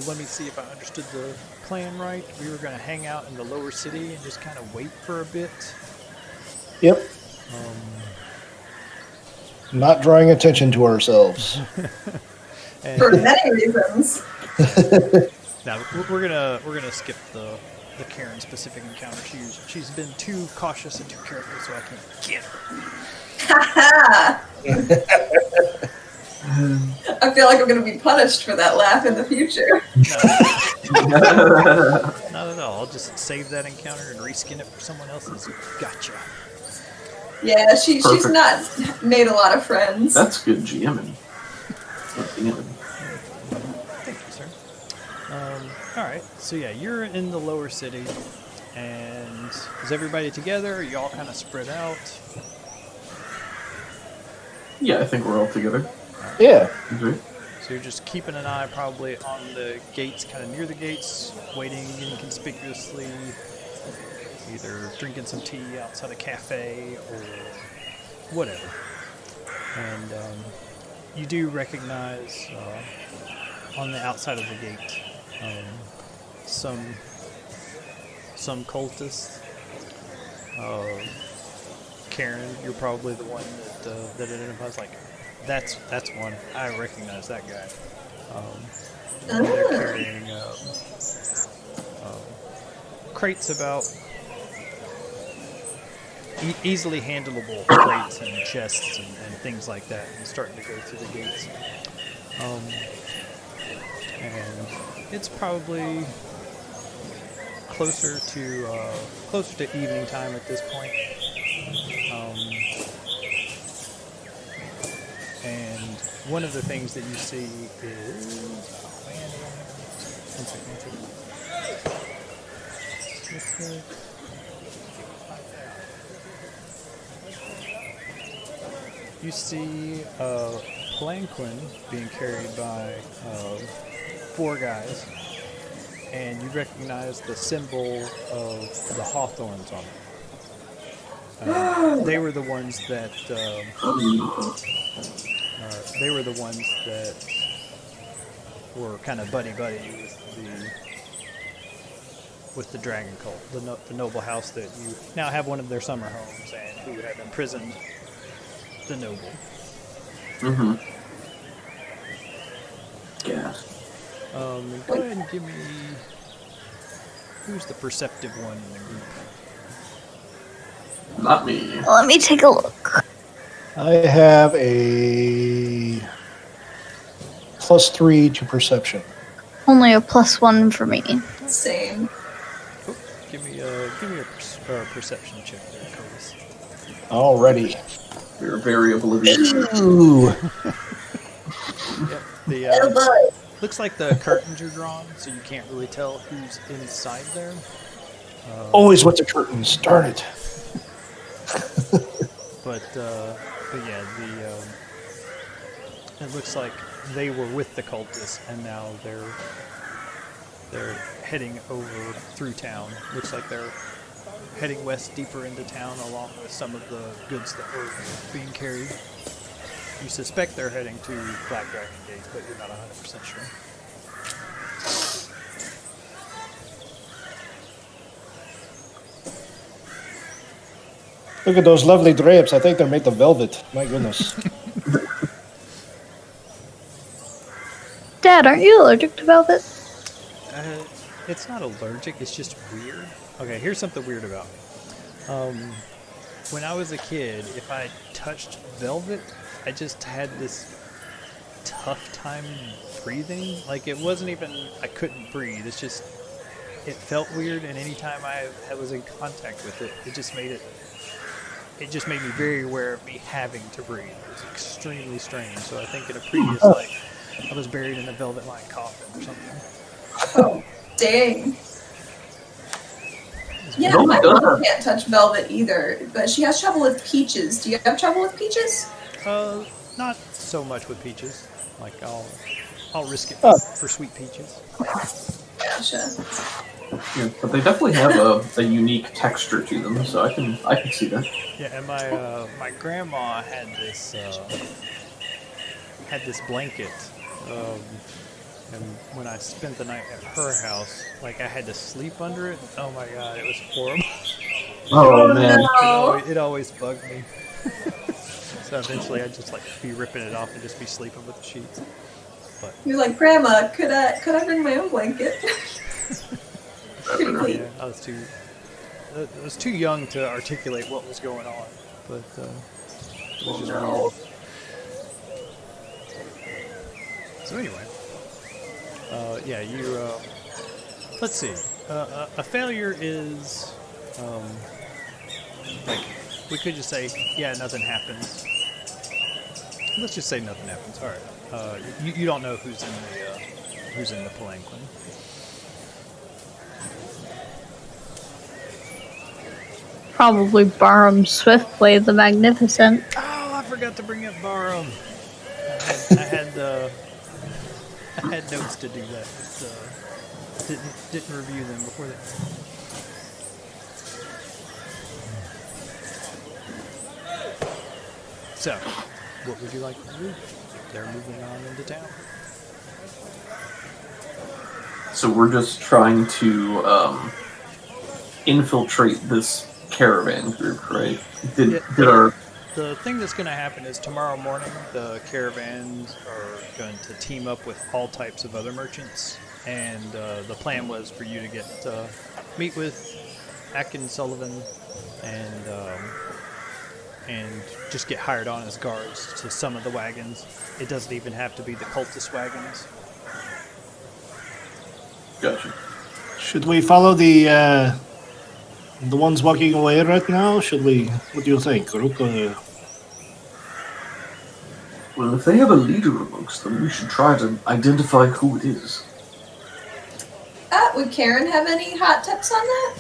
let me see if I understood the plan right. We were going to hang out in the lower city and just kind of wait for a bit. Yep. Not drawing attention to ourselves. And For many reasons. now we're gonna skip the Karen specific encounter. She's been too cautious and too careful, so I can't get her. I feel like I'm going to be punished for that laugh in the future. Not at all. I'll just save that encounter and reskin it for someone else's. Gotcha. Yeah, she's Perfect. not made a lot of friends. That's good GMing. Thank you, sir. All right. So yeah, you're in the lower city, and is everybody together? Are you all kind of spread out? Yeah, I think we're all together. Yeah. Okay. So you're just keeping an eye probably on the gates, kind of near the gates, waiting inconspicuously, either drinking some tea outside a cafe or whatever. And you do recognize on the outside of the gate some cultists. Karen, you're probably the one that identifies like that's one. I recognize that guy. They're carrying crates about, easily handleable crates and chests and things like that, and starting to go through the gates. And it's probably closer to evening time at this point. And one of the things that you see is, one second. You see a palanquin being carried by 4 guys, and you recognize the symbol of the hawthorns on it. They were the ones that were kind of buddy with the dragon cult, the noble house that you now have one of their summer homes, and who have imprisoned the noble. Mm-hmm. Yeah. Go ahead and give me, who's the perceptive one in the group? Not me. Let me take a look. I have a +3 to perception. Only a +1 for me. Same. Oh, give me a perception check there, Curtis. Alrighty. We're very oblivious. Ooh. Yep, looks like the curtains are drawn, so you can't really tell who's inside there. Always with the curtains. Darn it. But yeah, it looks like they were with the cultists, and now they're heading over through town. Looks like they're heading west deeper into town, along with some of the goods that were being carried. You suspect they're heading to Black Dragon Gate, but you're not 100% sure. Look at those lovely drapes. I think they're made of velvet. My goodness. Dad, aren't you allergic to velvet? It's not allergic, it's just weird. Okay, here's something weird about me. When I was a kid, if I touched velvet, I just had this tough time breathing. Like, it wasn't even, I couldn't breathe. It's just, it felt weird, and anytime I was in contact with it, it just made me very aware of me having to breathe. It was extremely strange. So I think in a previous life, I was buried in a velvet-lined coffin or something. Oh, dang. Yeah, No, my it doesn't. mom can't touch velvet either, but she has trouble with peaches. Do you have trouble with peaches? Not so much with peaches. Like, I'll risk it for sweet peaches. Gotcha. Yeah, but they definitely have a unique texture to them, so I can see that. Yeah, and my grandma had this blanket, and when I spent the night at her house, like, I had to sleep under it. Oh my god, it was horrible. Oh man. No. It always bugged me. So eventually I'd just like be ripping it off and just be sleeping with the sheets. But You're like, Grandma, could I bring my own blanket? Pretty clean. yeah, I was too young to articulate what was going on. But it was just weird. So anyway, yeah, you. Let's see. A failure is like, we could just say, yeah, nothing happens. Let's just say nothing happens. All right. You don't know who's in the palanquin. Probably Barham Swiftblade the Magnificent. Oh, I forgot to bring up Barham. I had notes to do that, but didn't review them before that. So, what would you like to do? They're moving on into town. So we're just trying to infiltrate this caravan group, right? The thing that's going to happen is tomorrow morning the caravans are going to team up with all types of other merchants, and the plan was for you to meet with Atkins Sullivan and just get hired on as guards to some of the wagons. It doesn't even have to be the cultist wagons. Gotcha. Should we follow the ones walking away right now? Should we? What do you think, Rook? Well, if they have a leader amongst them, we should try to identify who it is. Would Karen have any hot tips on that?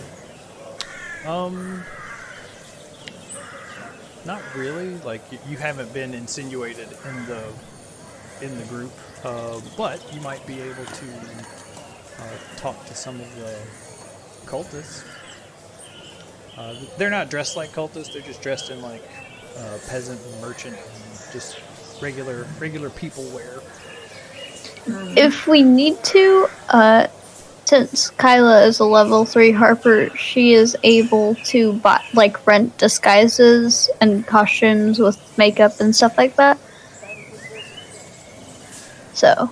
Not really. Like, you haven't been insinuated in the group, but you might be able to talk to some of the cultists. They're not dressed like cultists. They're just dressed in like peasant and merchant and just regular people wear. If we need to, since Kyla is a level 3 Harper, she is able to buy, rent disguises and costumes with makeup and stuff like that. So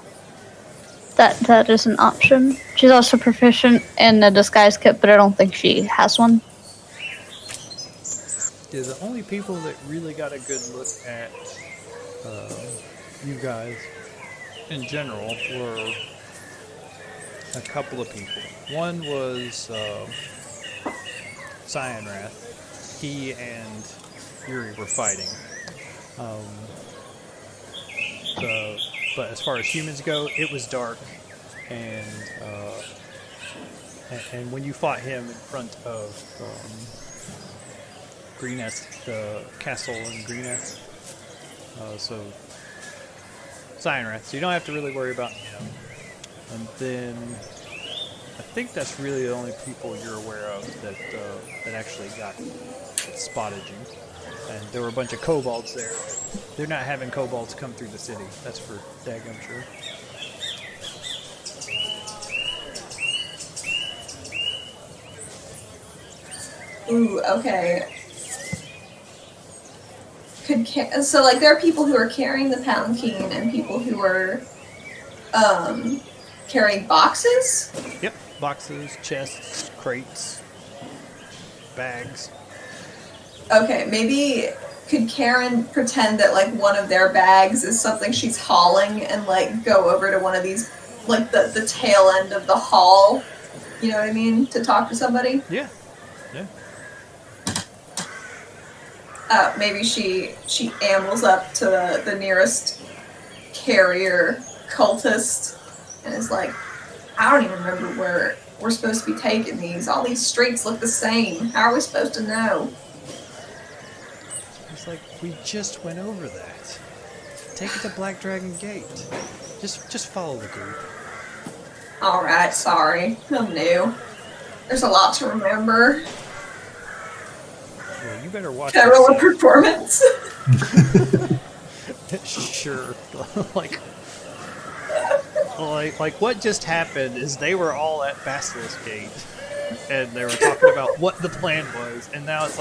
that is an option. She's also proficient in a disguise kit, but I don't think she has one. Yeah, the only people that really got a good look at you guys in general were a couple of people. One was Cyanwrath. He and Yuri were fighting. But as far as humans go, it was dark, and when you fought him in front of Greenest, the castle in Greenest, so Cyanwrath, so you don't have to really worry about him. And then I think that's really the only people you're aware of that actually spotted you. And there were a bunch of kobolds there. They're not having kobolds come through the city. That's for daggum sure. Ooh, okay. So there are people who are carrying the palanquin and people who are carrying boxes? Yep, boxes, chests, crates, bags. Okay, maybe could Karen pretend that one of their bags is something she's hauling and go over to one of these, the tail end of the hall, you know what I mean, to talk to somebody? Yeah. Maybe she ambles up to the nearest carrier cultist and is like, I don't even remember where we're supposed to be taking these. All these streets look the same. How are we supposed to know? It's like, we just went over that. Take it to Black Dragon Gate. Just follow the group. Alright, sorry. I'm new. There's a lot to remember. Well, you better watch. Can I roll a performance? Sure. like what just happened is they were all at Basilisk Gate, and they were talking about what the plan was, and now it's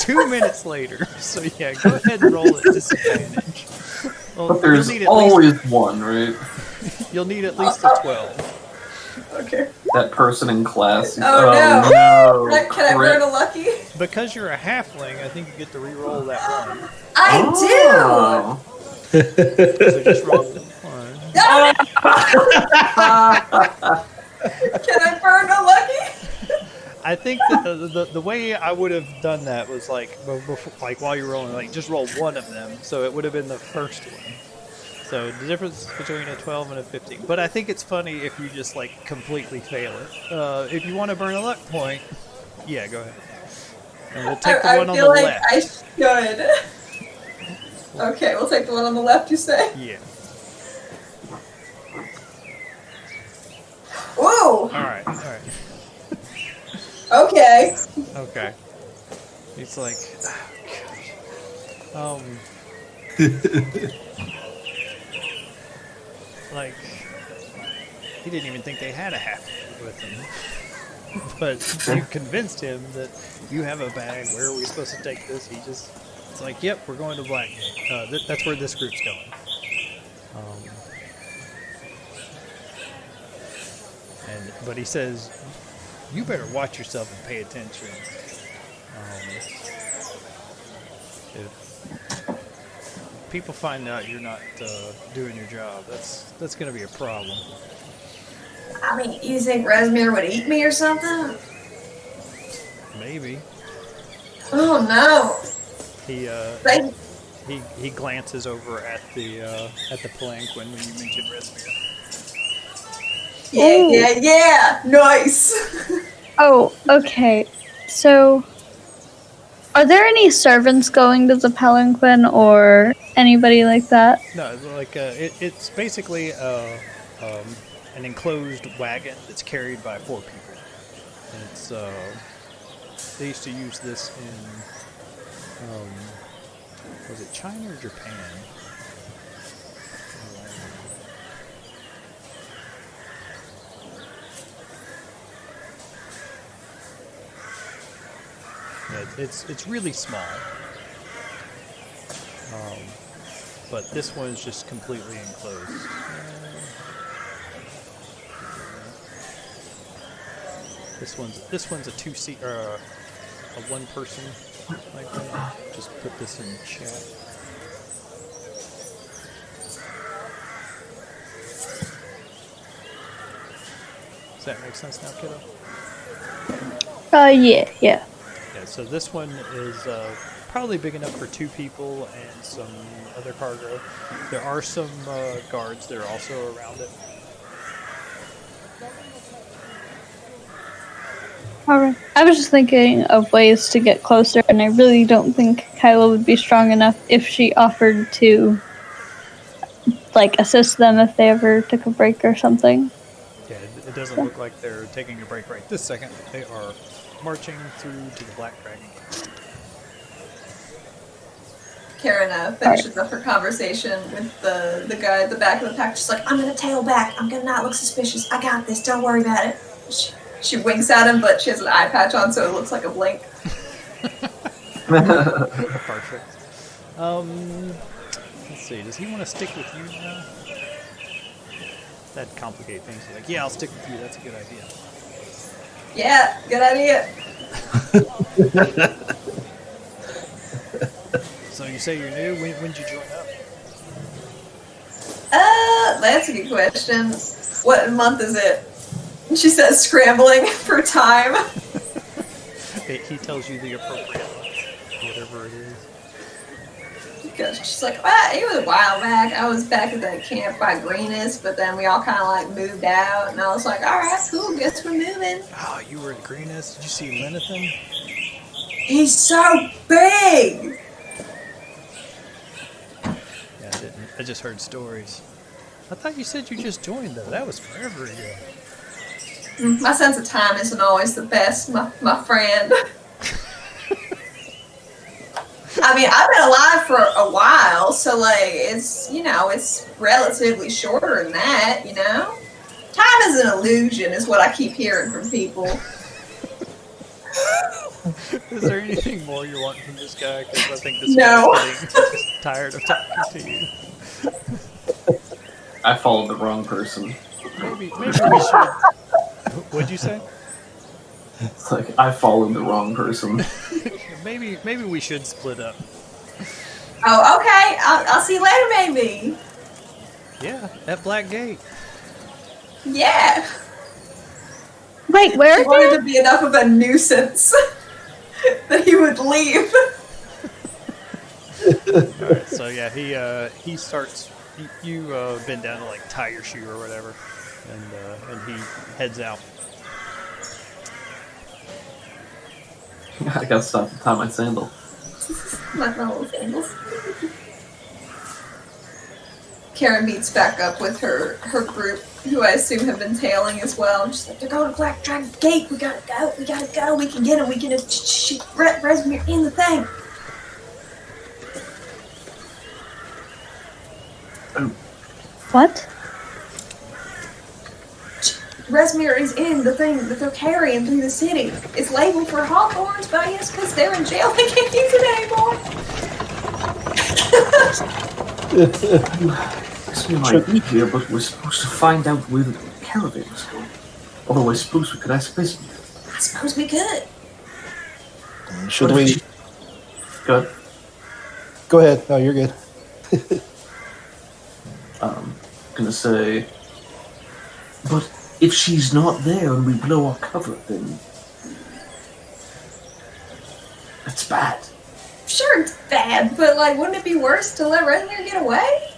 2 minutes later. So yeah, go ahead and roll at disadvantage. Well, but there's always one, right? You'll need at least a 12. Okay. That person in class. Oh no! Can I burn a lucky? Because you're a halfling, I think you get to re-roll that one. I do! So just roll one. Can I burn a lucky? I think that the way I would have done that was before, while you're rolling, just roll one of them. So it would have been the first one. So the difference between a 12 and a 15. But I think it's funny if you just like completely fail it. If you want to burn a luck point, yeah, go ahead. And we'll take the one on the left. I should. Okay, we'll take the one on the left, you say? Yeah. Whoa! Alright. Okay. Okay. He's like, like, he didn't even think they had a half with him. But you convinced him that you have a bag. Where are we supposed to take this? It's like, yep, we're going to Blackgate. That's where this group's going. But he says, you better watch yourself and pay attention. If people find out you're not doing your job, that's going to be a problem. I mean, you think Rezmir would eat me or something? Maybe. Oh no. He glances over at the palanquin when you mention Rezmir. Yeah. Nice. Oh, okay. So, are there any servants going to the palanquin or anybody like that? No, like it's basically an enclosed wagon that's carried by 4 people. And it's they used to use this in was it China or Japan? Yeah, it's really small, but this one is just completely enclosed. This one's a 2-seat or a 1-person like that. Just put this in chat. Does that make sense now, kiddo? Yeah. Yeah, so this one is probably big enough for 2 people and some other cargo. There are some guards that are also around it. Alright. I was just thinking of ways to get closer, and I really don't think Kyla would be strong enough if she offered to, like, assist them if they ever took a break or something. Yeah, it doesn't look like they're taking a break right this second. They are marching through to the Black Dragon. Karen finishes up her conversation with the guy at the back of the pack. She's like, I'm gonna tail back. I'm gonna not look suspicious. I got this. Don't worry about it. She winks at him, but she has an eye patch on, so it looks like a blink. Perfect. Let's see. Does he want to stick with you now? That'd complicate things. Like, yeah, I'll stick with you. That's a good idea. Yeah, good idea. So you say you're new? When did you join up? That's a good question. What month is it? She says, scrambling for time. He tells you the appropriate month, whatever it is. Because she's like, well, it was a while back. I was back at that camp by Greenest, but then we all kind of like moved out, and I was like, all right, cool, guess we're moving. Oh, you were at Greenest? Did you see Lenathan? He's so big! Yeah, I didn't. I just heard stories. I thought you said you just joined, though. That was forever ago. My sense of time isn't always the best, my friend. I mean, I've been alive for a while, so, like, it's, it's relatively shorter than that, Time is an illusion, is what I keep hearing from people. Is there anything more you want from this guy? Because I think this No. guy's getting tired of talking to you. I followed the wrong person. Maybe we should... What'd you say? It's like, I followed the wrong person. Maybe we should split up. Oh, okay. I'll see you later, maybe. Yeah, at Black Gate. Yeah. Wait, where He wanted again? to be enough of a nuisance that he would leave. Alright, so yeah, he starts you bend down to like tie your shoe or whatever, and he heads out. I gotta stop to tie my sandal. My little sandals. Karen meets back up with her group, who I assume have been tailing as well. She's like, they're going to Black Dragon Gate. We gotta go. We can get him. We can shoot Rezmir in the thing. What? Rezmir is in the thing that they're carrying through the city. It's labeled for Hawthorns, but I guess because they're in jail, they can't use it anymore. We might be here, but we're supposed to find out where the caravan is going. Although I suppose we could ask Rezmir. I suppose we could. Should we? Good. Go ahead. No, you're good. Gonna say, But if she's not there and we blow our cover, then it's bad. Sure, it's bad, but like, wouldn't it be worse to let Rezmir get away?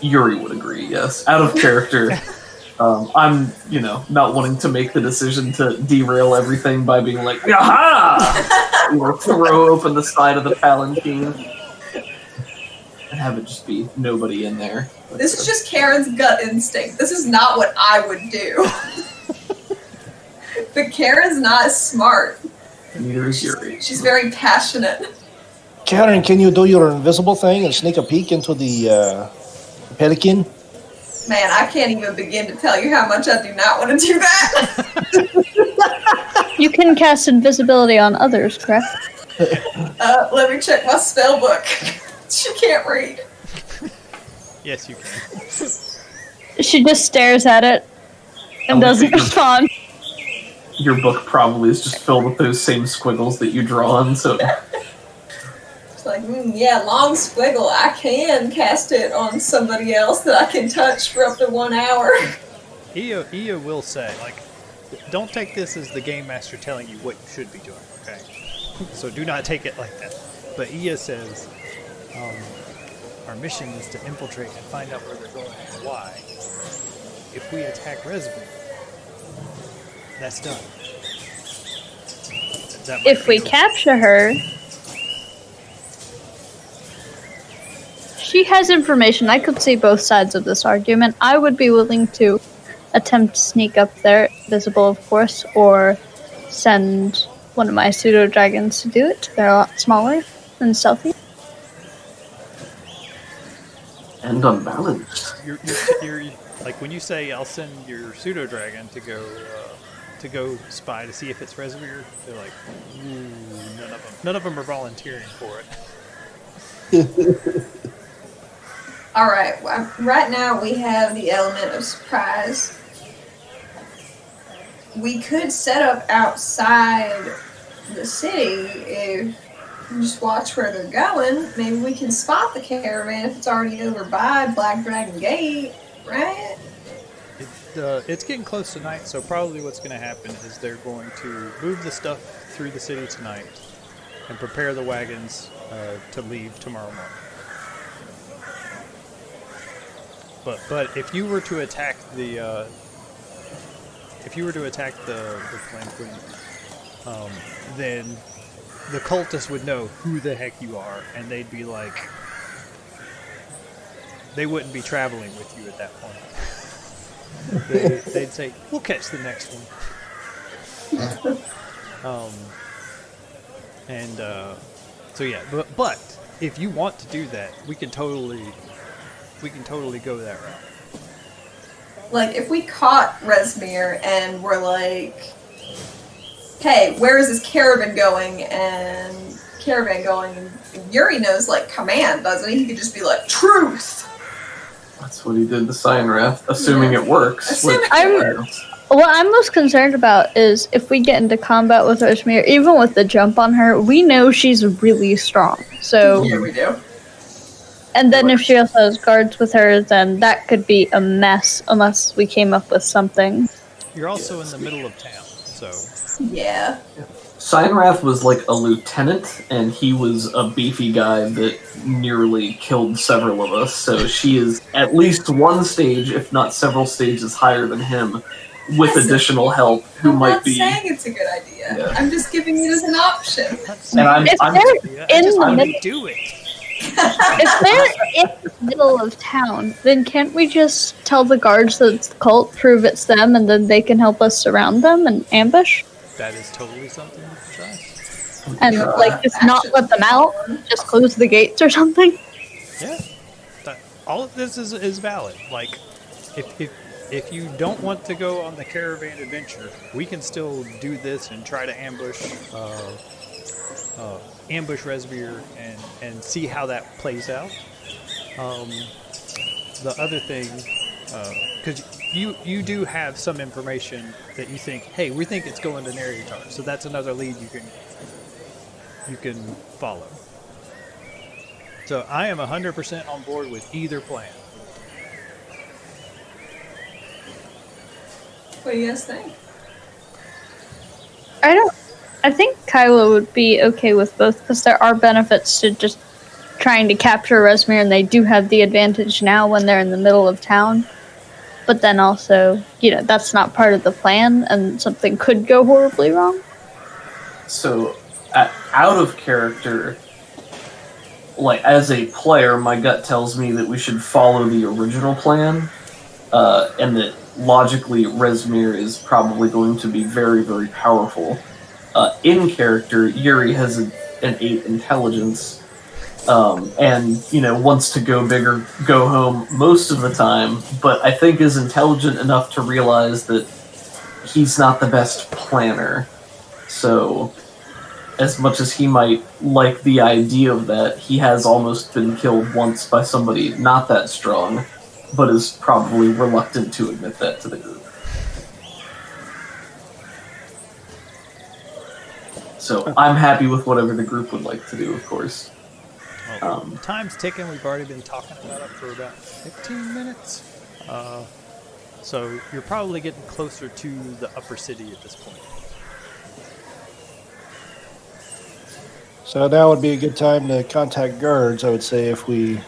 Yuri would agree, yes. Out of character, I'm, not wanting to make the decision to derail everything by being like, aha! Throw open the side of the palanquin. And have it just be nobody in there. This is just Karen's gut instinct. This is not what I would do. But Karen's not smart. Neither is Yuri. She's very passionate. Karen, can you do your invisible thing and sneak a peek into the pelican? Man, I can't even begin to tell you how much I do not want to do that. You can cast invisibility on others, correct? Let me check my spell book. She can't read. Yes, you can. She just stares at it and doesn't respond. Your book probably is just filled with those same squiggles that you draw on, so... It's like, yeah, long squiggle. I can cast it on somebody else that I can touch for up to 1 hour. Ia will say, like, don't take this as the game master telling you what you should be doing, okay? So do not take it like that. But Ia says, our mission is to infiltrate and find out where they're going and why. If we attack Rezmir, that's done. If we capture her, she has information. I could see both sides of this argument. I would be willing to attempt to sneak up there, visible of course, or send one of my pseudo-dragons to do it. They're a lot smaller and stealthy. And unbalanced. You're like when you say I'll send your pseudo dragon to go spy to see if it's Rezmir, they're like, ooh, none of them are volunteering for it. All right. Right now we have the element of surprise. We could set up outside the city if you just watch where they're going. Maybe we can spot the caravan if it's already over by Black Dragon Gate, right? It's getting close to night, so probably what's going to happen is they're going to move the stuff through the city tonight and prepare the wagons to leave tomorrow morning. But if you were to attack the Flame Queen, then the cultists would know who the heck you are, and they'd be like, they wouldn't be traveling with you at that point. They'd say, we'll catch the next one. So yeah, but if you want to do that, we can totally go that route. Like, if we caught Rezmir and we're like, hey, where is this caravan going? And Yuri knows, like, command, doesn't he? He could just be like, truth! That's what he did to Cyanwrath, assuming it works. What I'm most concerned about is if we get into combat with Rezmir, even with the jump on her, we know she's really strong. So Yeah, we do. And then if she also has guards with her, then that could be a mess unless we came up with something. You're also in the middle of town, so... Yeah. Cyanwrath was like a lieutenant, and he was a beefy guy that nearly killed several of us, so she is at least one stage, if not several stages higher than him, with additional help, who I'm might not be... saying it's a good idea. Yeah. I'm just giving it as an option. And If they're in the middle, do it. if they're in the middle of town, then can't we just tell the guards that it's the cult, prove it's them, and then they can help us surround them and ambush? That is totally something to try. And just not let them out, just close the gates or something. Yeah, all of this is valid. Like, if you don't want to go on the caravan adventure, we can still do this and try to ambush Resmere and see how that plays out. The other thing, because you do have some information that you think, hey, we think it's going to Naryatar, so that's another lead you can follow. So I am 100% on board with either plan. What do you guys think? I think Kyla would be okay with both, because there are benefits to just trying to capture Resmere, and they do have the advantage now when they're in the middle of town. But then also, that's not part of the plan, and something could go horribly wrong. So, out of character, like, as a player, my gut tells me that we should follow the original plan, and that logically Resmere is probably going to be very, very powerful. In character, Yuri has an 8 intelligence, and, wants to go big or go home most of the time, but I think is intelligent enough to realize that he's not the best planner. So, as much as he might like the idea of that, he has almost been killed once by somebody not that strong, but is probably reluctant to admit that to the group. So I'm happy with whatever the group would like to do, of course. Well, time's ticking. We've already been talking about it for about 15 minutes. So you're probably getting closer to the upper city at this point. So now would be a good time to contact guards, I would say, if we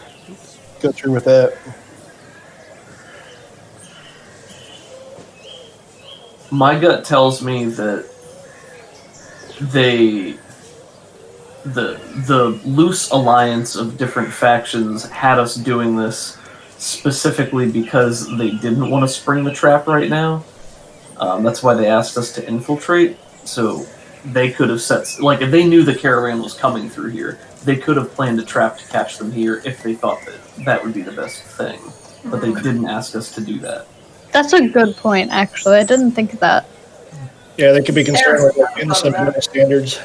go through with that. My gut tells me that the loose alliance of different factions had us doing this specifically because they didn't want to spring the trap right now. That's why they asked us to infiltrate. So they could have set, like, if they knew the caravan was coming through here, they could have planned a trap to catch them here if they thought that would be the best thing. But they didn't ask us to do that. That's a good point, actually. I didn't think of that. Yeah, they could be concerned with innocent standards.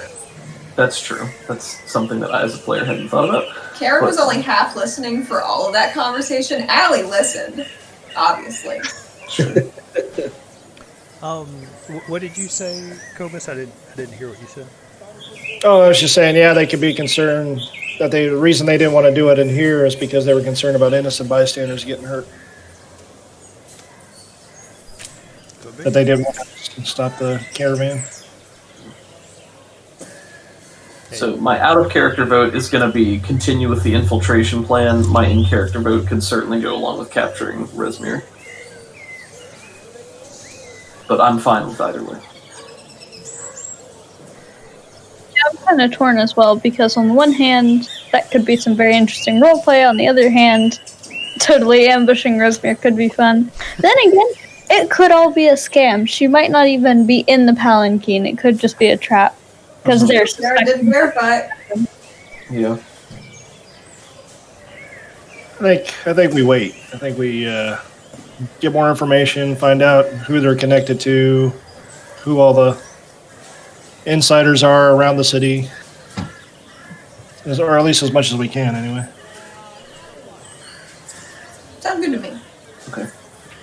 That's true. That's something that I, as a player, hadn't thought about. Karen was only half listening for all of that conversation. Allie listened, obviously. What did you say, Cobus? I didn't hear what you said. Oh, I was just saying, yeah, they could be concerned that the reason they didn't want to do it in here is because they were concerned about innocent bystanders getting hurt. That they didn't want to stop the caravan. So my out-of-character vote is going to be continue with the infiltration plan. My in-character vote can certainly go along with capturing Resmere. But I'm fine with either way. Yeah, I'm kind of torn as well, because on the one hand, that could be some very interesting roleplay. On the other hand, totally ambushing Resmere could be fun. Then again, it could all be a scam. She might not even be in the palanquin. It could just be a trap. Because there's... Sarah didn't verify. Yeah. I think we wait. I think we get more information, find out who they're connected to, who all the insiders are around the city, or at least as much as we can, anyway. Sounds good to me. Okay.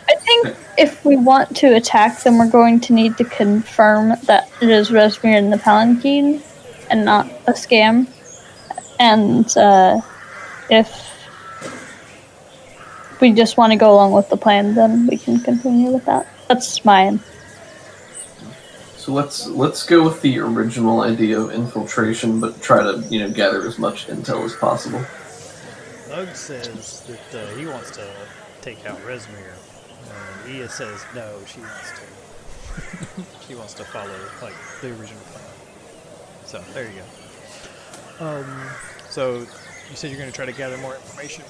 I think if we want to attack them, we're going to need to confirm that it is Resmere in the palanquin and not a scam. And if we just want to go along with the plan, then we can continue with that. That's mine. So let's go with the original idea of infiltration, but try to gather as much intel as possible. Lug says that he wants to take out Rezmir. Ia says no, she wants to. She wants to follow like the original plan. So there you go. So you said you're going to try to gather more information.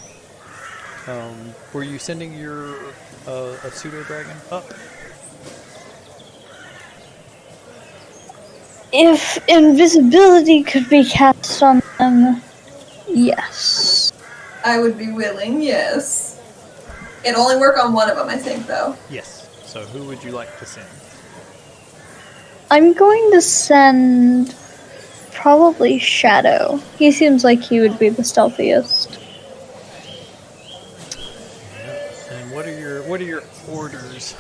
Were you sending your a pseudo dragon up? If invisibility could be cast on them, yes. I would be willing, yes. It'd only work on one of them, I think, though. Yes. So who would you like to send? I'm going to send probably Shadow. He seems like he would be the stealthiest. And what are your orders?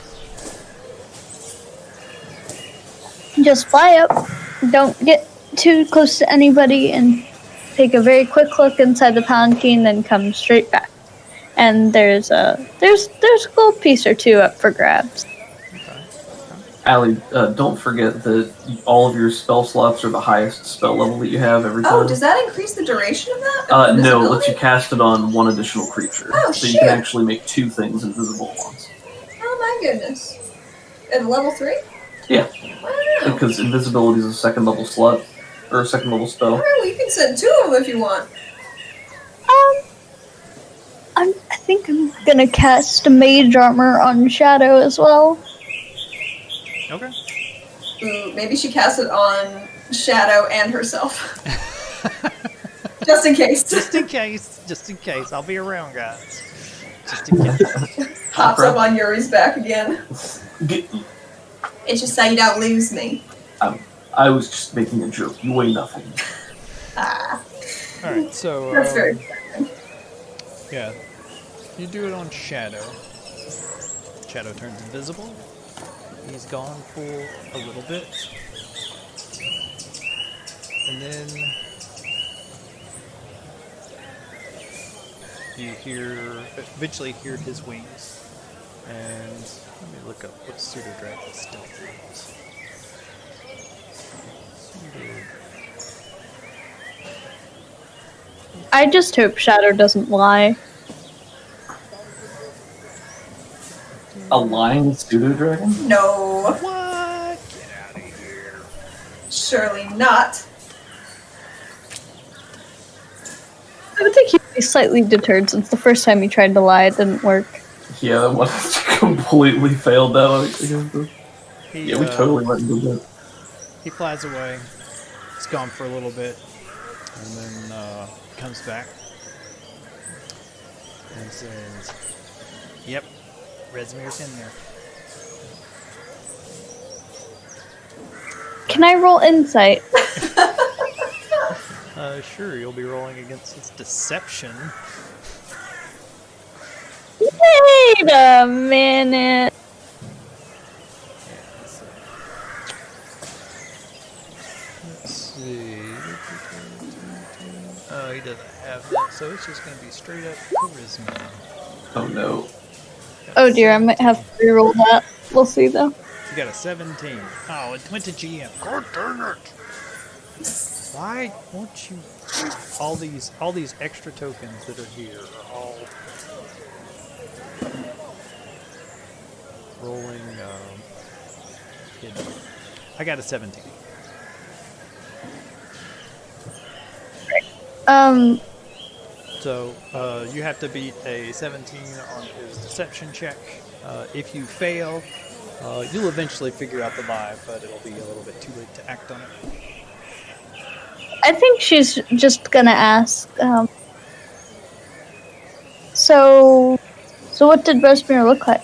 Just fly up, don't get too close to anybody, and take a very quick look inside the Palanquin, then come straight back. And there's a gold piece or two up for grabs. Allie, don't forget that all of your spell slots are the highest spell level that you have every time. Oh, does that increase the duration of that? No, it Invisibility? lets you cast it on one additional creature. Oh, so you shit. can actually make 2 things invisible at once. Oh my goodness. At level 3? Yeah. Wow. Because invisibility is a second level slot, or a second level spell. Alright, well you can send 2 of them if you want. I think I'm gonna cast mage armor on Shadow as well. Okay. Ooh, maybe she casts it on Shadow and herself. Just in case. Just in case. I'll be around, guys. Just in case. Hops up on Yuri's back again. Get- It's just so you don't lose me. I was just making a joke. You weigh nothing. Ah, Alright, so that's very exciting. yeah. You do it on Shadow. Shadow turns invisible. He's gone for a little bit. And then you eventually hear his wings. And let me look up what pseudo dragon stealth is. I just hope Shadow doesn't lie. A lying pseudo dragon? No, What? Get out of here. surely not. I would think he'd be slightly deterred since the first time he tried to lie, it didn't work. Yeah, that one completely failed that one. He, Yeah, we totally let him do that. He flies away. He's gone for a little bit. And then comes back. And says, yep, Rezmir's in there. Can I roll insight? Sure, you'll be rolling against his deception. Wait a minute. Let's see. Oh, he doesn't have that, so it's just going to be straight up charisma. Oh no. Oh dear, I might have to reroll that. We'll see though. You got a 17. Oh, it went to GM. God darn it! Why won't you? All these extra tokens that are here are all rolling. Hidden. I got a 17. So you have to beat a 17 on his deception check. If you fail, you'll eventually figure out the lie, but it'll be a little bit too late to act on it. I think she's just gonna ask, so what did Rezmir look like?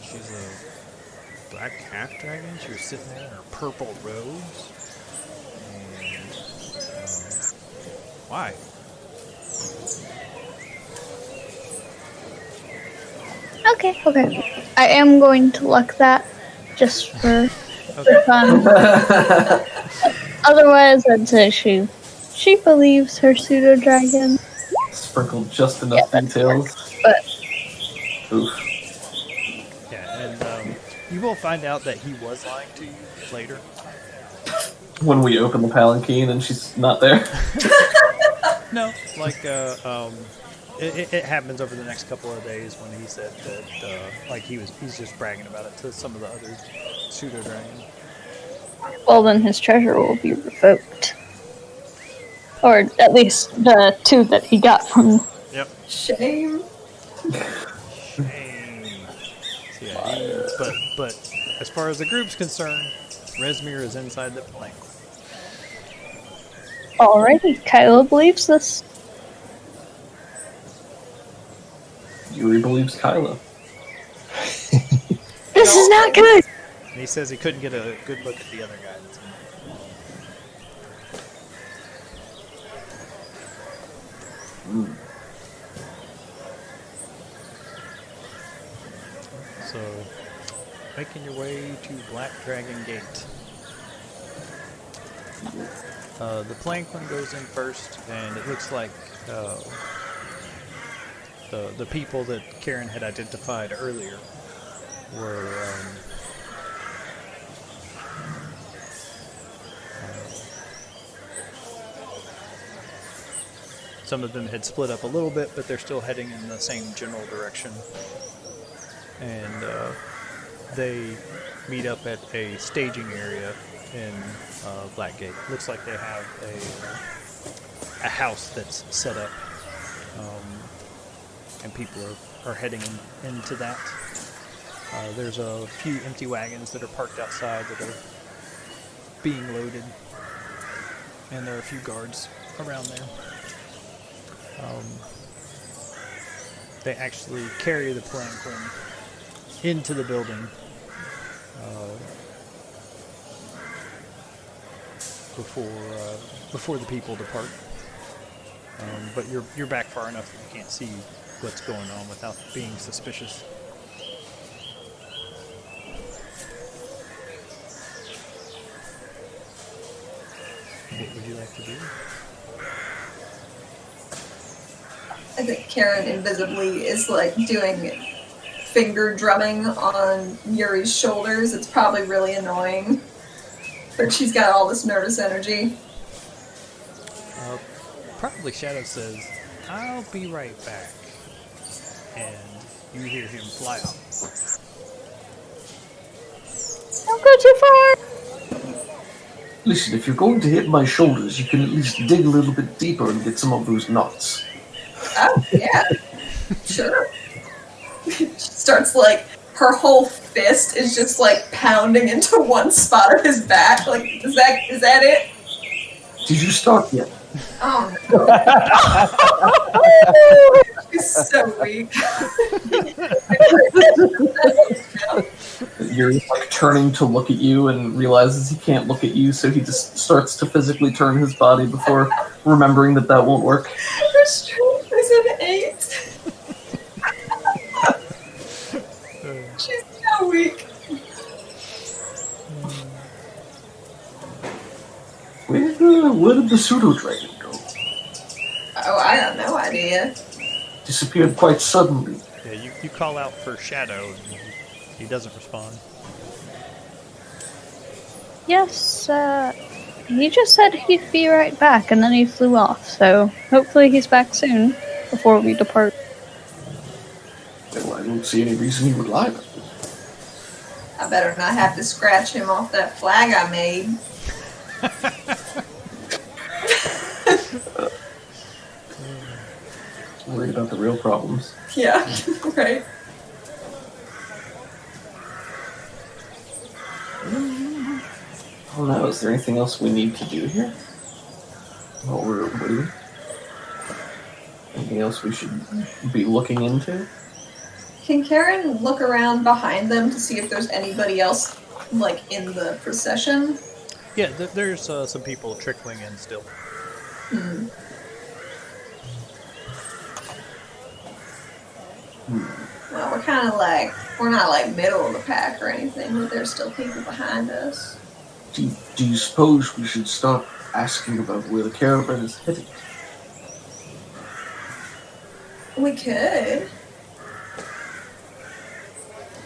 She's a black half dragon. She was sitting there in her purple robes. And why? Okay. I am going to luck that, just for fun. Otherwise, I'd say she believes her pseudo dragon. Sprinkled just enough Yeah, details. But Oof. Yeah, and You will find out that he was lying to you later. When we open the palanquin and she's not there. No, like it happens over the next couple of days when he said that like he's just bragging about it to some of the other pseudo dragons. Well, then his treasure will be revoked. Or at least the 2 that he got from... Yep. Shame. Shame. So yeah, but as far as the group's concerned, Rezmir is inside the plank. Alrighty, Kylo believes this. Yuri believes Kylo. This is not good! And he says he couldn't get a good look at the other guy. So, making your way to Black Dragon Gate. The plank one goes in first, and it looks like the people that Karen had identified earlier were some of them had split up a little bit, but they're still heading in the same general direction. And they meet up at a staging area in Blackgate. Looks like they have a house that's set up, and people are heading into that. There's a few empty wagons that are parked outside that are being loaded, and there are a few guards around there. They actually carry the palanquin into the building before the people depart. But you're back far enough that you can't see what's going on without being suspicious. What would you like to do? I think Karen invisibly is like doing finger drumming on Yuri's shoulders. It's probably really annoying. But she's got all this nervous energy. Probably Shadow says, "I'll be right back." And you hear him fly out. Don't go too far! Listen, if you're going to hit my shoulders, you can at least dig a little bit deeper and get some of those knots. Oh, yeah. Sure. She starts like, her whole fist is just like pounding into one spot of his back. Like, is that it? Did you start yet? Oh no. She's so weak. Yuri's like turning to look at you and realizes he can't look at you, so he just starts to physically turn his body before remembering that won't work. Her strength is an 8. She's so weak. Where did the pseudo-dragon go? Oh, I got no idea. Disappeared quite suddenly. Yeah, you call out for Shadow, and he doesn't respond. Yes, he just said he'd be right back, and then he flew off, so hopefully he's back soon, before we depart. Well, I don't see any reason he would lie about it. I better not have to scratch him off that flag I made. Worried about the real problems. Yeah, right. I don't know, is there anything else we need to do here? While we're waiting? Anything else we should be looking into? Can Karen look around behind them to see if there's anybody else, like, in the procession? Yeah, there's some people trickling in still. Hmm. Well, we're kind of like, we're not like middle of the pack or anything, but there's still people behind us. Do you suppose we should start asking about where the caravan is headed? We could.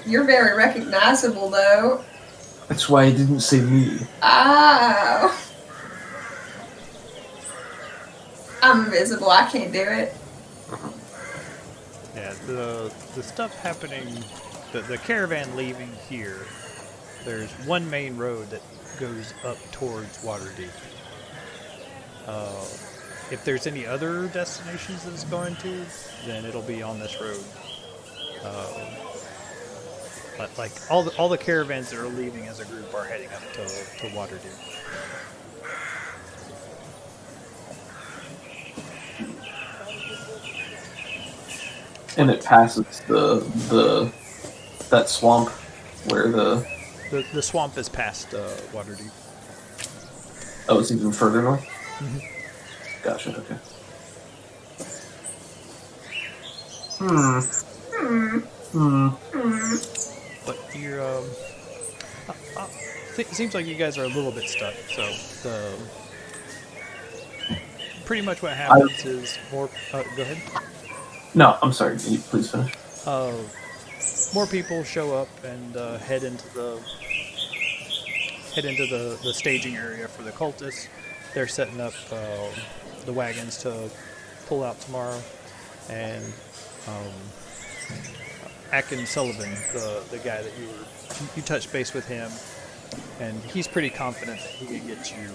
You're very recognizable, though. That's why I didn't say me. Oh. I'm invisible. I can't do it. Yeah, the stuff happening, the caravan leaving here, there's one main road that goes up towards Waterdeep. If there's any other destinations that it's going to, then it'll be on this road. But like all the caravans that are leaving as a group are heading up to Waterdeep. And it passes that swamp where The swamp is past Waterdeep. oh, it's even further north. Mhm. Gotcha. Okay. But you're seems like you guys are a little bit stuck. So pretty much what happens is more. Go ahead. No, I'm sorry. Can you please finish? More people show up and head into the staging area for the cultists. They're setting up the wagons to pull out tomorrow, and Akin Sullivan, the guy that you touched base with him, and he's pretty confident that he can get you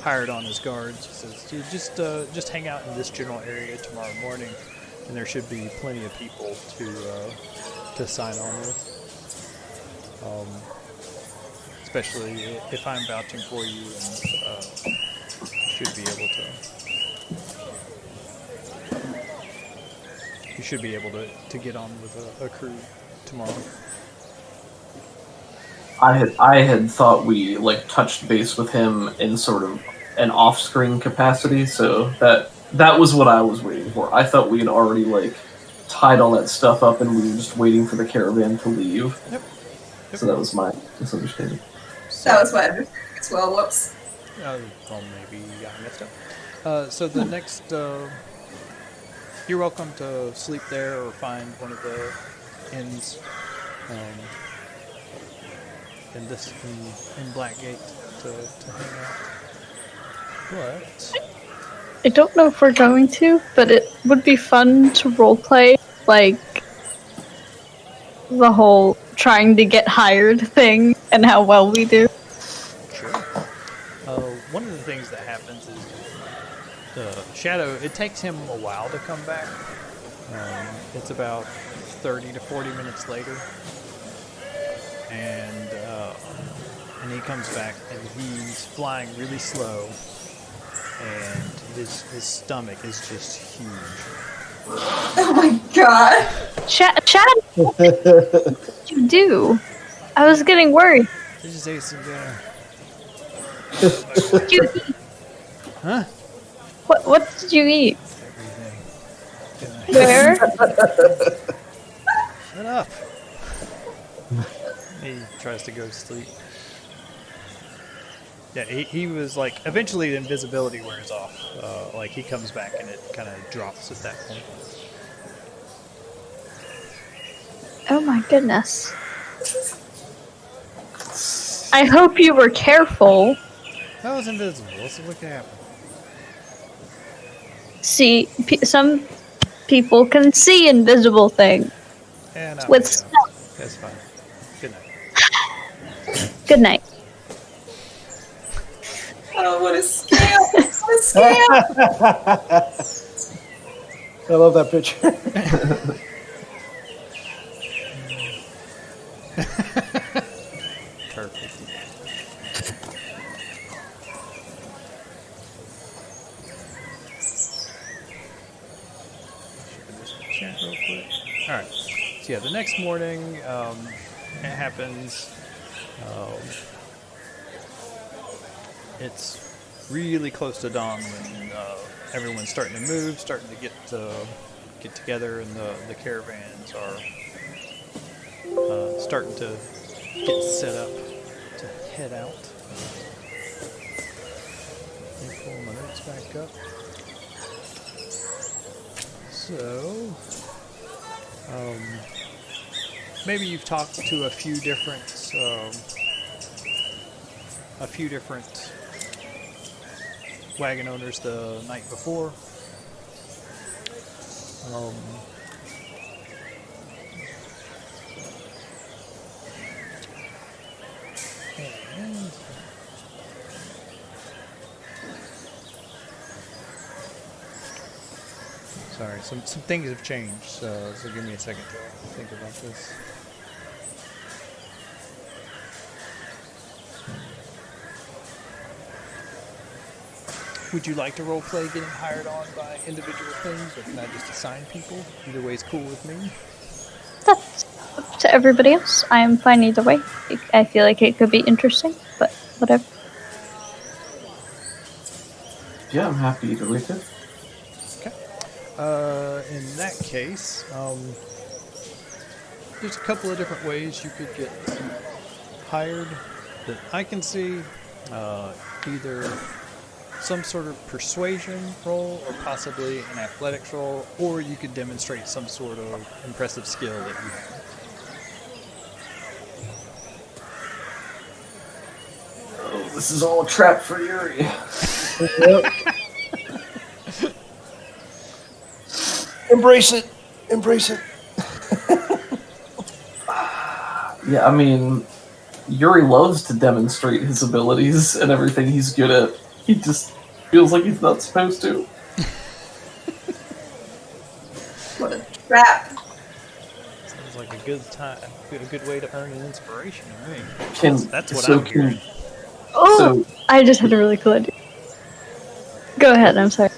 hired on as guards. He says, just hang out in this general area tomorrow morning, and there should be plenty of people to sign on with. Especially if I'm vouching for you, and should be able to. You should be able to get on with a crew tomorrow. I had thought we like touched base with him in sort of an off-screen capacity, so that was what I was waiting for. I thought we had already like tied all that stuff up and we were just waiting for the caravan to leave. Yep. So that was my misunderstanding. That was my understanding as well. Whoops. Well, maybe I messed up. So the next, you're welcome to sleep there or find one of the inns in Blackgate to hang out. But I don't know if we're going to, but it would be fun to roleplay, like, the whole trying to get hired thing and how well we do. sure. One of the things that happens is Shadow, it takes him a while to come back. It's about 30 to 40 minutes later. And he comes back and he's flying really slow. And his stomach is just huge. Oh my god. Chad, what did you do? I was getting worried. I just ate some dinner. What did you eat? Huh? What did you eat? Everything. Where? Shut up. He tries to go to sleep. Yeah, he was like, eventually the invisibility wears off. Like he comes back and it kind of drops at that point. Oh my goodness. I hope you were careful. I was invisible. Let's see what can happen. See, some people can see invisible things. Yeah, no, With yeah, stuff. that's fine. Good night. Good night. Oh, what a scam. What a scam. I love that picture. Perfect. Chat real quick. All right. So yeah, the next morning, it happens. It's really close to dawn when everyone's starting to move, starting to get together, and the caravans are starting to get set up to head out. Let me pull my notes back up. So, maybe you've talked to a few different wagon owners the night before. And sorry, some things have changed, so give me a second to think about this. Would you like to roleplay getting hired on by individual things, or can I just assign people? Either way is cool with me. That's up to everybody else. I am fine either way. I feel like it could be interesting, but whatever. Yeah, I'm happy either way too. Okay. In that case, there's a couple of different ways you could get hired that I can see. Either some sort of persuasion role, or possibly an athletics role, or you could demonstrate some sort of impressive skill that you have. Oh, this is all a trap for Yuri. Yep. Embrace it. Embrace it. Yeah, I mean, Yuri loves to demonstrate his abilities and everything he's good at. He just feels like he's not supposed to. What a trap. Sounds like a good time, a good way to earn an inspiration to me. Can, That's what so I'm hearing. Oh, I just had a really cool idea. Go ahead, I'm sorry.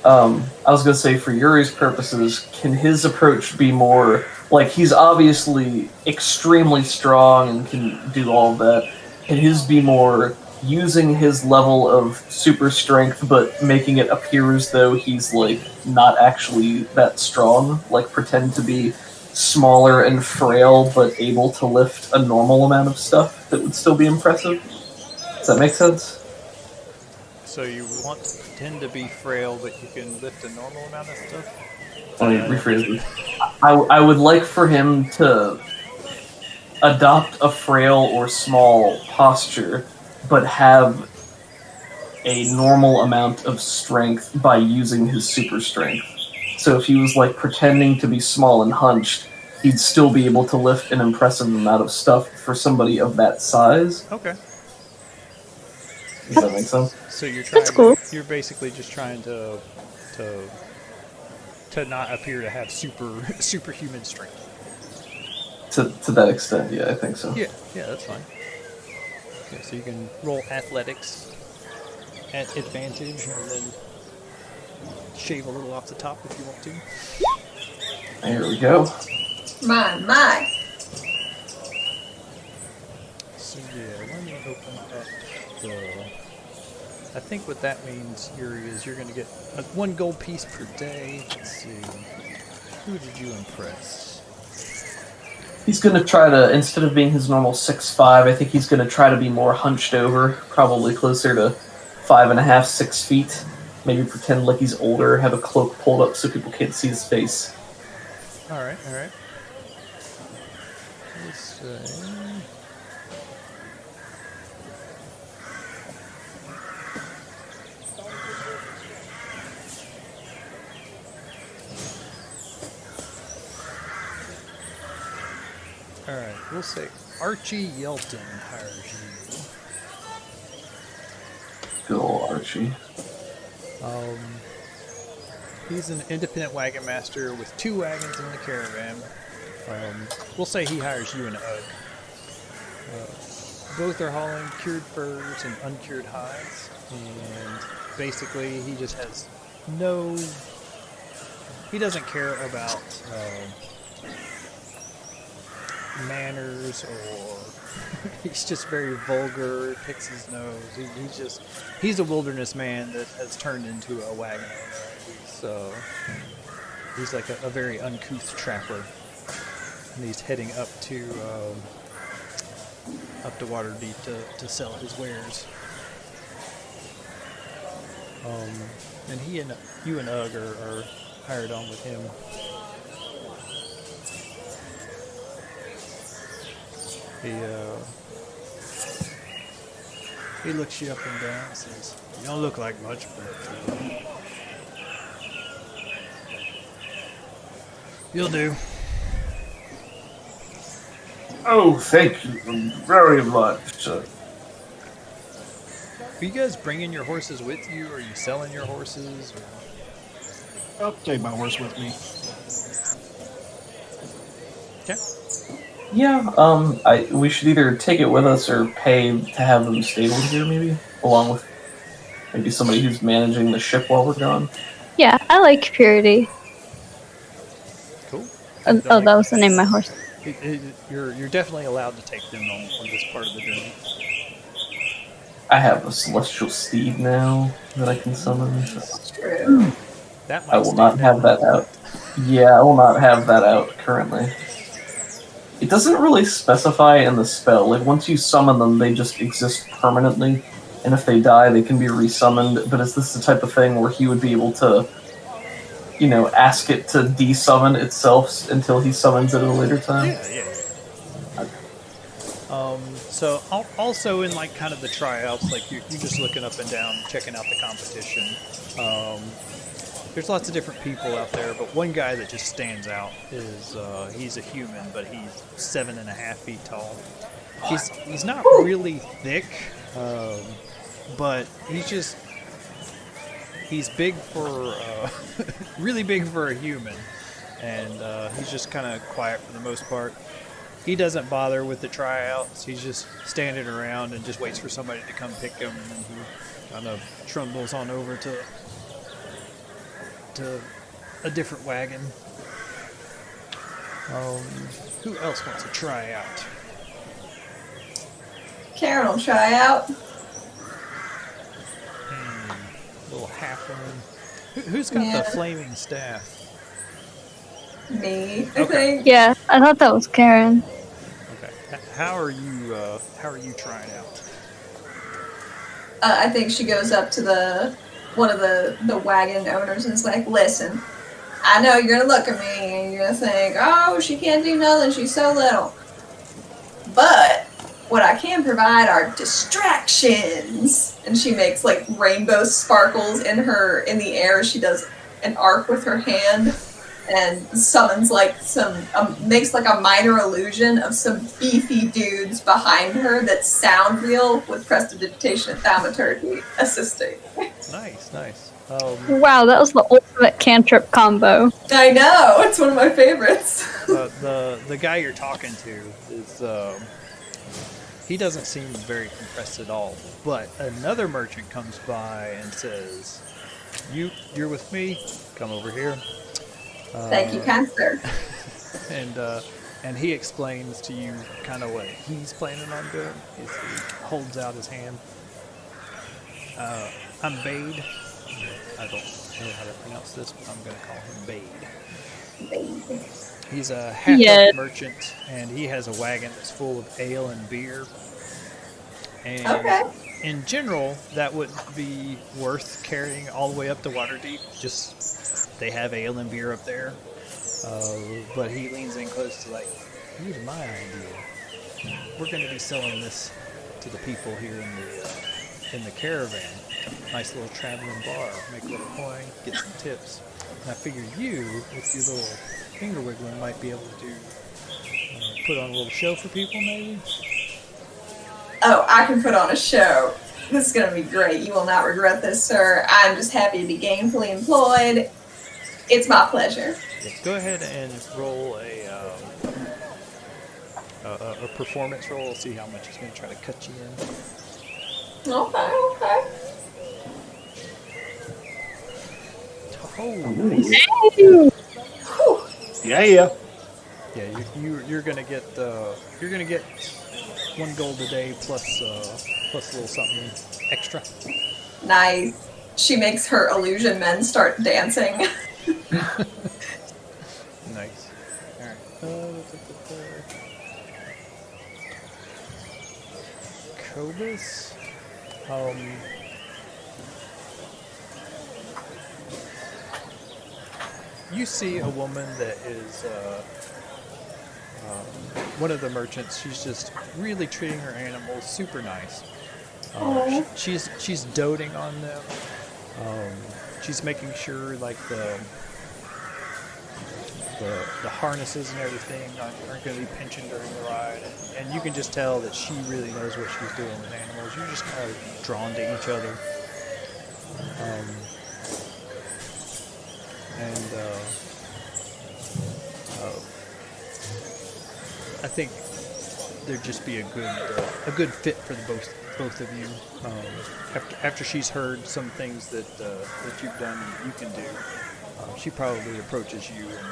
I was gonna say, for Yuri's purposes, can his approach be more like, he's obviously extremely strong and can do all of that? Can his be more using his level of super strength, but making it appear as though he's like not actually that strong? Like, pretend to be smaller and frail, but able to lift a normal amount of stuff that would still be impressive? Does that make sense? So you want to pretend to be frail, but you can lift a normal amount of stuff? Let me rephrase it. I would like for him to adopt a frail or small posture, but have a normal amount of strength by using his super strength. So if he was like pretending to be small and hunched, he'd still be able to lift an impressive amount of stuff for somebody of that size. Okay. Does that make sense? So you're trying. That's cool. You're basically just trying to not appear to have superhuman strength. To that extent, yeah, I think so. Yeah, that's fine. Okay, so you can roll athletics at advantage, and then shave a little off the top if you want to. There we go. My. So yeah, let me open up the. I think what that means, Yuri, is you're going to get 1 gold piece per day. Let's see. Who did you impress? He's going to try to, instead of being his normal 6'5", I think he's going to try to be more hunched over, probably closer to 5.5, 6 feet. Maybe pretend like he's older, have a cloak pulled up so people can't see his face. Alright. Let's see. Alright, we'll say Archie Yelton hires you. Good old Archie. He's an independent wagon master with 2 wagons in the caravan. We'll say he hires you and Ugg. Both are hauling cured furs and uncured hides, and basically he just has he doesn't care about manners, or he's just very vulgar, picks his nose. He's a wilderness man that has turned into a wagon owner. He's like a very uncouth trapper, and he's heading up to Waterdeep to sell his wares. And you and Ugg are hired on with him. He looks you up and down and says, "You don't look like much, but you'll do." Oh, thank you very much, sir. Are you guys bringing your horses with you, or are you selling your horses? Or... I'll take my horse with me. Okay. Yeah, we should either take it with us or pay to have them stabled here, maybe, along with maybe somebody who's managing the ship while we're gone. Yeah, I like Purity. Cool. Oh, that was the name of my horse. You're definitely allowed to take them on this part of the journey. I have a celestial steed now that I can summon. So True. That might I will not stand have out. that out. Yeah, I will not have that out currently. It doesn't really specify in the spell. Like, once you summon them, they just exist permanently. And if they die, they can be resummoned. But is this the type of thing where he would be able to, ask it to desummon itself until he summons it at a later time? Yeah. So also in like kind of the tryouts, like you're just looking up and down, checking out the competition. There's lots of different people out there, but one guy that just stands out is he's a human, but he's 7.5 feet tall. He's not really thick, but he's big for really big for a human, and he's just kind of quiet for the most part. He doesn't bother with the tryouts. He's just standing around and just waits for somebody to come pick him, and then he kind of trundles on over to a different wagon. Who else wants to try out? Karen will try out. Little halfling. Who's got the flaming staff? Me, I Okay. think. Yeah, I thought that was Karen. Okay. How are you trying out? I think she goes up to one of the wagon owners and is like, "Listen, I know you're gonna look at me and you're gonna think, oh, she can't do nothing, she's so little. But what I can provide are distractions." And she makes like rainbow sparkles in the air. She does an arc with her hand and summons like makes like a minor illusion of some beefy dudes behind her that sound real with prestidigitation and thaumaturgy assisting. Nice. Wow, that was the ultimate cantrip combo. I know, it's one of my favorites. The guy you're talking to is he doesn't seem very impressed at all. But another merchant comes by and says, "You're with me. Come over here." Thank you, kind sir. And he explains to you kind of what he's planning on doing. He holds out his hand. I'm Bade. I don't know how to pronounce this, but I'm going to call him Bade. He's a half-elf merchant, and he has a wagon that's full of ale and beer. And in general, that wouldn't be worth carrying all the way up to Waterdeep. Just they have ale and beer up there. But he leans in close to like, here's my idea. We're going to be selling this to the people here in the caravan. Nice little traveling bar. Make a little coin, get some tips. And I figure you, with your little finger wiggling, might be able to put on a little show for people, maybe? Oh, I can put on a show. This is going to be great. You will not regret this, sir. I'm just happy to be gainfully employed. It's my pleasure. Yes, go ahead and roll a performance roll. See how much he's going to try to cut you in. Okay. Oh, nice. Yeah. Yeah, you're gonna get 1 gold a day plus a little something extra. Nice. She makes her illusion men start dancing. Nice. All right. Cobus. You see a woman that is one of the merchants. She's just really treating her animals super nice. Aw. She's doting on them. She's making sure like the harnesses and everything aren't going to be pinching during the ride, and you can just tell that she really knows what she's doing with animals. You're just kind of drawn to each other. I think there'd just be a good fit for the both of you. After she's heard some things that you've done and you can do, she probably approaches you and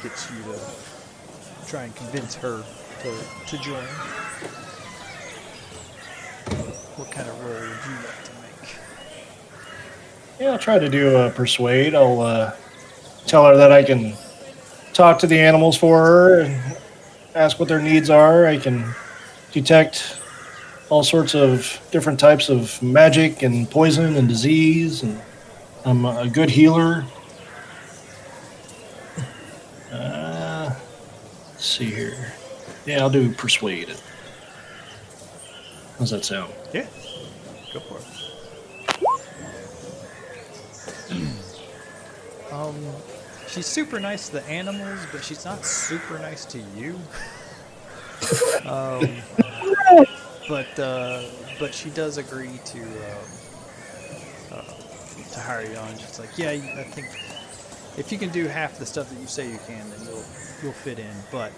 gets you to try and convince her to join. What kind of role would you like to make? Yeah, I'll try to do persuade. I'll tell her that I can talk to the animals for her and ask what their needs are. I can detect all sorts of different types of magic and poison and disease, and I'm a good healer. Let's see here. Yeah, I'll do persuade. How's that sound? Yeah, go for it. She's super nice to the animals, but she's not super nice to you. But she does agree to hire you on. She's like, yeah, I think if you can do half the stuff that you say you can, then you'll fit in. But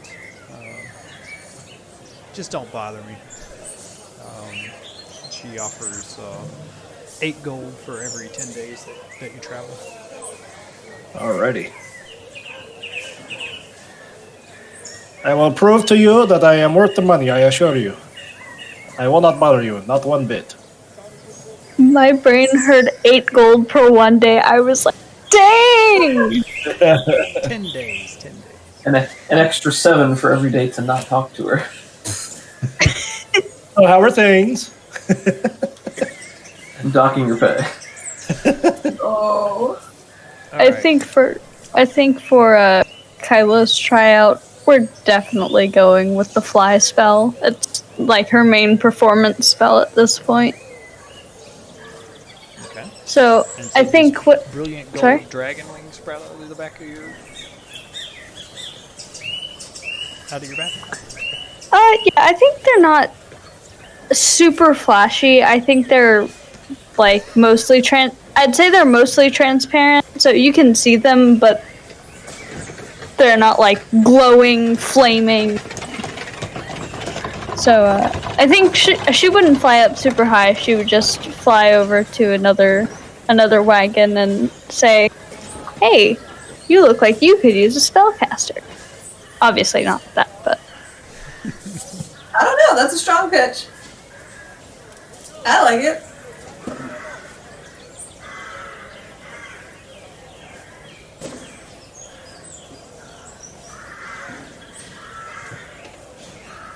just don't bother me. She offers 8 gold for every 10 days that you travel. Alrighty. I will prove to you that I am worth the money, I assure you. I will not bother you, not one bit. My brain heard 8 gold per 1 day. I was like, dang! 10 days. And an extra 7 for every day to not talk to her. So how are things? And docking your pay. Oh. I think for Kylo's tryout, we're definitely going with the fly spell. It's like her main performance spell at this point. Okay. So And I think these what brilliant gold Sorry? dragon wings sprout out of the back of your back. Yeah, I think they're not super flashy. I think they're like mostly I'd say they're mostly transparent, so you can see them, but they're not like glowing, flaming. So I think she wouldn't fly up super high. She would just fly over to another wagon and say, "Hey, you look like you could use a spellcaster." Obviously not that, but I don't know. That's a strong pitch. I like it.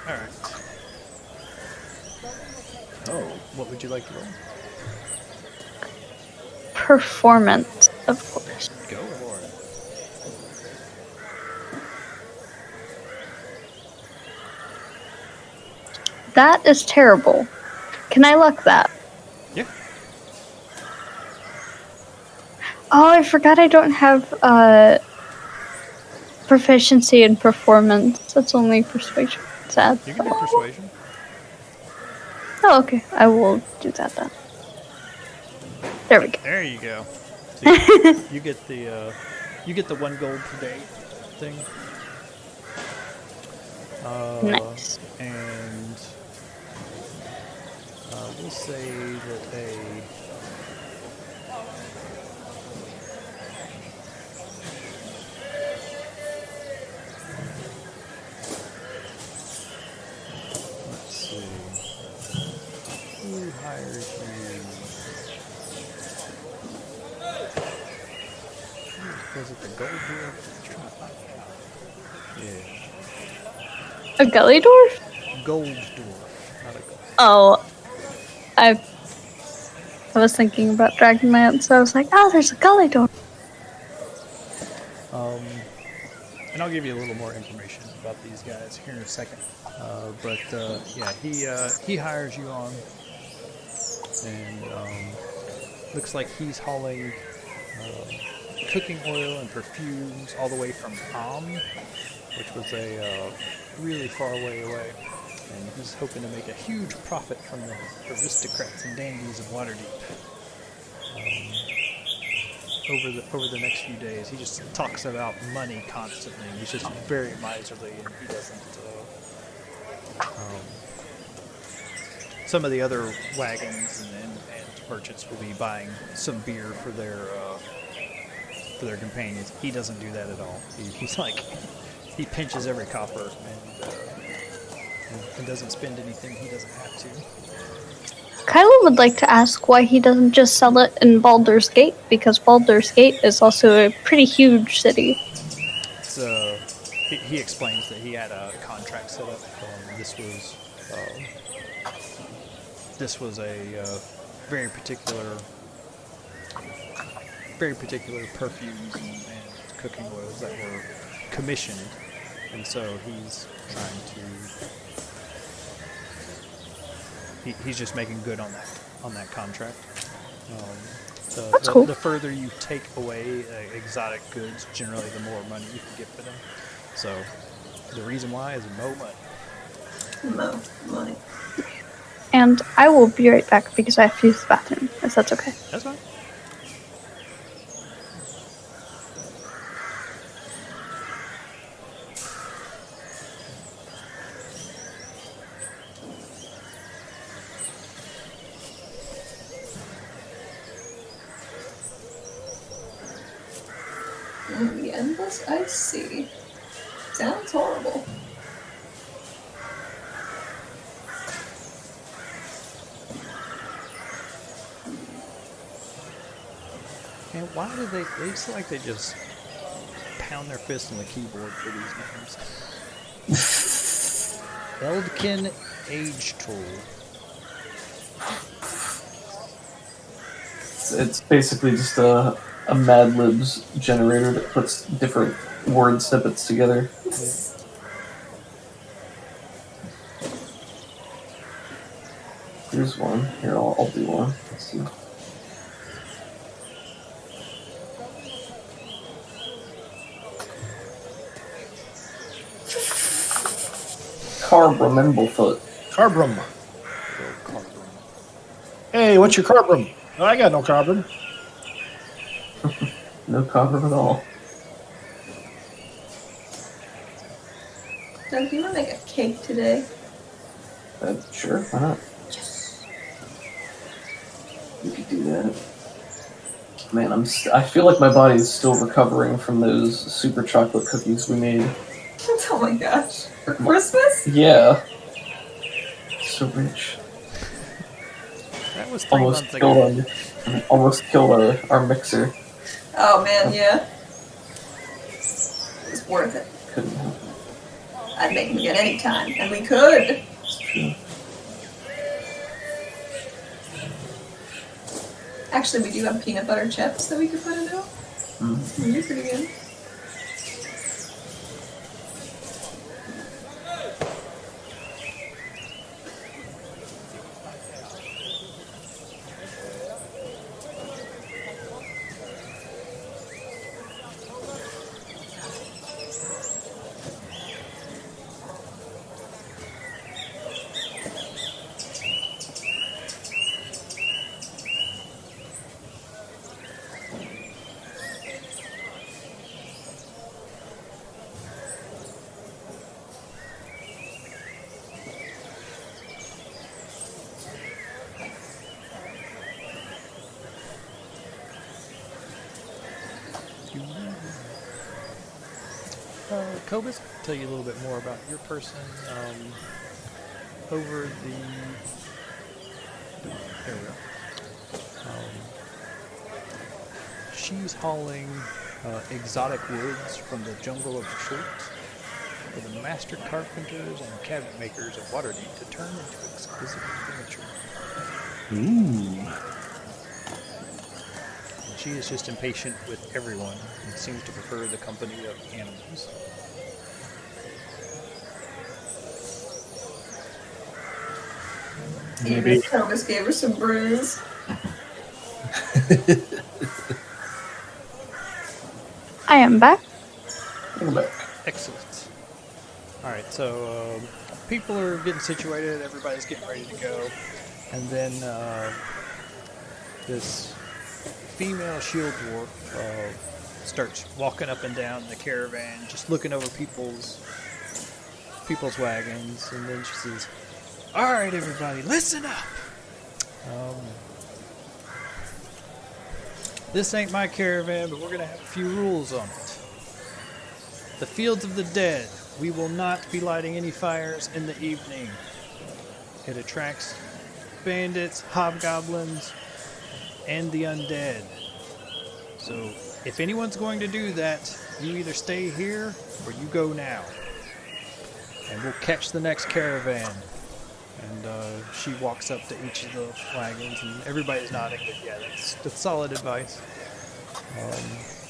All right. Oh, what would you like to roll? performance, of course. Go for it. That is terrible. Can I luck that? Yeah. Oh, I forgot I don't have proficiency in performance. That's only persuasion. Sad. You can do persuasion. Oh, okay. I will do that then. There we go. There you go. So you get the 1 gold per day thing. Nice. And we'll say that let's see. Who hires you? Was it the gold dwarf? I'm trying to find out. Yeah. A gully dwarf? Gold dwarf, not a gold. Oh, I was thinking about Dragonlance, so I was like, oh, there's a gully dwarf. and I'll give you a little more information about these guys here in a second. He hires you on, and looks like he's hauling cooking oil and perfumes all the way from which was a really far way away. And he's hoping to make a huge profit from the aristocrats and dandies of Waterdeep. Over the next few days, he just talks about money constantly. He's just very miserly, and he doesn't. Some of the other wagons and merchants will be buying some beer for their companions. He doesn't do that at all. He's like, he pinches every copper and doesn't spend anything he doesn't have to. Kyla would like to ask why he doesn't just sell it in Baldur's Gate, because Baldur's Gate is also a pretty huge city. So he explains that he had a contract set up. This was a very particular perfumes and cooking oils that were commissioned, and so he's trying to. He's just making good on that contract. That's cool. The further you take away exotic goods, generally the more money you can get for them. So the reason why is more money. Mo money. And I will be right back because I have to use the bathroom, if that's okay. That's fine. The endless ice sea. Sounds horrible. And why do they seem like they just pound their fist on the keyboard for these names? Eldkin Age Tool. It's basically just a Mad Libs generator that puts different word snippets together. Here's one. Here, I'll do one. Let's see. Carbrum Emblefoot. Carbrum. Hey, what's your carbrum? Oh, I got no carbrum. No carbrum at all. Doug, do you want to make a cake today? Sure, why not? Yes. We could do that. Man, I feel like my body is still recovering from those super chocolate cookies we made. Oh my gosh. For Christmas? Yeah. So rich. That was 3 months ago. Almost killed our mixer. Oh man, yeah. It was worth it. Couldn't help it. I'd make them again anytime, and we could. It's true. Actually, we do have peanut butter chips that we could put in it. Mm-hmm. They're pretty good. Cobus, tell you a little bit more about your person. Over the... There we go. She's hauling exotic woods from the jungle of Short for the master carpenters and cabinet makers of Waterdeep to turn into exquisite furniture. Ooh. She is just impatient with everyone and seems to prefer the company of animals. Even if Thomas gave her some bruise. I am back. Welcome back. Excellent. Alright, so people are getting situated, everybody's getting ready to go, and then this female shield dwarf starts walking up and down the caravan, just looking over people's wagons, and then she says, "Alright everybody, listen up! This ain't my caravan, but we're gonna have a few rules on it. The Fields of the Dead. We will not be lighting any fires in the evening. It attracts bandits, hobgoblins, and the undead. So, if anyone's going to do that, you either stay here or you go now. And we'll catch the next caravan." And she walks up to each of the wagons, and everybody's nodding, but yeah, that's solid advice.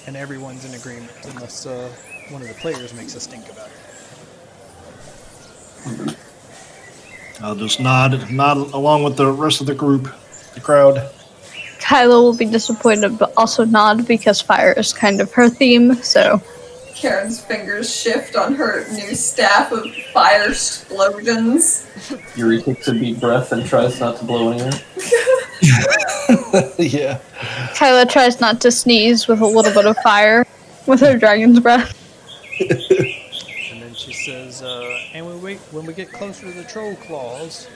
And everyone's in agreement, unless one of the players makes a stink about it. I'll just nod along with the rest of the group, the crowd. Kyla will be disappointed, but also nod because fire is kind of her theme, so. Karen's fingers shift on her new staff of fire explosions. Yuri takes a deep breath and tries not to blow anywhere. Yeah. Kyla tries not to sneeze with a little bit of fire with her dragon's breath. And then she says, and when we get closer to the Troll Claws,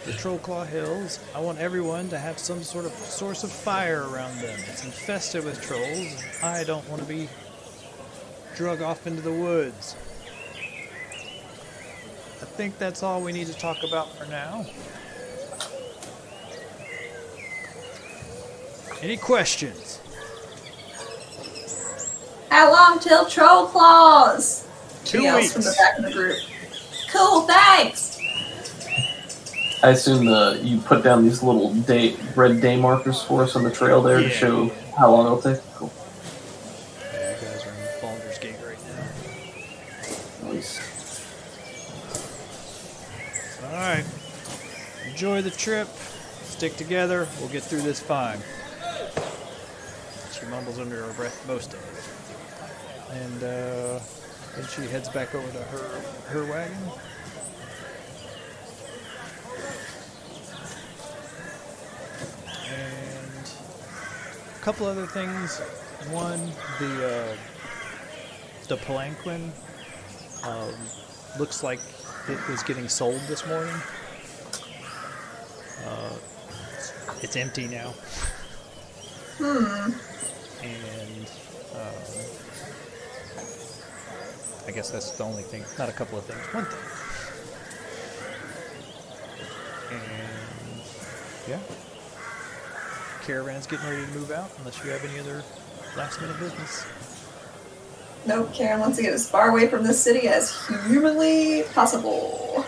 the Troll Claw Hills, I want everyone to have some sort of source of fire around them. It's infested with trolls. I don't want to be drug off into the woods. I think that's all we need to talk about for now. Any questions? How long till Troll Claws? 2 She yells weeks. from the back of the group. Cool, thanks! I assume you put down these little red day markers for us on the trail there to show how long it'll take. Cool. Yeah, you guys are in Baldur's Gate right now. Nice. Alright. Enjoy the trip. Stick together. We'll get through this fine. She mumbles under her breath most of it. And then she heads back over to her wagon. And a couple other things. One, the palanquin looks like it was getting sold this morning. It's empty now. And I guess that's the only thing. Not a couple of things. One thing. And yeah. Caravan's getting ready to move out unless you have any other last minute business. Nope, Karen wants to get as far away from the city as humanly possible.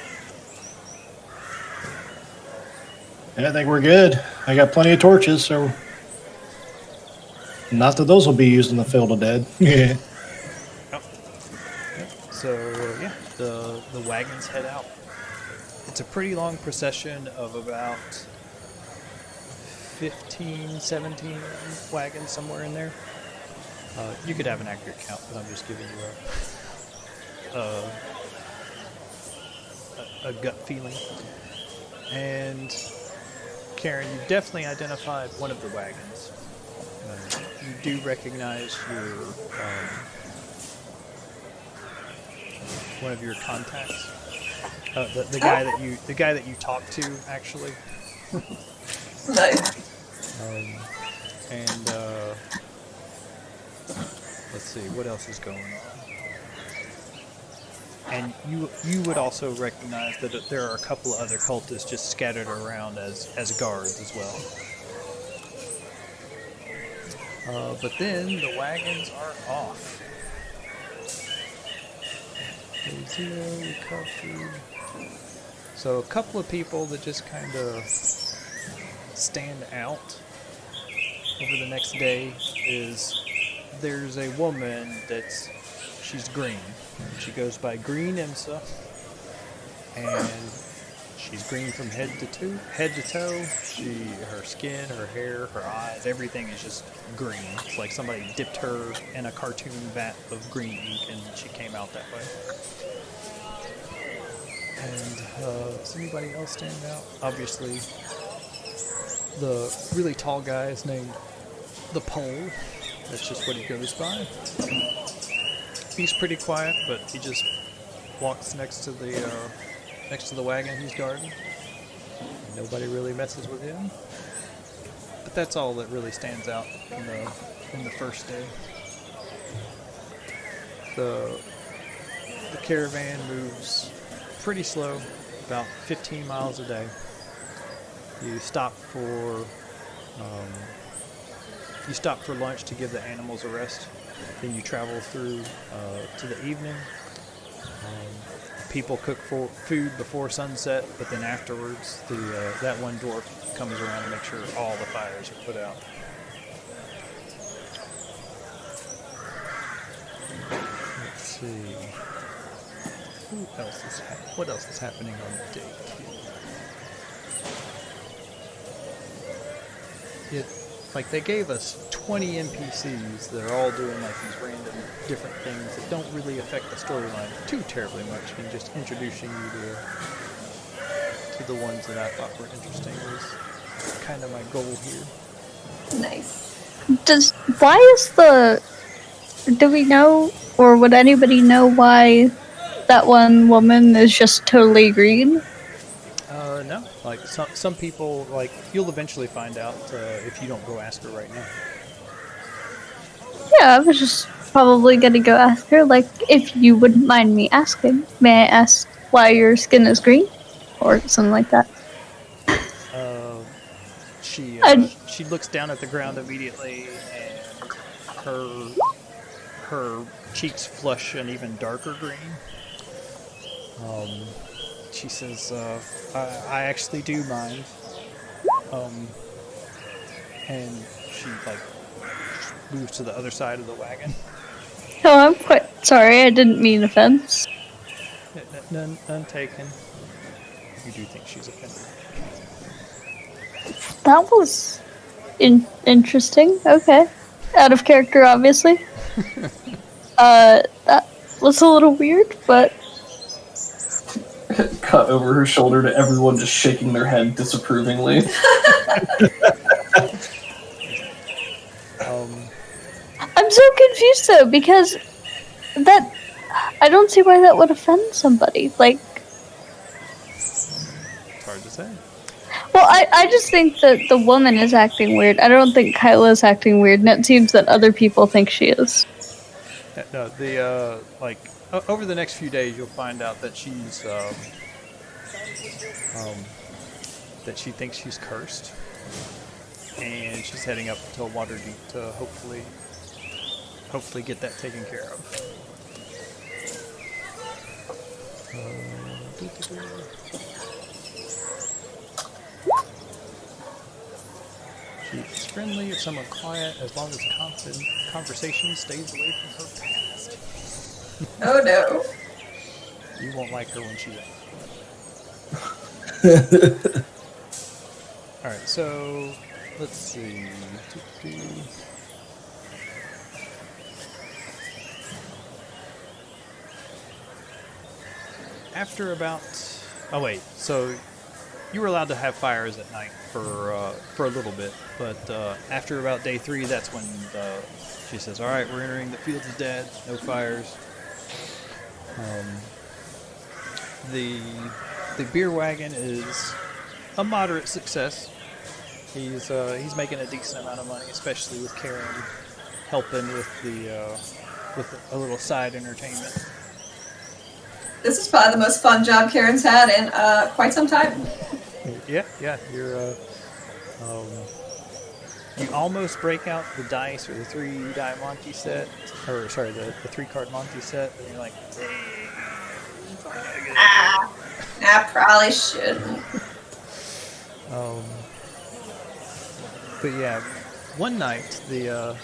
Yeah, I think we're good. I got plenty of torches, so not that those will be used in the Field of Dead. Yeah. Oh. Yep. So yeah, the wagons head out. It's a pretty long procession of about 15, 17 wagons, somewhere in there. You could have an accurate count, but I'm just giving you a gut feeling. And Karen, you definitely identified one of the wagons. You do recognize your one of your contacts, the guy that you talked to, actually. Nice. And let's see, what else is going on? And you would also recognize that there are a couple of other cultists just scattered around as guards as well. But then the wagons are off. Zero recovered. So a couple of people that just kind of stand out over the next day is there's a woman she's green. She goes by Green Imsa, and she's green from head to toe. Her skin, her hair, her eyes, everything is just green. It's like somebody dipped her in a cartoon vat of green ink, and she came out that way. And does anybody else stand out? Obviously, the really tall guy is named the Pole. That's just what he goes by. He's pretty quiet, but he just walks next to the wagon he's guarding. Nobody really messes with him. But that's all that really stands out in the first day. The caravan moves pretty slow, about 15 miles a day. You stop for lunch to give the animals a rest. Then you travel through to the evening. People cook food before sunset, but then afterwards, that one dwarf comes around to make sure all the fires are put out. Let's see. What else is happening on day 2? Like, they gave us 20 NPCs that are all doing like these random different things that don't really affect the storyline too terribly much, and just introducing you to the ones that I thought were interesting was kind of my goal here. Nice. Do we know, or would anybody know why that one woman is just totally green? No. Like, some people, like, you'll eventually find out if you don't go ask her right now. Yeah, I was just probably gonna go ask her, like, if you wouldn't mind me asking, may I ask why your skin is green? Or something like that. She looks down at the ground immediately, and her cheeks flush an even darker green. She says, I actually do mind. And she, like, moves to the other side of the wagon. Oh, I'm quite sorry, I didn't mean offense. None taken. You do think she's offended. That was interesting. Okay. Out of character, obviously. That was a little weird, but... Cut over her shoulder to everyone just shaking their head disapprovingly. I'm so confused, though, because I don't see why that would offend somebody. Like... It's hard to say. Well, I just think that the woman is acting weird. I don't think Kyla is acting weird, and it seems that other people think she is. No, over the next few days, you'll find out that she's, that she thinks she's cursed, and she's heading up to Waterdeep to hopefully get that taken care of. She's friendly if somewhat quiet, as long as conversation stays away from her past. Oh no. You won't like her when she's out. Alright, so let's see. After about... Oh wait, so you were allowed to have fires at night for a little bit, but after about day 3, that's when she says, alright, we're entering the Fields of Dead, no fires. The beer wagon is a moderate success. He's making a decent amount of money, especially with Karen helping with with a little side entertainment. This is probably the most fun job Karen's had in quite some time. Yeah, you're you almost break out the dice or the 3-die Monty set, or sorry, the 3-card Monty set, and you're like, I probably shouldn't. But yeah, one night, the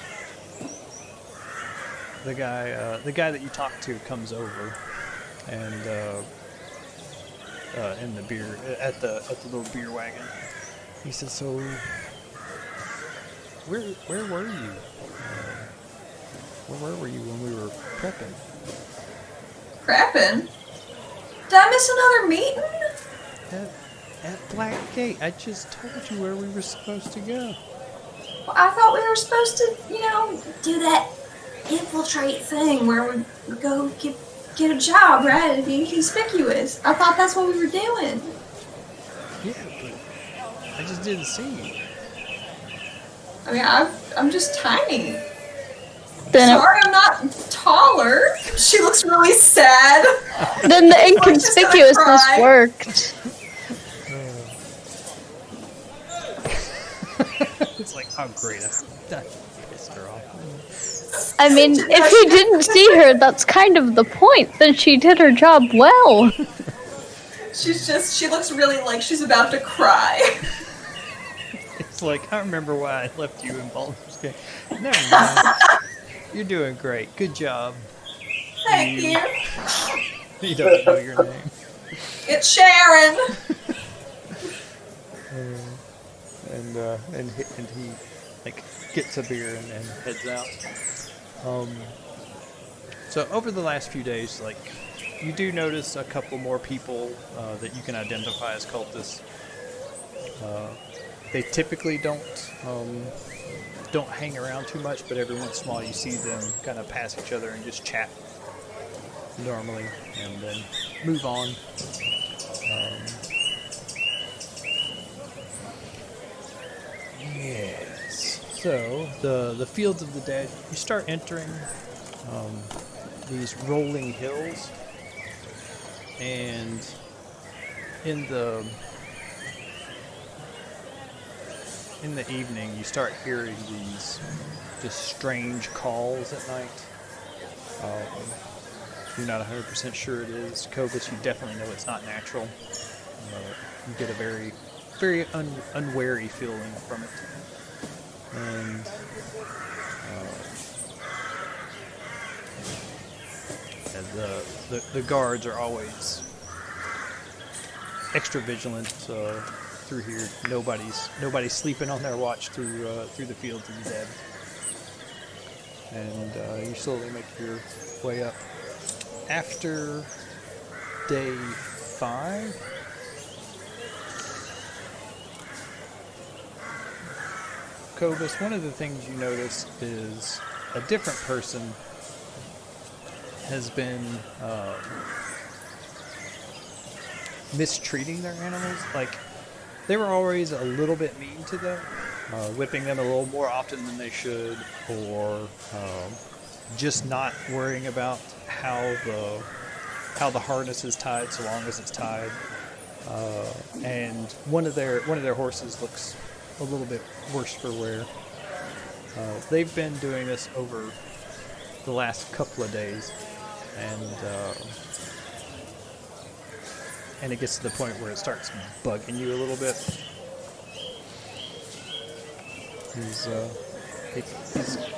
guy that you talked to comes over, and in the beer at the little beer wagon. He says, "So, where were you? Where were you when we were prepping?" Prepping? Did I miss another meeting? At Blackgate. I just told you where we were supposed to go. Well, I thought we were supposed to, do that infiltrate thing where we go get a job, right? And be inconspicuous. I thought that's what we were doing. Yeah, but I just didn't see you. I mean, I'm just tiny. Then Sorry, I'm not taller. She looks really sad. then the inconspicuousness worked. It's like, oh great, that pissed her off. I mean, if you didn't see her, that's kind of the point. Then she did her job well. She looks really like she's about to cry. It's like, I remember why I left you in Baldur's Gate. Never mind. You're doing great. Good job. Thank you. You don't know your name. It's Sharon. And he like gets a beer and heads out. So over the last few days, like, you do notice a couple more people that you can identify as cultists. They typically don't hang around too much, but every once in a while you see them kind of pass each other and just chat normally, and then move on. Yes. So the Fields of the Dead, you start entering these rolling hills, and in the evening you start hearing these just strange calls at night. You're not 100% sure it is Cobus. You definitely know it's not natural. You get a very, very unwary feeling from it. And the guards are always extra vigilant through here. Nobody's sleeping on their watch through the Fields of the Dead. And you slowly make your way up. After day 5, Cobus, one of the things you notice is a different person has been mistreating their animals. Like, they were always a little bit mean to them, whipping them a little more often than they should, or just not worrying about how the harness is tied so long as it's tied. And one of their horses looks a little bit worse for wear. They've been doing this over the last couple of days, and it gets to the point where it starts bugging you a little bit. He's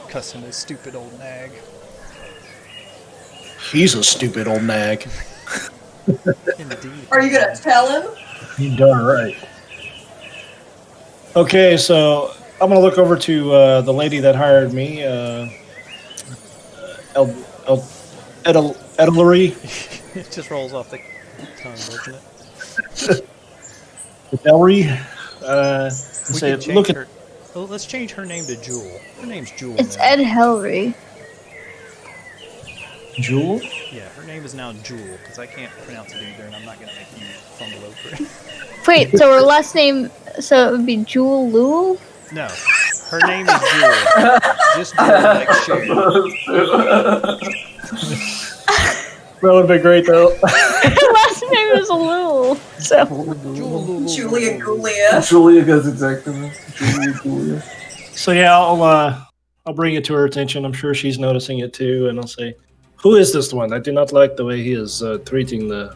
cussing his stupid old nag. He's a stupid old nag. Indeed. Are you gonna tell him? You darn right. Okay, so I'm gonna look over to the lady that hired me, Edelry. It just rolls off the tongue, doesn't it? Edelry. We Say, can change look at her. Well, let's change her name to Jewel. Her name's Jewel. It's now. Ed Helry. Jewel. Yeah, her name is now Jewel, because I can't pronounce it either, and I'm not going to make you fumble over it. Wait, so her last name, so it would be Jewel Lul? No, her name is Jewel. Just Jewel, like Cher. That would be great, though. Her last name is Lul. So Julia Gulia. Julia goes exactly. Julia. So yeah, I'll bring it to her attention. I'm sure she's noticing it too, and I'll say, "Who is this one? I do not like the way he is treating the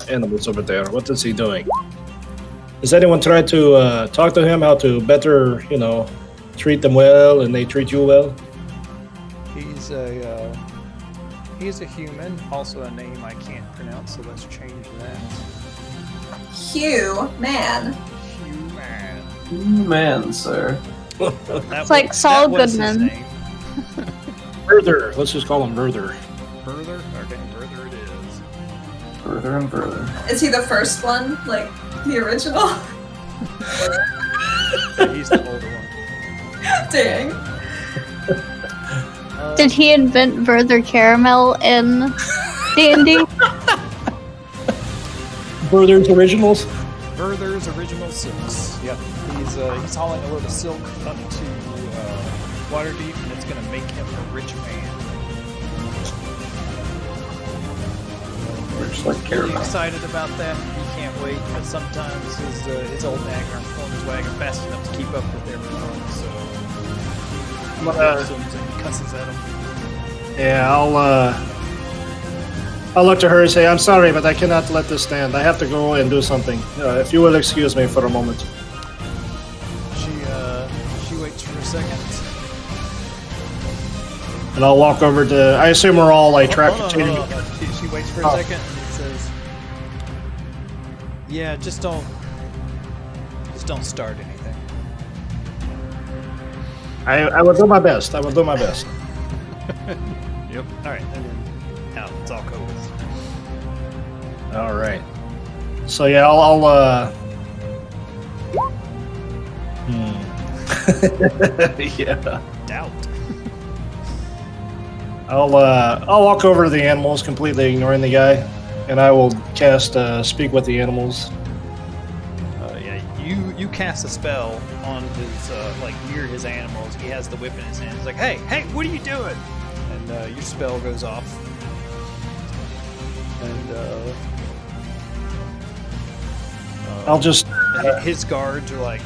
animals over there. What is he doing?" Has anyone tried to talk to him how to better, treat them well and they treat you well? He's a human, also a name I can't pronounce, so let's change that. Human. Man, sir. It's like Saul Goodman. Further. Let's just call him Further. Further? Okay, Further it is. Further and further. Is he the first one? Like, the original? Yeah, he's the older one. Dang. Did he invent Further Caramel in D&D? Further's Originals? Further's Original Silks. Yep. He's hauling a load of silk up to Waterdeep, and it's going to make him a rich man. Rich like Really caramel. excited about that. He can't wait, but sometimes his old nag aren't pulling his wagon fast enough to keep up with everyone, so he whips him and cusses at him. Yeah, I'll look to her and say, I'm sorry, but I cannot let this stand. I have to go and do something. If you will excuse me for a moment. She waits for a second. And I'll walk over to... I assume we're all, like, Hold tracking. on. She waits for a second and says, yeah, just don't start anything. I will do my best. I will do my best. Yep. Alright, and then out. It's all cool. All right. So, yeah, I'll yeah. Doubt. I'll walk over to the animals, completely ignoring the guy, and I will cast Speak with the Animals. Yeah, you cast a spell on his, near his animals. He has the whip in his hand. He's like, hey, what are you doing? And your spell goes off. And, I'll just... his guards are like,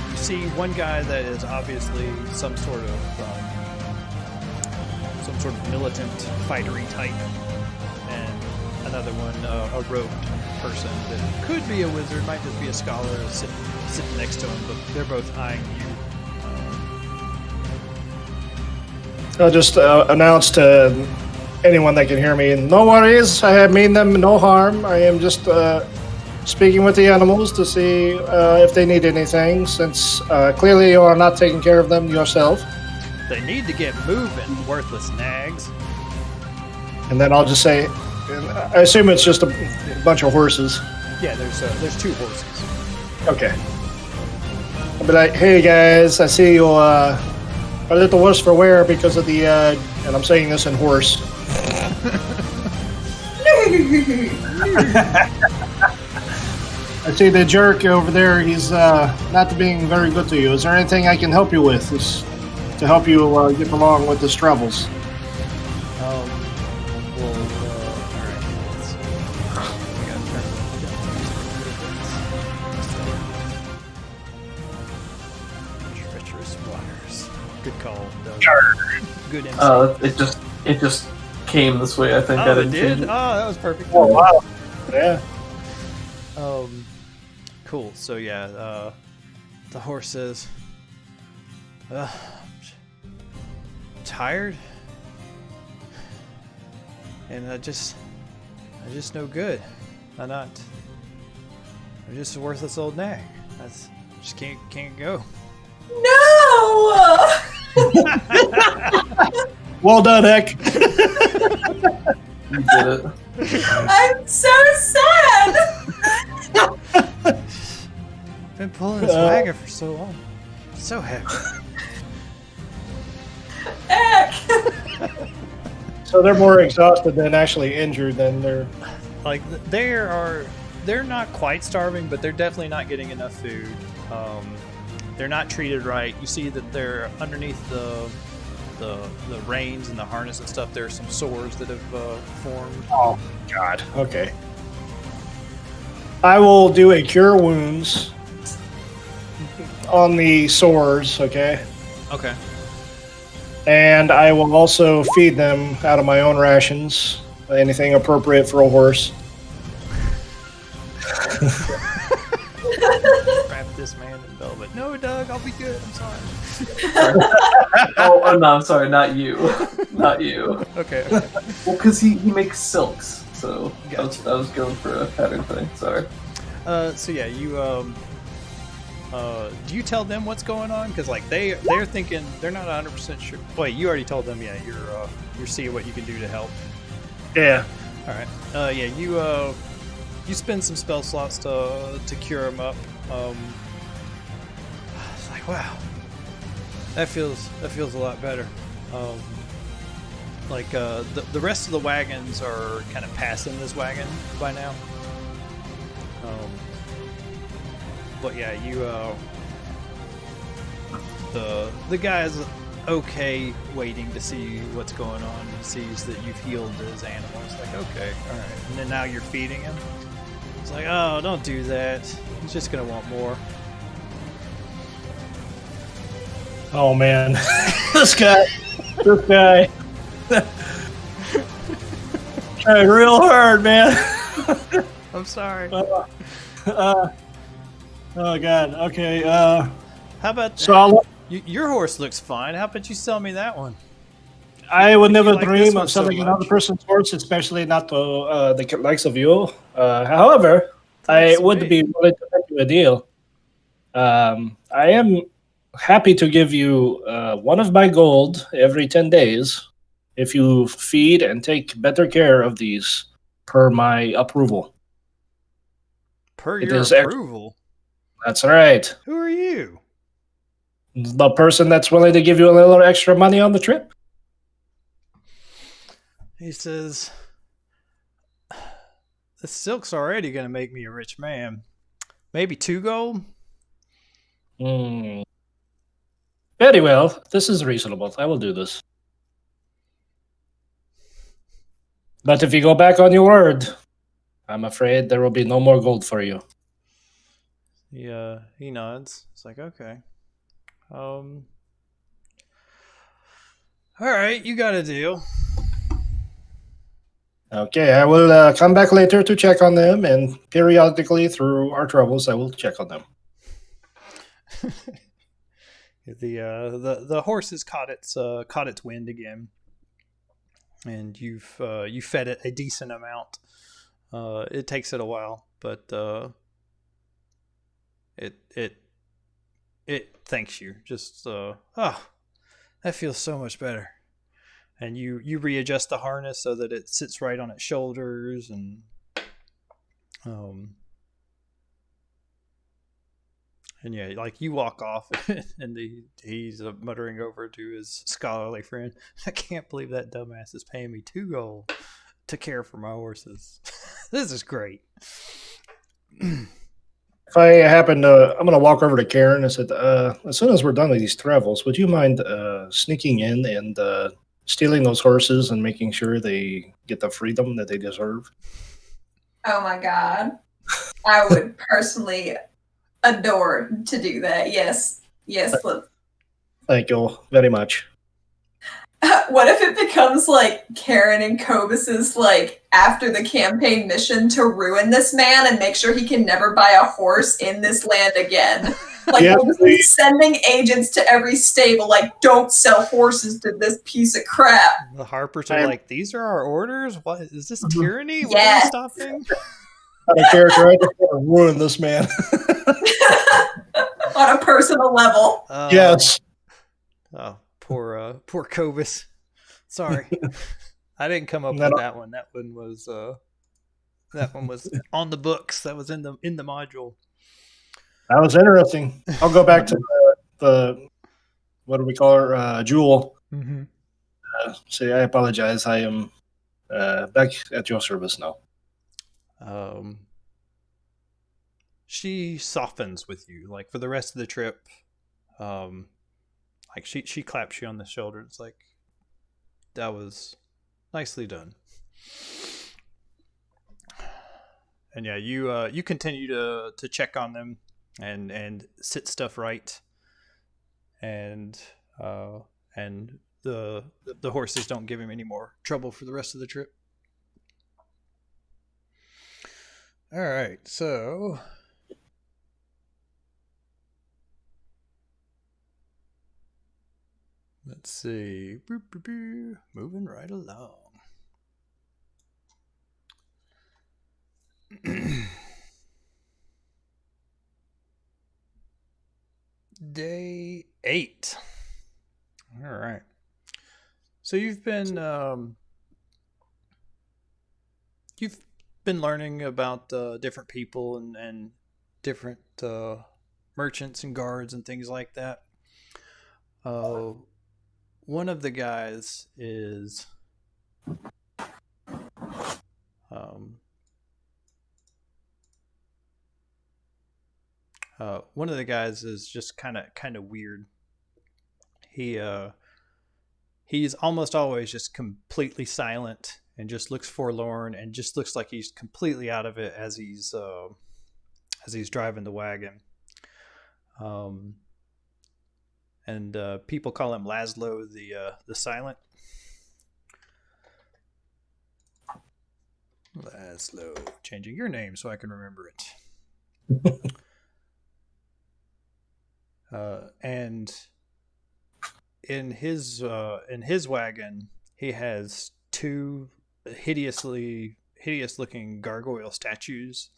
you see one guy that is obviously some sort of militant fightery type, and another one a robed person that could be a wizard, might just be a scholar sitting next to him, but they're both eyeing you. I'll just announce to anyone that can hear me, no worries, I have mean them no harm. I am just speaking with the animals to see if they need anything, since clearly you are not taking care of them yourself. They need to get moving, worthless nags. And then I'll just say, I assume it's just a bunch of horses. Yeah, there's two horses. Okay. I'll be like, hey guys, I see you a little worse for wear because of the, and I'm saying this in horse. I see the jerk over there, he's not being very good to you. Is there anything I can help you with to help you get along with this travels? Alright, let's see. We gotta turn treacherous waters. Good call, Doug. Good insight. It just came this way. I think. Oh, it did? Oh, that was perfect. Oh, wow. Yeah. Cool. So yeah, the horse says, tired, and I just no good. I'm just a worthless old nag. Just can't go. No! Well done, Heck. You did it. I'm so sad! Been pulling this wagon for so long. It's so heavy. Heck! So they're more exhausted than actually injured than they're... Like they're not quite starving, but they're definitely not getting enough food. They're not treated right. You see that they're underneath the reins and the harness and stuff. There are some sores that have formed. Oh, God. Okay. I will do a cure wounds on the sores, okay? Okay. And I will also feed them out of my own rations. Anything appropriate for a horse. Wrap this man in velvet. No, Doug, I'll be good. I'm sorry. Oh, no, I'm sorry, not you. Not you. Okay. Well, because he makes silks, so Gotcha. I was going for a pattern thing. Sorry. So yeah, you do you tell them what's going on? Because like they're thinking they're not 100% sure. Wait, you already told them. Yeah, you're seeing what you can do to help. Yeah. All right. Yeah, you spend some spell slots to cure him up. It's like wow, that feels a lot better. The rest of the wagons are kind of passing this wagon by now. But yeah, the guy's okay waiting to see what's going on. He sees that you've healed his animal. It's like, okay, all right. And then now you're feeding him. It's like, oh, don't do that. He's just gonna want more. Oh man, this guy tried real hard, man. I'm sorry. Oh god. Okay. How about So your horse looks fine? How about you sell me that one? I would never like this dream one of so selling much? another person's horse, especially not to the likes of you. However, I Likes of would me. be willing to make you a deal. I am happy to give you one of my gold every 10 days if you feed and take better care of these per my approval. Per It your is approval. That's right. Who are you? The person that's willing to give you a little extra money on the trip. He says, the silk's already going to make me a rich man. Maybe 2 gold? Hmm. Very well. This is reasonable. I will do this. But if you go back on your word, I'm afraid there will be no more gold for you. Yeah, he nods. It's like, okay. All right, you got a deal. Okay, I will come back later to check on them, and periodically through our troubles, I will check on them. The horse has caught its wind again, and you fed it a decent amount. It takes it a while, but it thanks you. Just that feels so much better. And you readjust the harness so that it sits right on its shoulders, and yeah, like you walk off, and he's muttering over to his scholarly friend, "I can't believe that dumbass is paying me 2 gold to care for my horses. This is great." If I happen to, I'm going to walk over to Karen and said, as soon as we're done with these travels, would you mind sneaking in and stealing those horses and making sure they get the freedom that they deserve? Oh my god. I would personally adore to do that. Yes. Yes. Thank you very much. What if it becomes like Karen and Cobus's like after the campaign mission to ruin this man and make sure he can never buy a horse in this land again? Like Yeah, we'll just be sending agents to every stable, like, don't sell horses to this piece of crap. The Harpers are like, "These are our orders. What is this tyranny? What are Yes. we stopping?" Out of character, I just want to ruin this man. On a personal level. Yes. Oh, poor Cobus. Sorry, I didn't come up No. with that one. That one was on the books. That was in the module. That was interesting. I'll go back to the what do we call her? Jewel. Mm-hmm. Say, I apologize. I am back at your service now. She softens with you, like for the rest of the trip. Like she claps you on the shoulder. It's like, that was nicely done. And yeah, you continue to check on them and sit stuff right, and the horses don't give him any more trouble for the rest of the trip. All right, so let's see. Moving right along. Day 8. All right. So you've been learning about different people and different merchants and guards and things like that. One of the guys is just kind of weird. He's almost always just completely silent and just looks forlorn and just looks like he's completely out of it as he's driving the wagon. And people call him Laszlo the Silent. Laszlo, changing your name so I can remember it. And in his wagon, he has 2 hideous looking gargoyle statues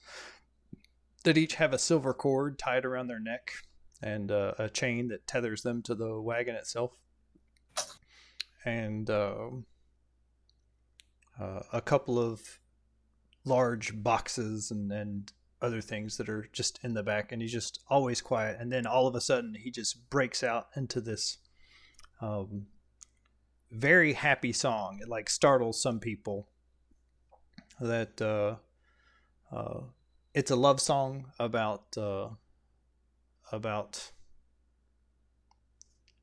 that each have a silver cord tied around their neck and a chain that tethers them to the wagon itself, and a couple of large boxes and other things that are just in the back, and he's just always quiet. And then all of a sudden he just breaks out into this very happy song. It like startles some people that it's a love song about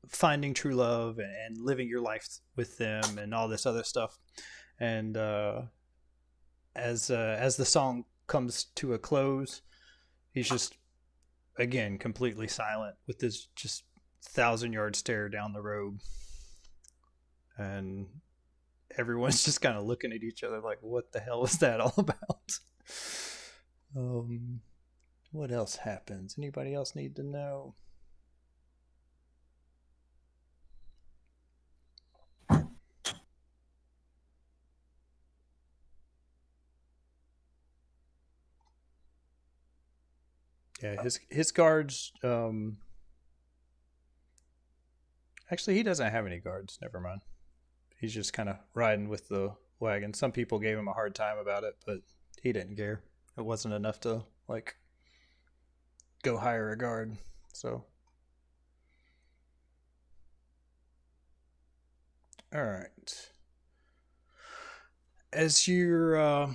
finding true love and living your life with them and all this other stuff. And as the song comes to a close, he's just again completely silent with this just 1,000-yard stare down the road, and everyone's just kind of looking at each other like, what the hell is that all about? What else happens? Anybody else need to know? Yeah, his guards. Actually, he doesn't have any guards. Never mind. He's just kind of riding with the wagon. Some people gave him a hard time about it, but he didn't care. It wasn't enough to like go hire a guard. So, all right. As you're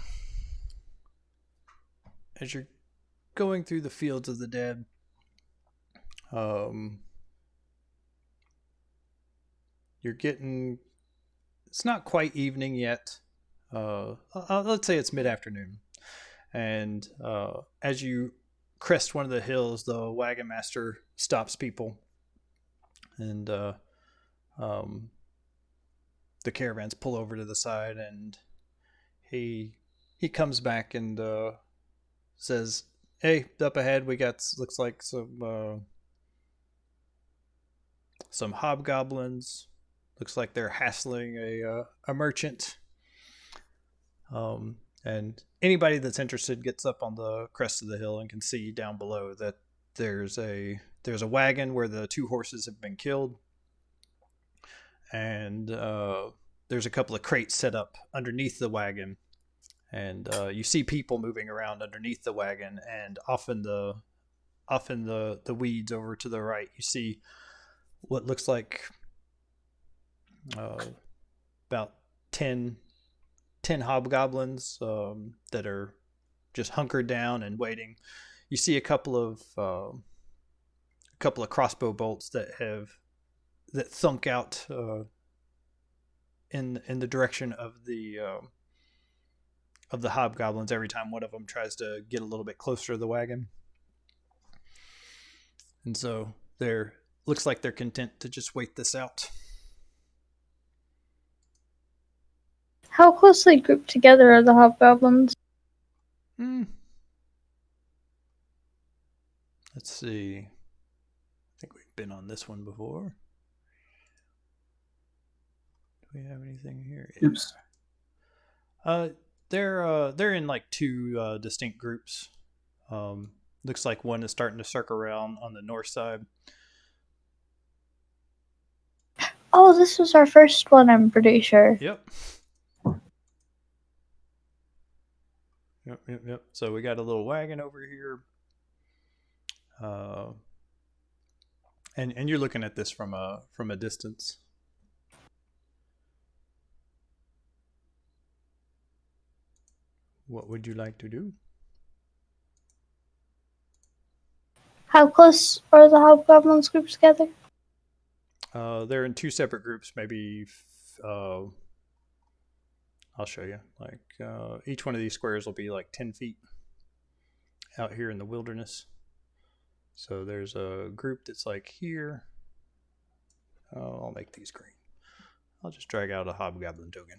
going through the fields of the dead, you're getting. It's not quite evening yet. Let's say it's mid-afternoon, and as you crest one of the hills, the wagon master stops people, and the caravans pull over to the side, and he comes back and says, "Hey, up ahead we got looks like some hobgoblins. Looks like they're hassling a merchant. And anybody that's interested gets up on the crest of the hill and can see down below that there's a wagon where the 2 horses have been killed, and there's a couple of crates set up underneath the wagon, and you see people moving around underneath the wagon, and off in the weeds over to the right, you see what looks like about 10 hobgoblins that are just hunkered down and waiting. You see a couple of crossbow bolts that thunk out in the direction of the hobgoblins every time one of them tries to get a little bit closer to the wagon. And so looks like they're content to just wait this out. How closely grouped together are the hobgoblins? Let's see. I think we've been on this one before. Do we have anything here? Oops. They're in like two distinct groups. Looks like one is starting to circle around on the north side. Oh, this was our first one, I'm pretty sure. Yep. Yep. So we got a little wagon over here. And you're looking at this from a distance. What would you like to do? How close are the hobgoblins groups together? They're in two separate groups. Maybe I'll show you. Like each one of these squares will be like 10 feet out here in the wilderness. So there's a group that's like here. I'll make these green. I'll just drag out a hobgoblin token.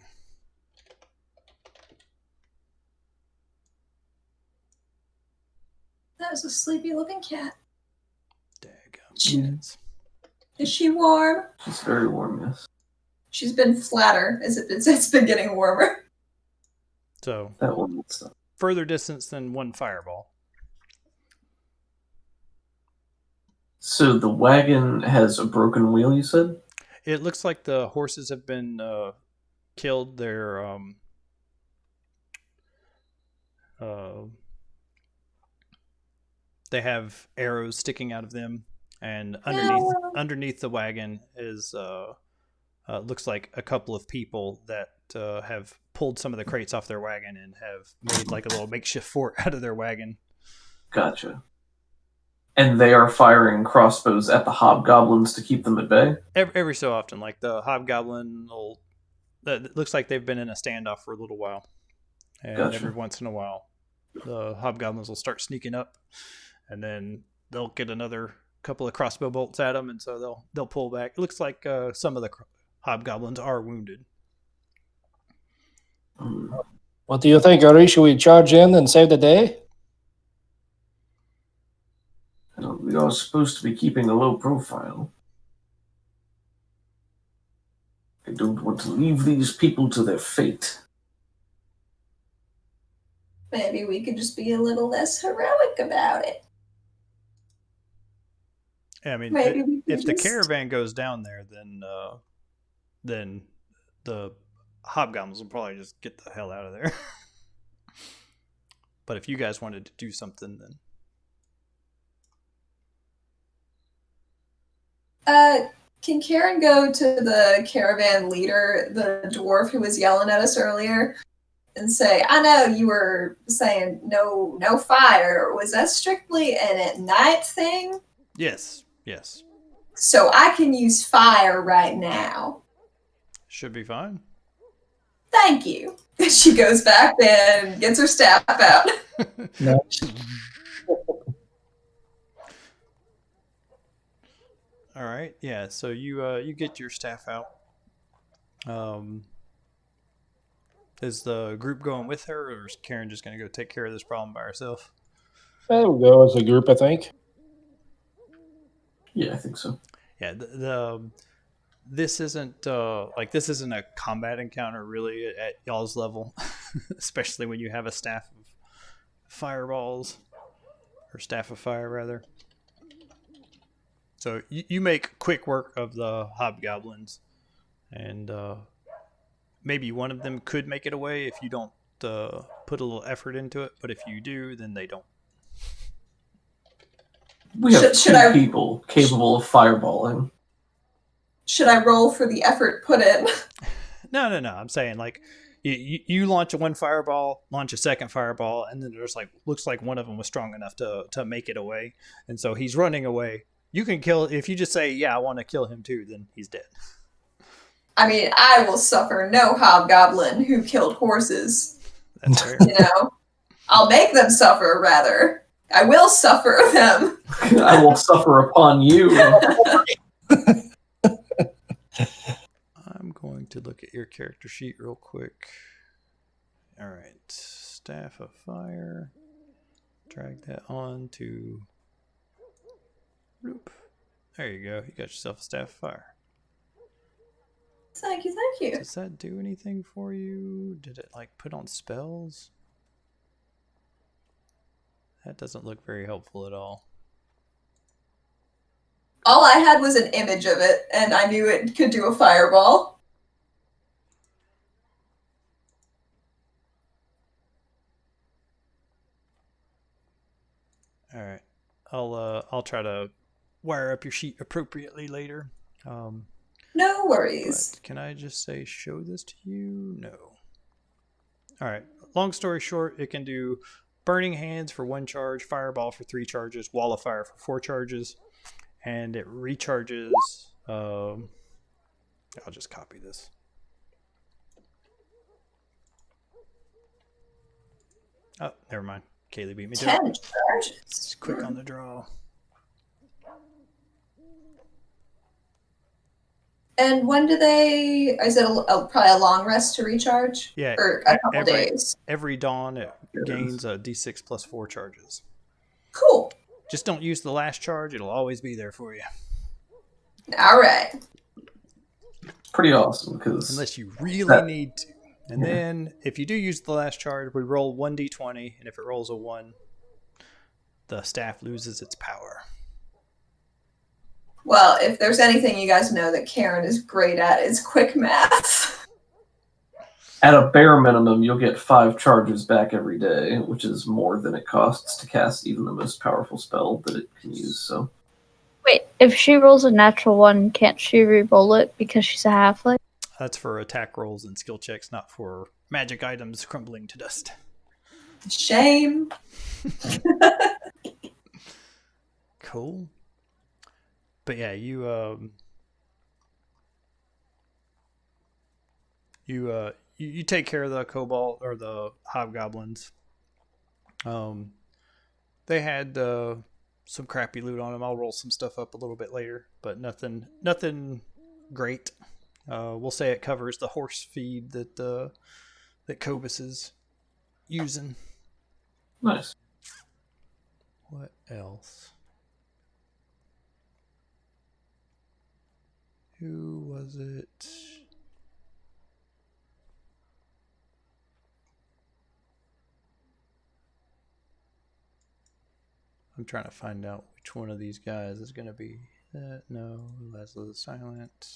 That is a sleepy looking cat. Daggum cats. Is she warm? She's very warm, yes. She's been flatter as if it's been getting warmer. So That one will stop. further distance than one fireball. So the wagon has a broken wheel, you said? It looks like the horses have been killed. They're they have arrows sticking out of them, and underneath the wagon is looks like a couple of people that have pulled some of the crates off their wagon and have made like a little makeshift fort out of their wagon. Gotcha. And they are firing crossbows at the hobgoblins to keep them at bay? Every so often, like the hobgoblin will. It looks like they've been in a standoff for a little while, and Gotcha. every once in a while, the hobgoblins will start sneaking up, and then they'll get another couple of crossbow bolts at them, and so they'll pull back. It looks like some of the hobgoblins are wounded. What do you think, Ari? Should we charge in and save the day? We are supposed to be keeping a low profile. I don't want to leave these people to their fate. Maybe we could just be a little less heroic about it. Yeah, I mean, Maybe we if could the just- caravan goes down there, then the hobgoblins will probably just get the hell out of there. But if you guys wanted to do something, then Can Karen go to the caravan leader, the dwarf who was yelling at us earlier, and say, I know you were saying no fire. Was that strictly an at night thing? yes, So I can use fire right now. should be fine. Thank you. She goes back and gets her staff out. All right, yeah. So you get your staff out. Is the group going with her, or is Karen just going to go take care of this problem by herself? We'll go as a group, I think. Yeah, I think so. Yeah, this isn't this isn't a combat encounter really at y'all's level, especially when you have a staff of fireballs, or staff of fire rather. So you make quick work of the hobgoblins, and maybe one of them could make it away if you don't put a little effort into it. But if you do, then they don't. We have Should two I- people capable of fireballing. Should I roll for the effort put in? No. I'm saying like you launch one fireball, launch a second fireball, and then there's looks like one of them was strong enough to make it away, and so he's running away. You can kill if you just say, "Yeah, I want to kill him too." Then he's dead. I mean, I will suffer no hobgoblin who killed horses. That's fair. You know, I'll make them suffer. Rather, I will suffer them. I will suffer upon you. I'm going to look at your character sheet real quick. All right, Staff of Fire. Drag that on to Bloop. There you go. You got yourself a staff of fire. Thank you, thank you. Does that do anything for you? Did it like put on spells? That doesn't look very helpful at all. All I had was an image of it, and I knew it could do a fireball. All right, I'll try to wire up your sheet appropriately later. No worries. But can I just say show this to you? No. All right. Long story short, it can do Burning Hands for 1 charge, Fireball for 3 charges, Wall of Fire for 4 charges, and it recharges. I'll just copy this. Oh, never mind. Kaylee beat me to 10 it. charges. Just quick on the draw. And when do they? Is it probably a long rest to recharge? Yeah, Or a couple days? Every dawn it gains a d6 plus 4 charges. Cool. Just don't use the last charge. It'll always be there for you. All right. Pretty awesome because Unless you really need to. And then if you do use the last charge, we roll 1d20, and if it rolls a 1, the staff loses its power. Well, if there's anything you guys know that Karen is great at, it's quick math. at a bare minimum, you'll get 5 charges back every day, which is more than it costs to cast even the most powerful spell that it can use. So, Wait, if she rolls a natural 1, can't she re-roll it because she's a halfling? That's for attack rolls and skill checks, not for magic items crumbling to dust. Shame. Cool. But yeah, you take care of the kobold or the hobgoblins. They had some crappy loot on them. I'll roll some stuff up a little bit later, but nothing great. We'll say it covers the horse feed that Cobus is using. nice. What else? Who was it? I'm trying to find out which one of these guys is going to be. No, Leslie the Silent.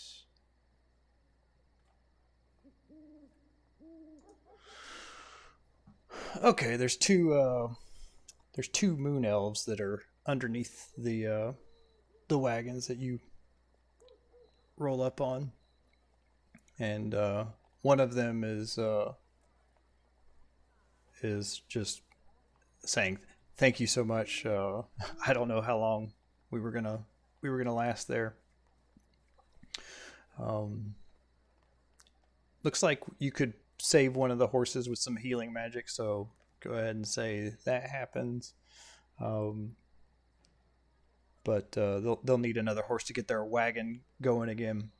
Okay, there's two moon elves that are underneath the wagons that you roll up on, and one of them is just saying thank you so much. I don't know how long we were gonna last there. Looks like you could save one of the horses with some healing magic, so go ahead and say that happens. But they'll need another horse to get their wagon going again.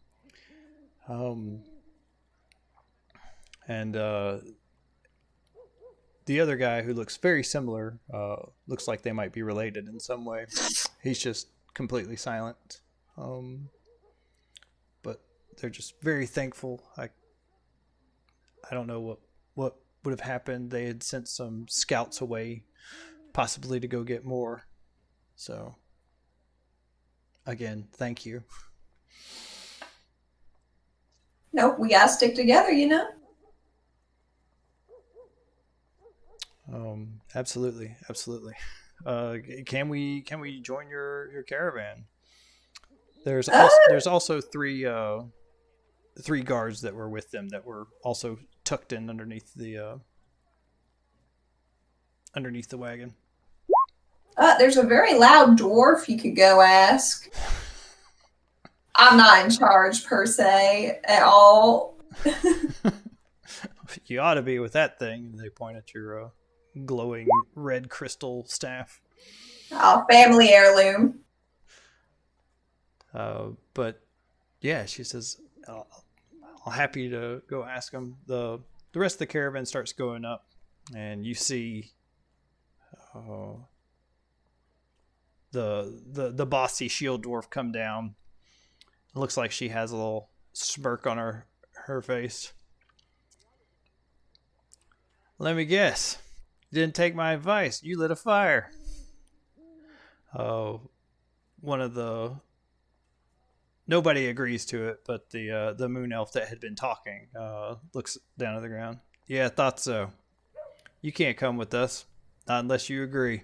And the other guy, who looks very similar, looks like they might be related in some way. He's just completely silent. But they're just very thankful. I don't know what would have happened. They had sent some scouts away, possibly to go get more. So, again, thank you. Nope, we gotta stick together, you know? Absolutely. Can we join your caravan? There's also three guards that were with them that were also tucked in underneath the wagon. There's a very loud dwarf you could go ask. I'm not in charge per se at all. You ought to be with that thing. They point at your glowing red crystal staff. Oh, family heirloom. But yeah, she says, "I'm happy to go ask him." The rest of the caravan starts going up, and you see the bossy shield dwarf come down. It looks like she has a little smirk on her face. Let me guess. You didn't take my advice. You lit a fire. One of the... Nobody agrees to it, but the moon elf that had been talking looks down at the ground. Yeah, I thought so. You can't come with us. Not unless you agree.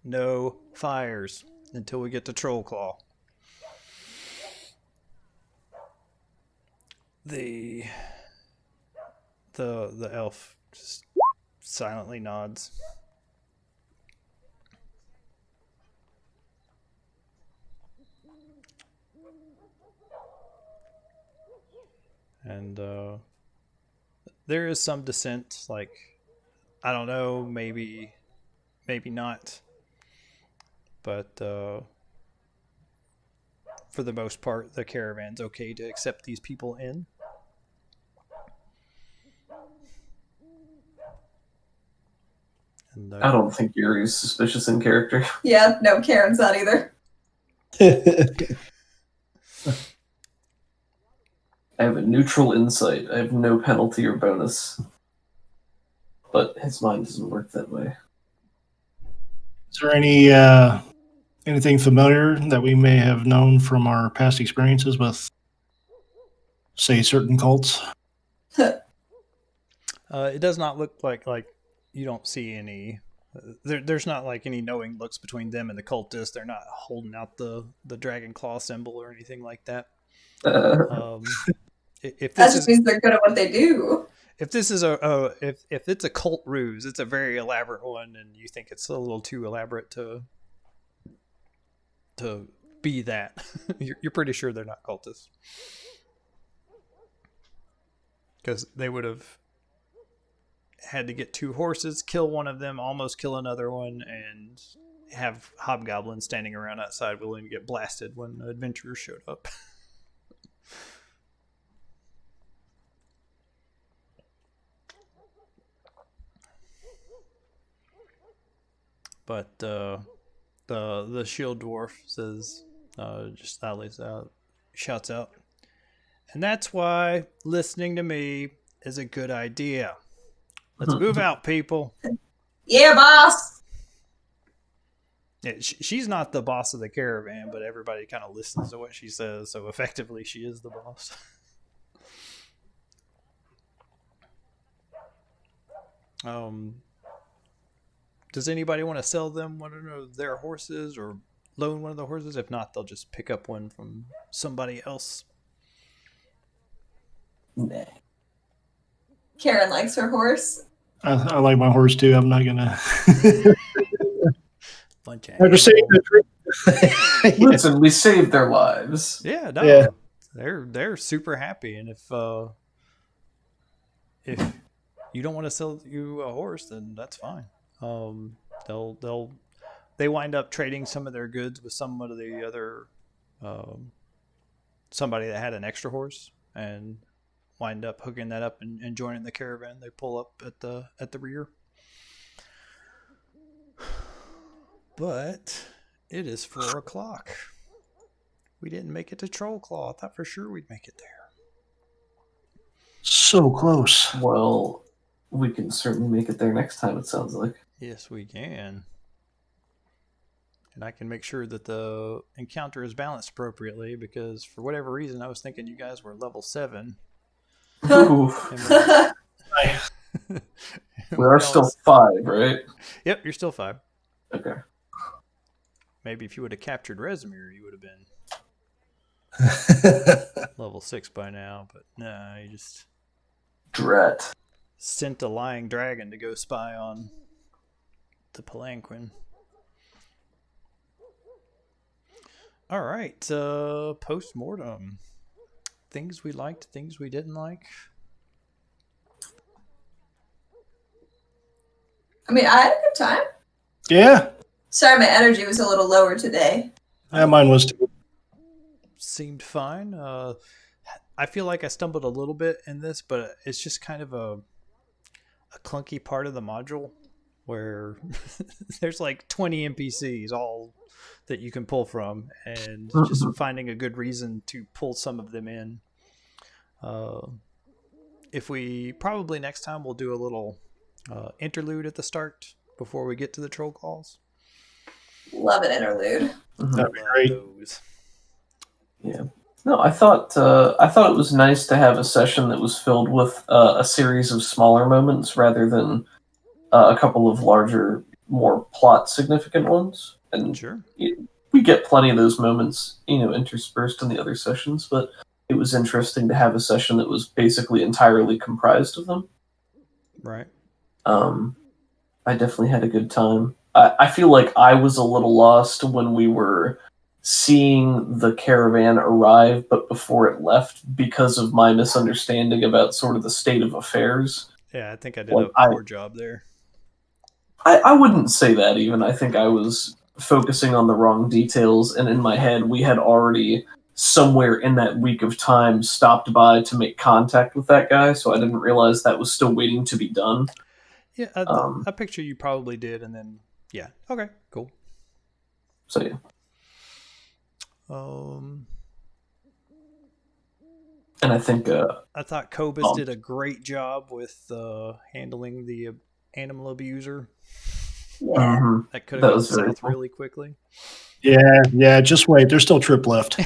No fires until we get to Trollclaw. The elf just silently nods. And there is some dissent, like, I don't know, maybe not. But for the most part, the caravan's okay to accept these people in. And, I don't think Yuri's suspicious in character. Yeah, no, Karen's not either. I have a neutral insight. I have no penalty or bonus. But his mind doesn't work that way. Is there any anything familiar that we may have known from our past experiences with, say, certain cults? It does not look like you don't see any. There's not like any knowing looks between them and the cultists. They're not holding out the dragon claw symbol or anything like that. If That this just is, means they're good at what they do. if this is if it's a cult ruse, it's a very elaborate one, and you think it's a little too elaborate to be that. You're pretty sure they're not cultists, because they would have had to get 2 horses, kill one of them, almost kill another one, and have hobgoblins standing around outside willing to get blasted when adventurers showed up. But the shield dwarf says, just loudly shouts out, and that's why listening to me is a good idea. Let's move out, people. Yeah, boss. Yeah, she's not the boss of the caravan, but everybody kind of listens to what she says, so effectively she is the boss. Does anybody want to sell them one of their horses or loan one of the horses? If not, they'll just pick up one from somebody else. Nah. Karen likes her horse. I like my horse too. I'm not gonna. Bunch of After saying animals. Listen, we saved their lives. Yeah, no, Yeah. they're super happy, and if you don't want to sell you a horse, then that's fine. They wind up trading some of their goods with some of the other somebody that had an extra horse, and wind up hooking that up and joining the caravan. They pull up at the rear. But it is 4:00. We didn't make it to Trollclaw. I thought for sure we'd make it there. So close. Well, we can certainly make it there next time, it sounds like. Yes, we can. And I can make sure that the encounter is balanced appropriately, because for whatever reason, I was thinking you guys were level 7. Ooh, And we are still 5, right? Yep, you're still 5. Okay. Maybe if you would have captured Resimir, you would have been level 6 by now. But no, you just Dret. sent a lying dragon to go spy on the palanquin. All right, post-mortem. Things we liked, things we didn't like. I mean, I had a good time. Yeah. Sorry, my energy was a little lower today. Yeah, mine was too. Seemed fine. I feel like I stumbled a little bit in this, but it's just kind of a clunky part of the module. where there's like 20 NPCs all that you can pull from, and just finding a good reason to pull some of them in. If we probably next time we'll do a little interlude at the start before we get to the troll calls. Love an interlude. That'd be great. Those. Yeah. No, I thought it was nice to have a session that was filled with a series of smaller moments rather than a couple of larger, more plot significant ones. And Sure. We get plenty of those moments, interspersed in the other sessions, but it was interesting to have a session that was basically entirely comprised of them. Right. I definitely had a good time. I feel like I was a little lost when we were seeing the caravan arrive, but before it left, because of my misunderstanding about sort of the state of affairs. Yeah, I think I did a poor job there. I wouldn't say that even. I think I was focusing on the wrong details, and in my head, we had already somewhere in that week of time stopped by to make contact with that guy, so I didn't realize that was still waiting to be done. Yeah, I picture you probably did, and then, yeah. Okay, cool. So, yeah. And I think I thought Cobus did a great job with handling the animal abuser. Yeah. That could have gone south really quickly. Yeah, just wait. There's still Trip left. And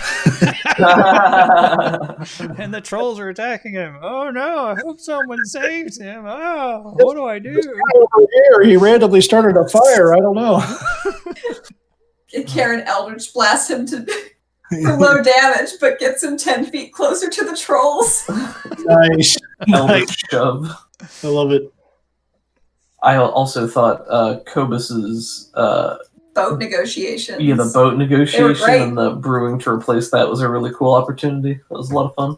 the trolls are attacking him. Oh no, I hope someone saves him. Oh, what do I do? Over here, he randomly started a fire. I don't know. Karen Eldritch blasts him for low damage, but gets him 10 feet closer to the trolls. Nice. Eldritch shove. I love it. I also thought Cobus's boat negotiations. Yeah, the boat negotiation great. and the brewing to replace that was a really cool opportunity. That was a lot of fun.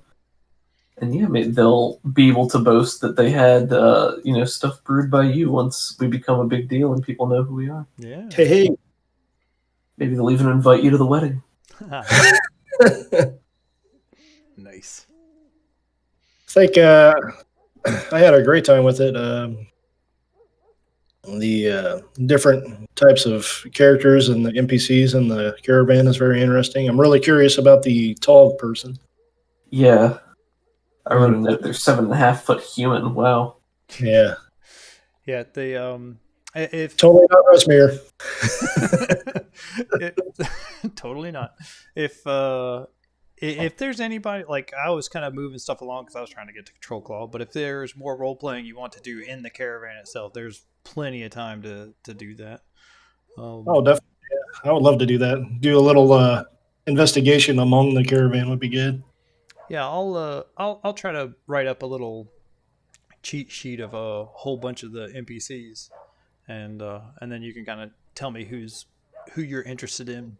And yeah, maybe they'll be able to boast that they had stuff brewed by you once we become a big deal and people know who we are. Yeah. Hey. Maybe they'll even invite you to the wedding. Nice. I think I had a great time with it. The different types of characters and the NPCs in the caravan is very interesting. I'm really curious about the tall person. Yeah. I wrote a note. They're 7.5-foot human. Wow. Yeah. Yeah, if Totally not Resmere. Totally not. If there's anybody, like, I was kind of moving stuff along because I was trying to get to Control Claw, but if there's more role playing you want to do in the caravan itself, there's plenty of time to do that. Oh, definitely. Yeah. I would love to do that. Do a little investigation among the caravan would be good. Yeah, I'll try to write up a little cheat sheet of a whole bunch of the NPCs, and then you can kind of tell me who you're interested in.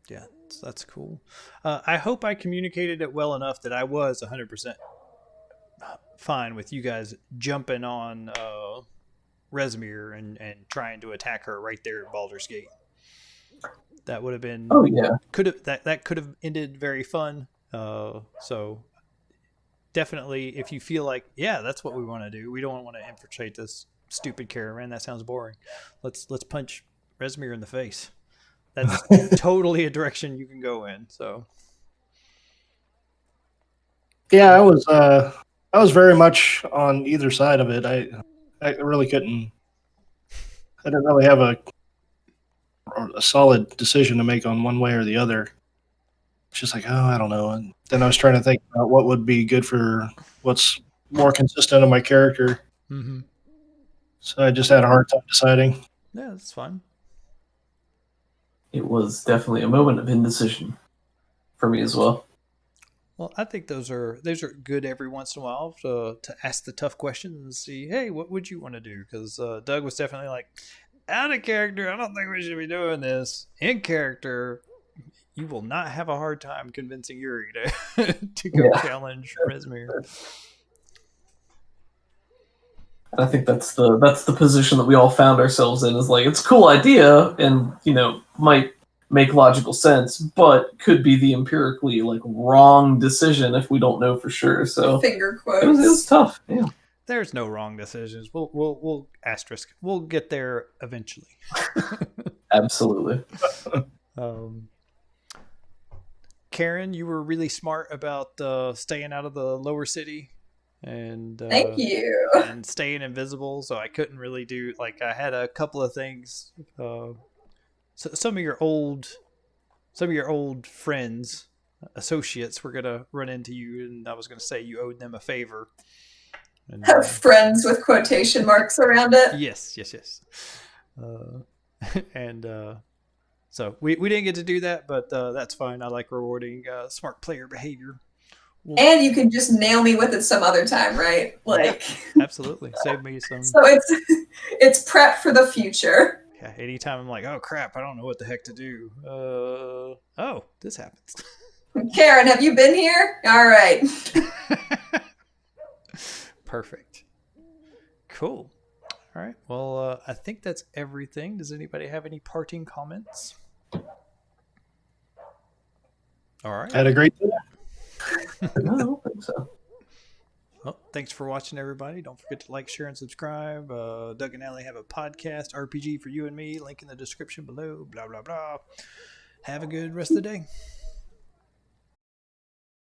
Yeah, that's cool. I hope I communicated it well enough that I was 100% fine with you guys jumping on Resmere and trying to attack her right there at Baldur's Gate. That would have been. Oh yeah. That could have ended very fun. So definitely, if you feel like, yeah, that's what we want to do. We don't want to infiltrate this stupid caravan. That sounds boring. Let's punch Resmere in the face. That's totally a direction you can go in. So. Yeah, I was very much on either side of it. I really couldn't. I didn't really have a solid decision to make on one way or the other. It's just like, I don't know. And then I was trying to think about what would be good for what's more consistent in my character. Mm-hmm. So I just had a hard time deciding. Yeah, that's fine. It was definitely a moment of indecision for me as well. Well, I think those are good every once in a while to ask the tough questions and see, hey, what would you want to do? Because Doug was definitely like, out of character, I don't think we should be doing this. In character, you will not have a hard time convincing Yuri to go challenge Resmere. And I think that's the position that we all found ourselves in. Is like, it's a cool idea, and might make logical sense, but could be the empirically like wrong decision if we don't know for sure. So Finger it was quotes. tough. Yeah. There's no wrong decisions. We'll asterisk. We'll get there eventually. Absolutely. Karen, you were really smart about staying out of the lower city and Thank you. and staying invisible. So I couldn't really do like I had a couple of things. So some of your old friends, associates, were gonna run into you, and I was gonna say you owed them a favor. And, Friends with quotation marks around it. yes. And so we didn't get to do that, but that's fine. I like rewarding smart player behavior. And you can just nail me with it some other time, right? Like, absolutely, save me some. So it's prep for the future. Yeah, anytime I'm like, oh crap, I don't know what the heck to do. Oh, this happens. Karen, have you been here? All right. Perfect. Cool. All right. Well, I think that's everything. Does anybody have any parting comments? All right. Had a great day. No, I don't think so. Well, thanks for watching, everybody. Don't forget to like, share, and subscribe. Doug and Allie have a podcast, RPG for you and me. Link in the description below. Blah, blah, blah. Have a good rest of the day.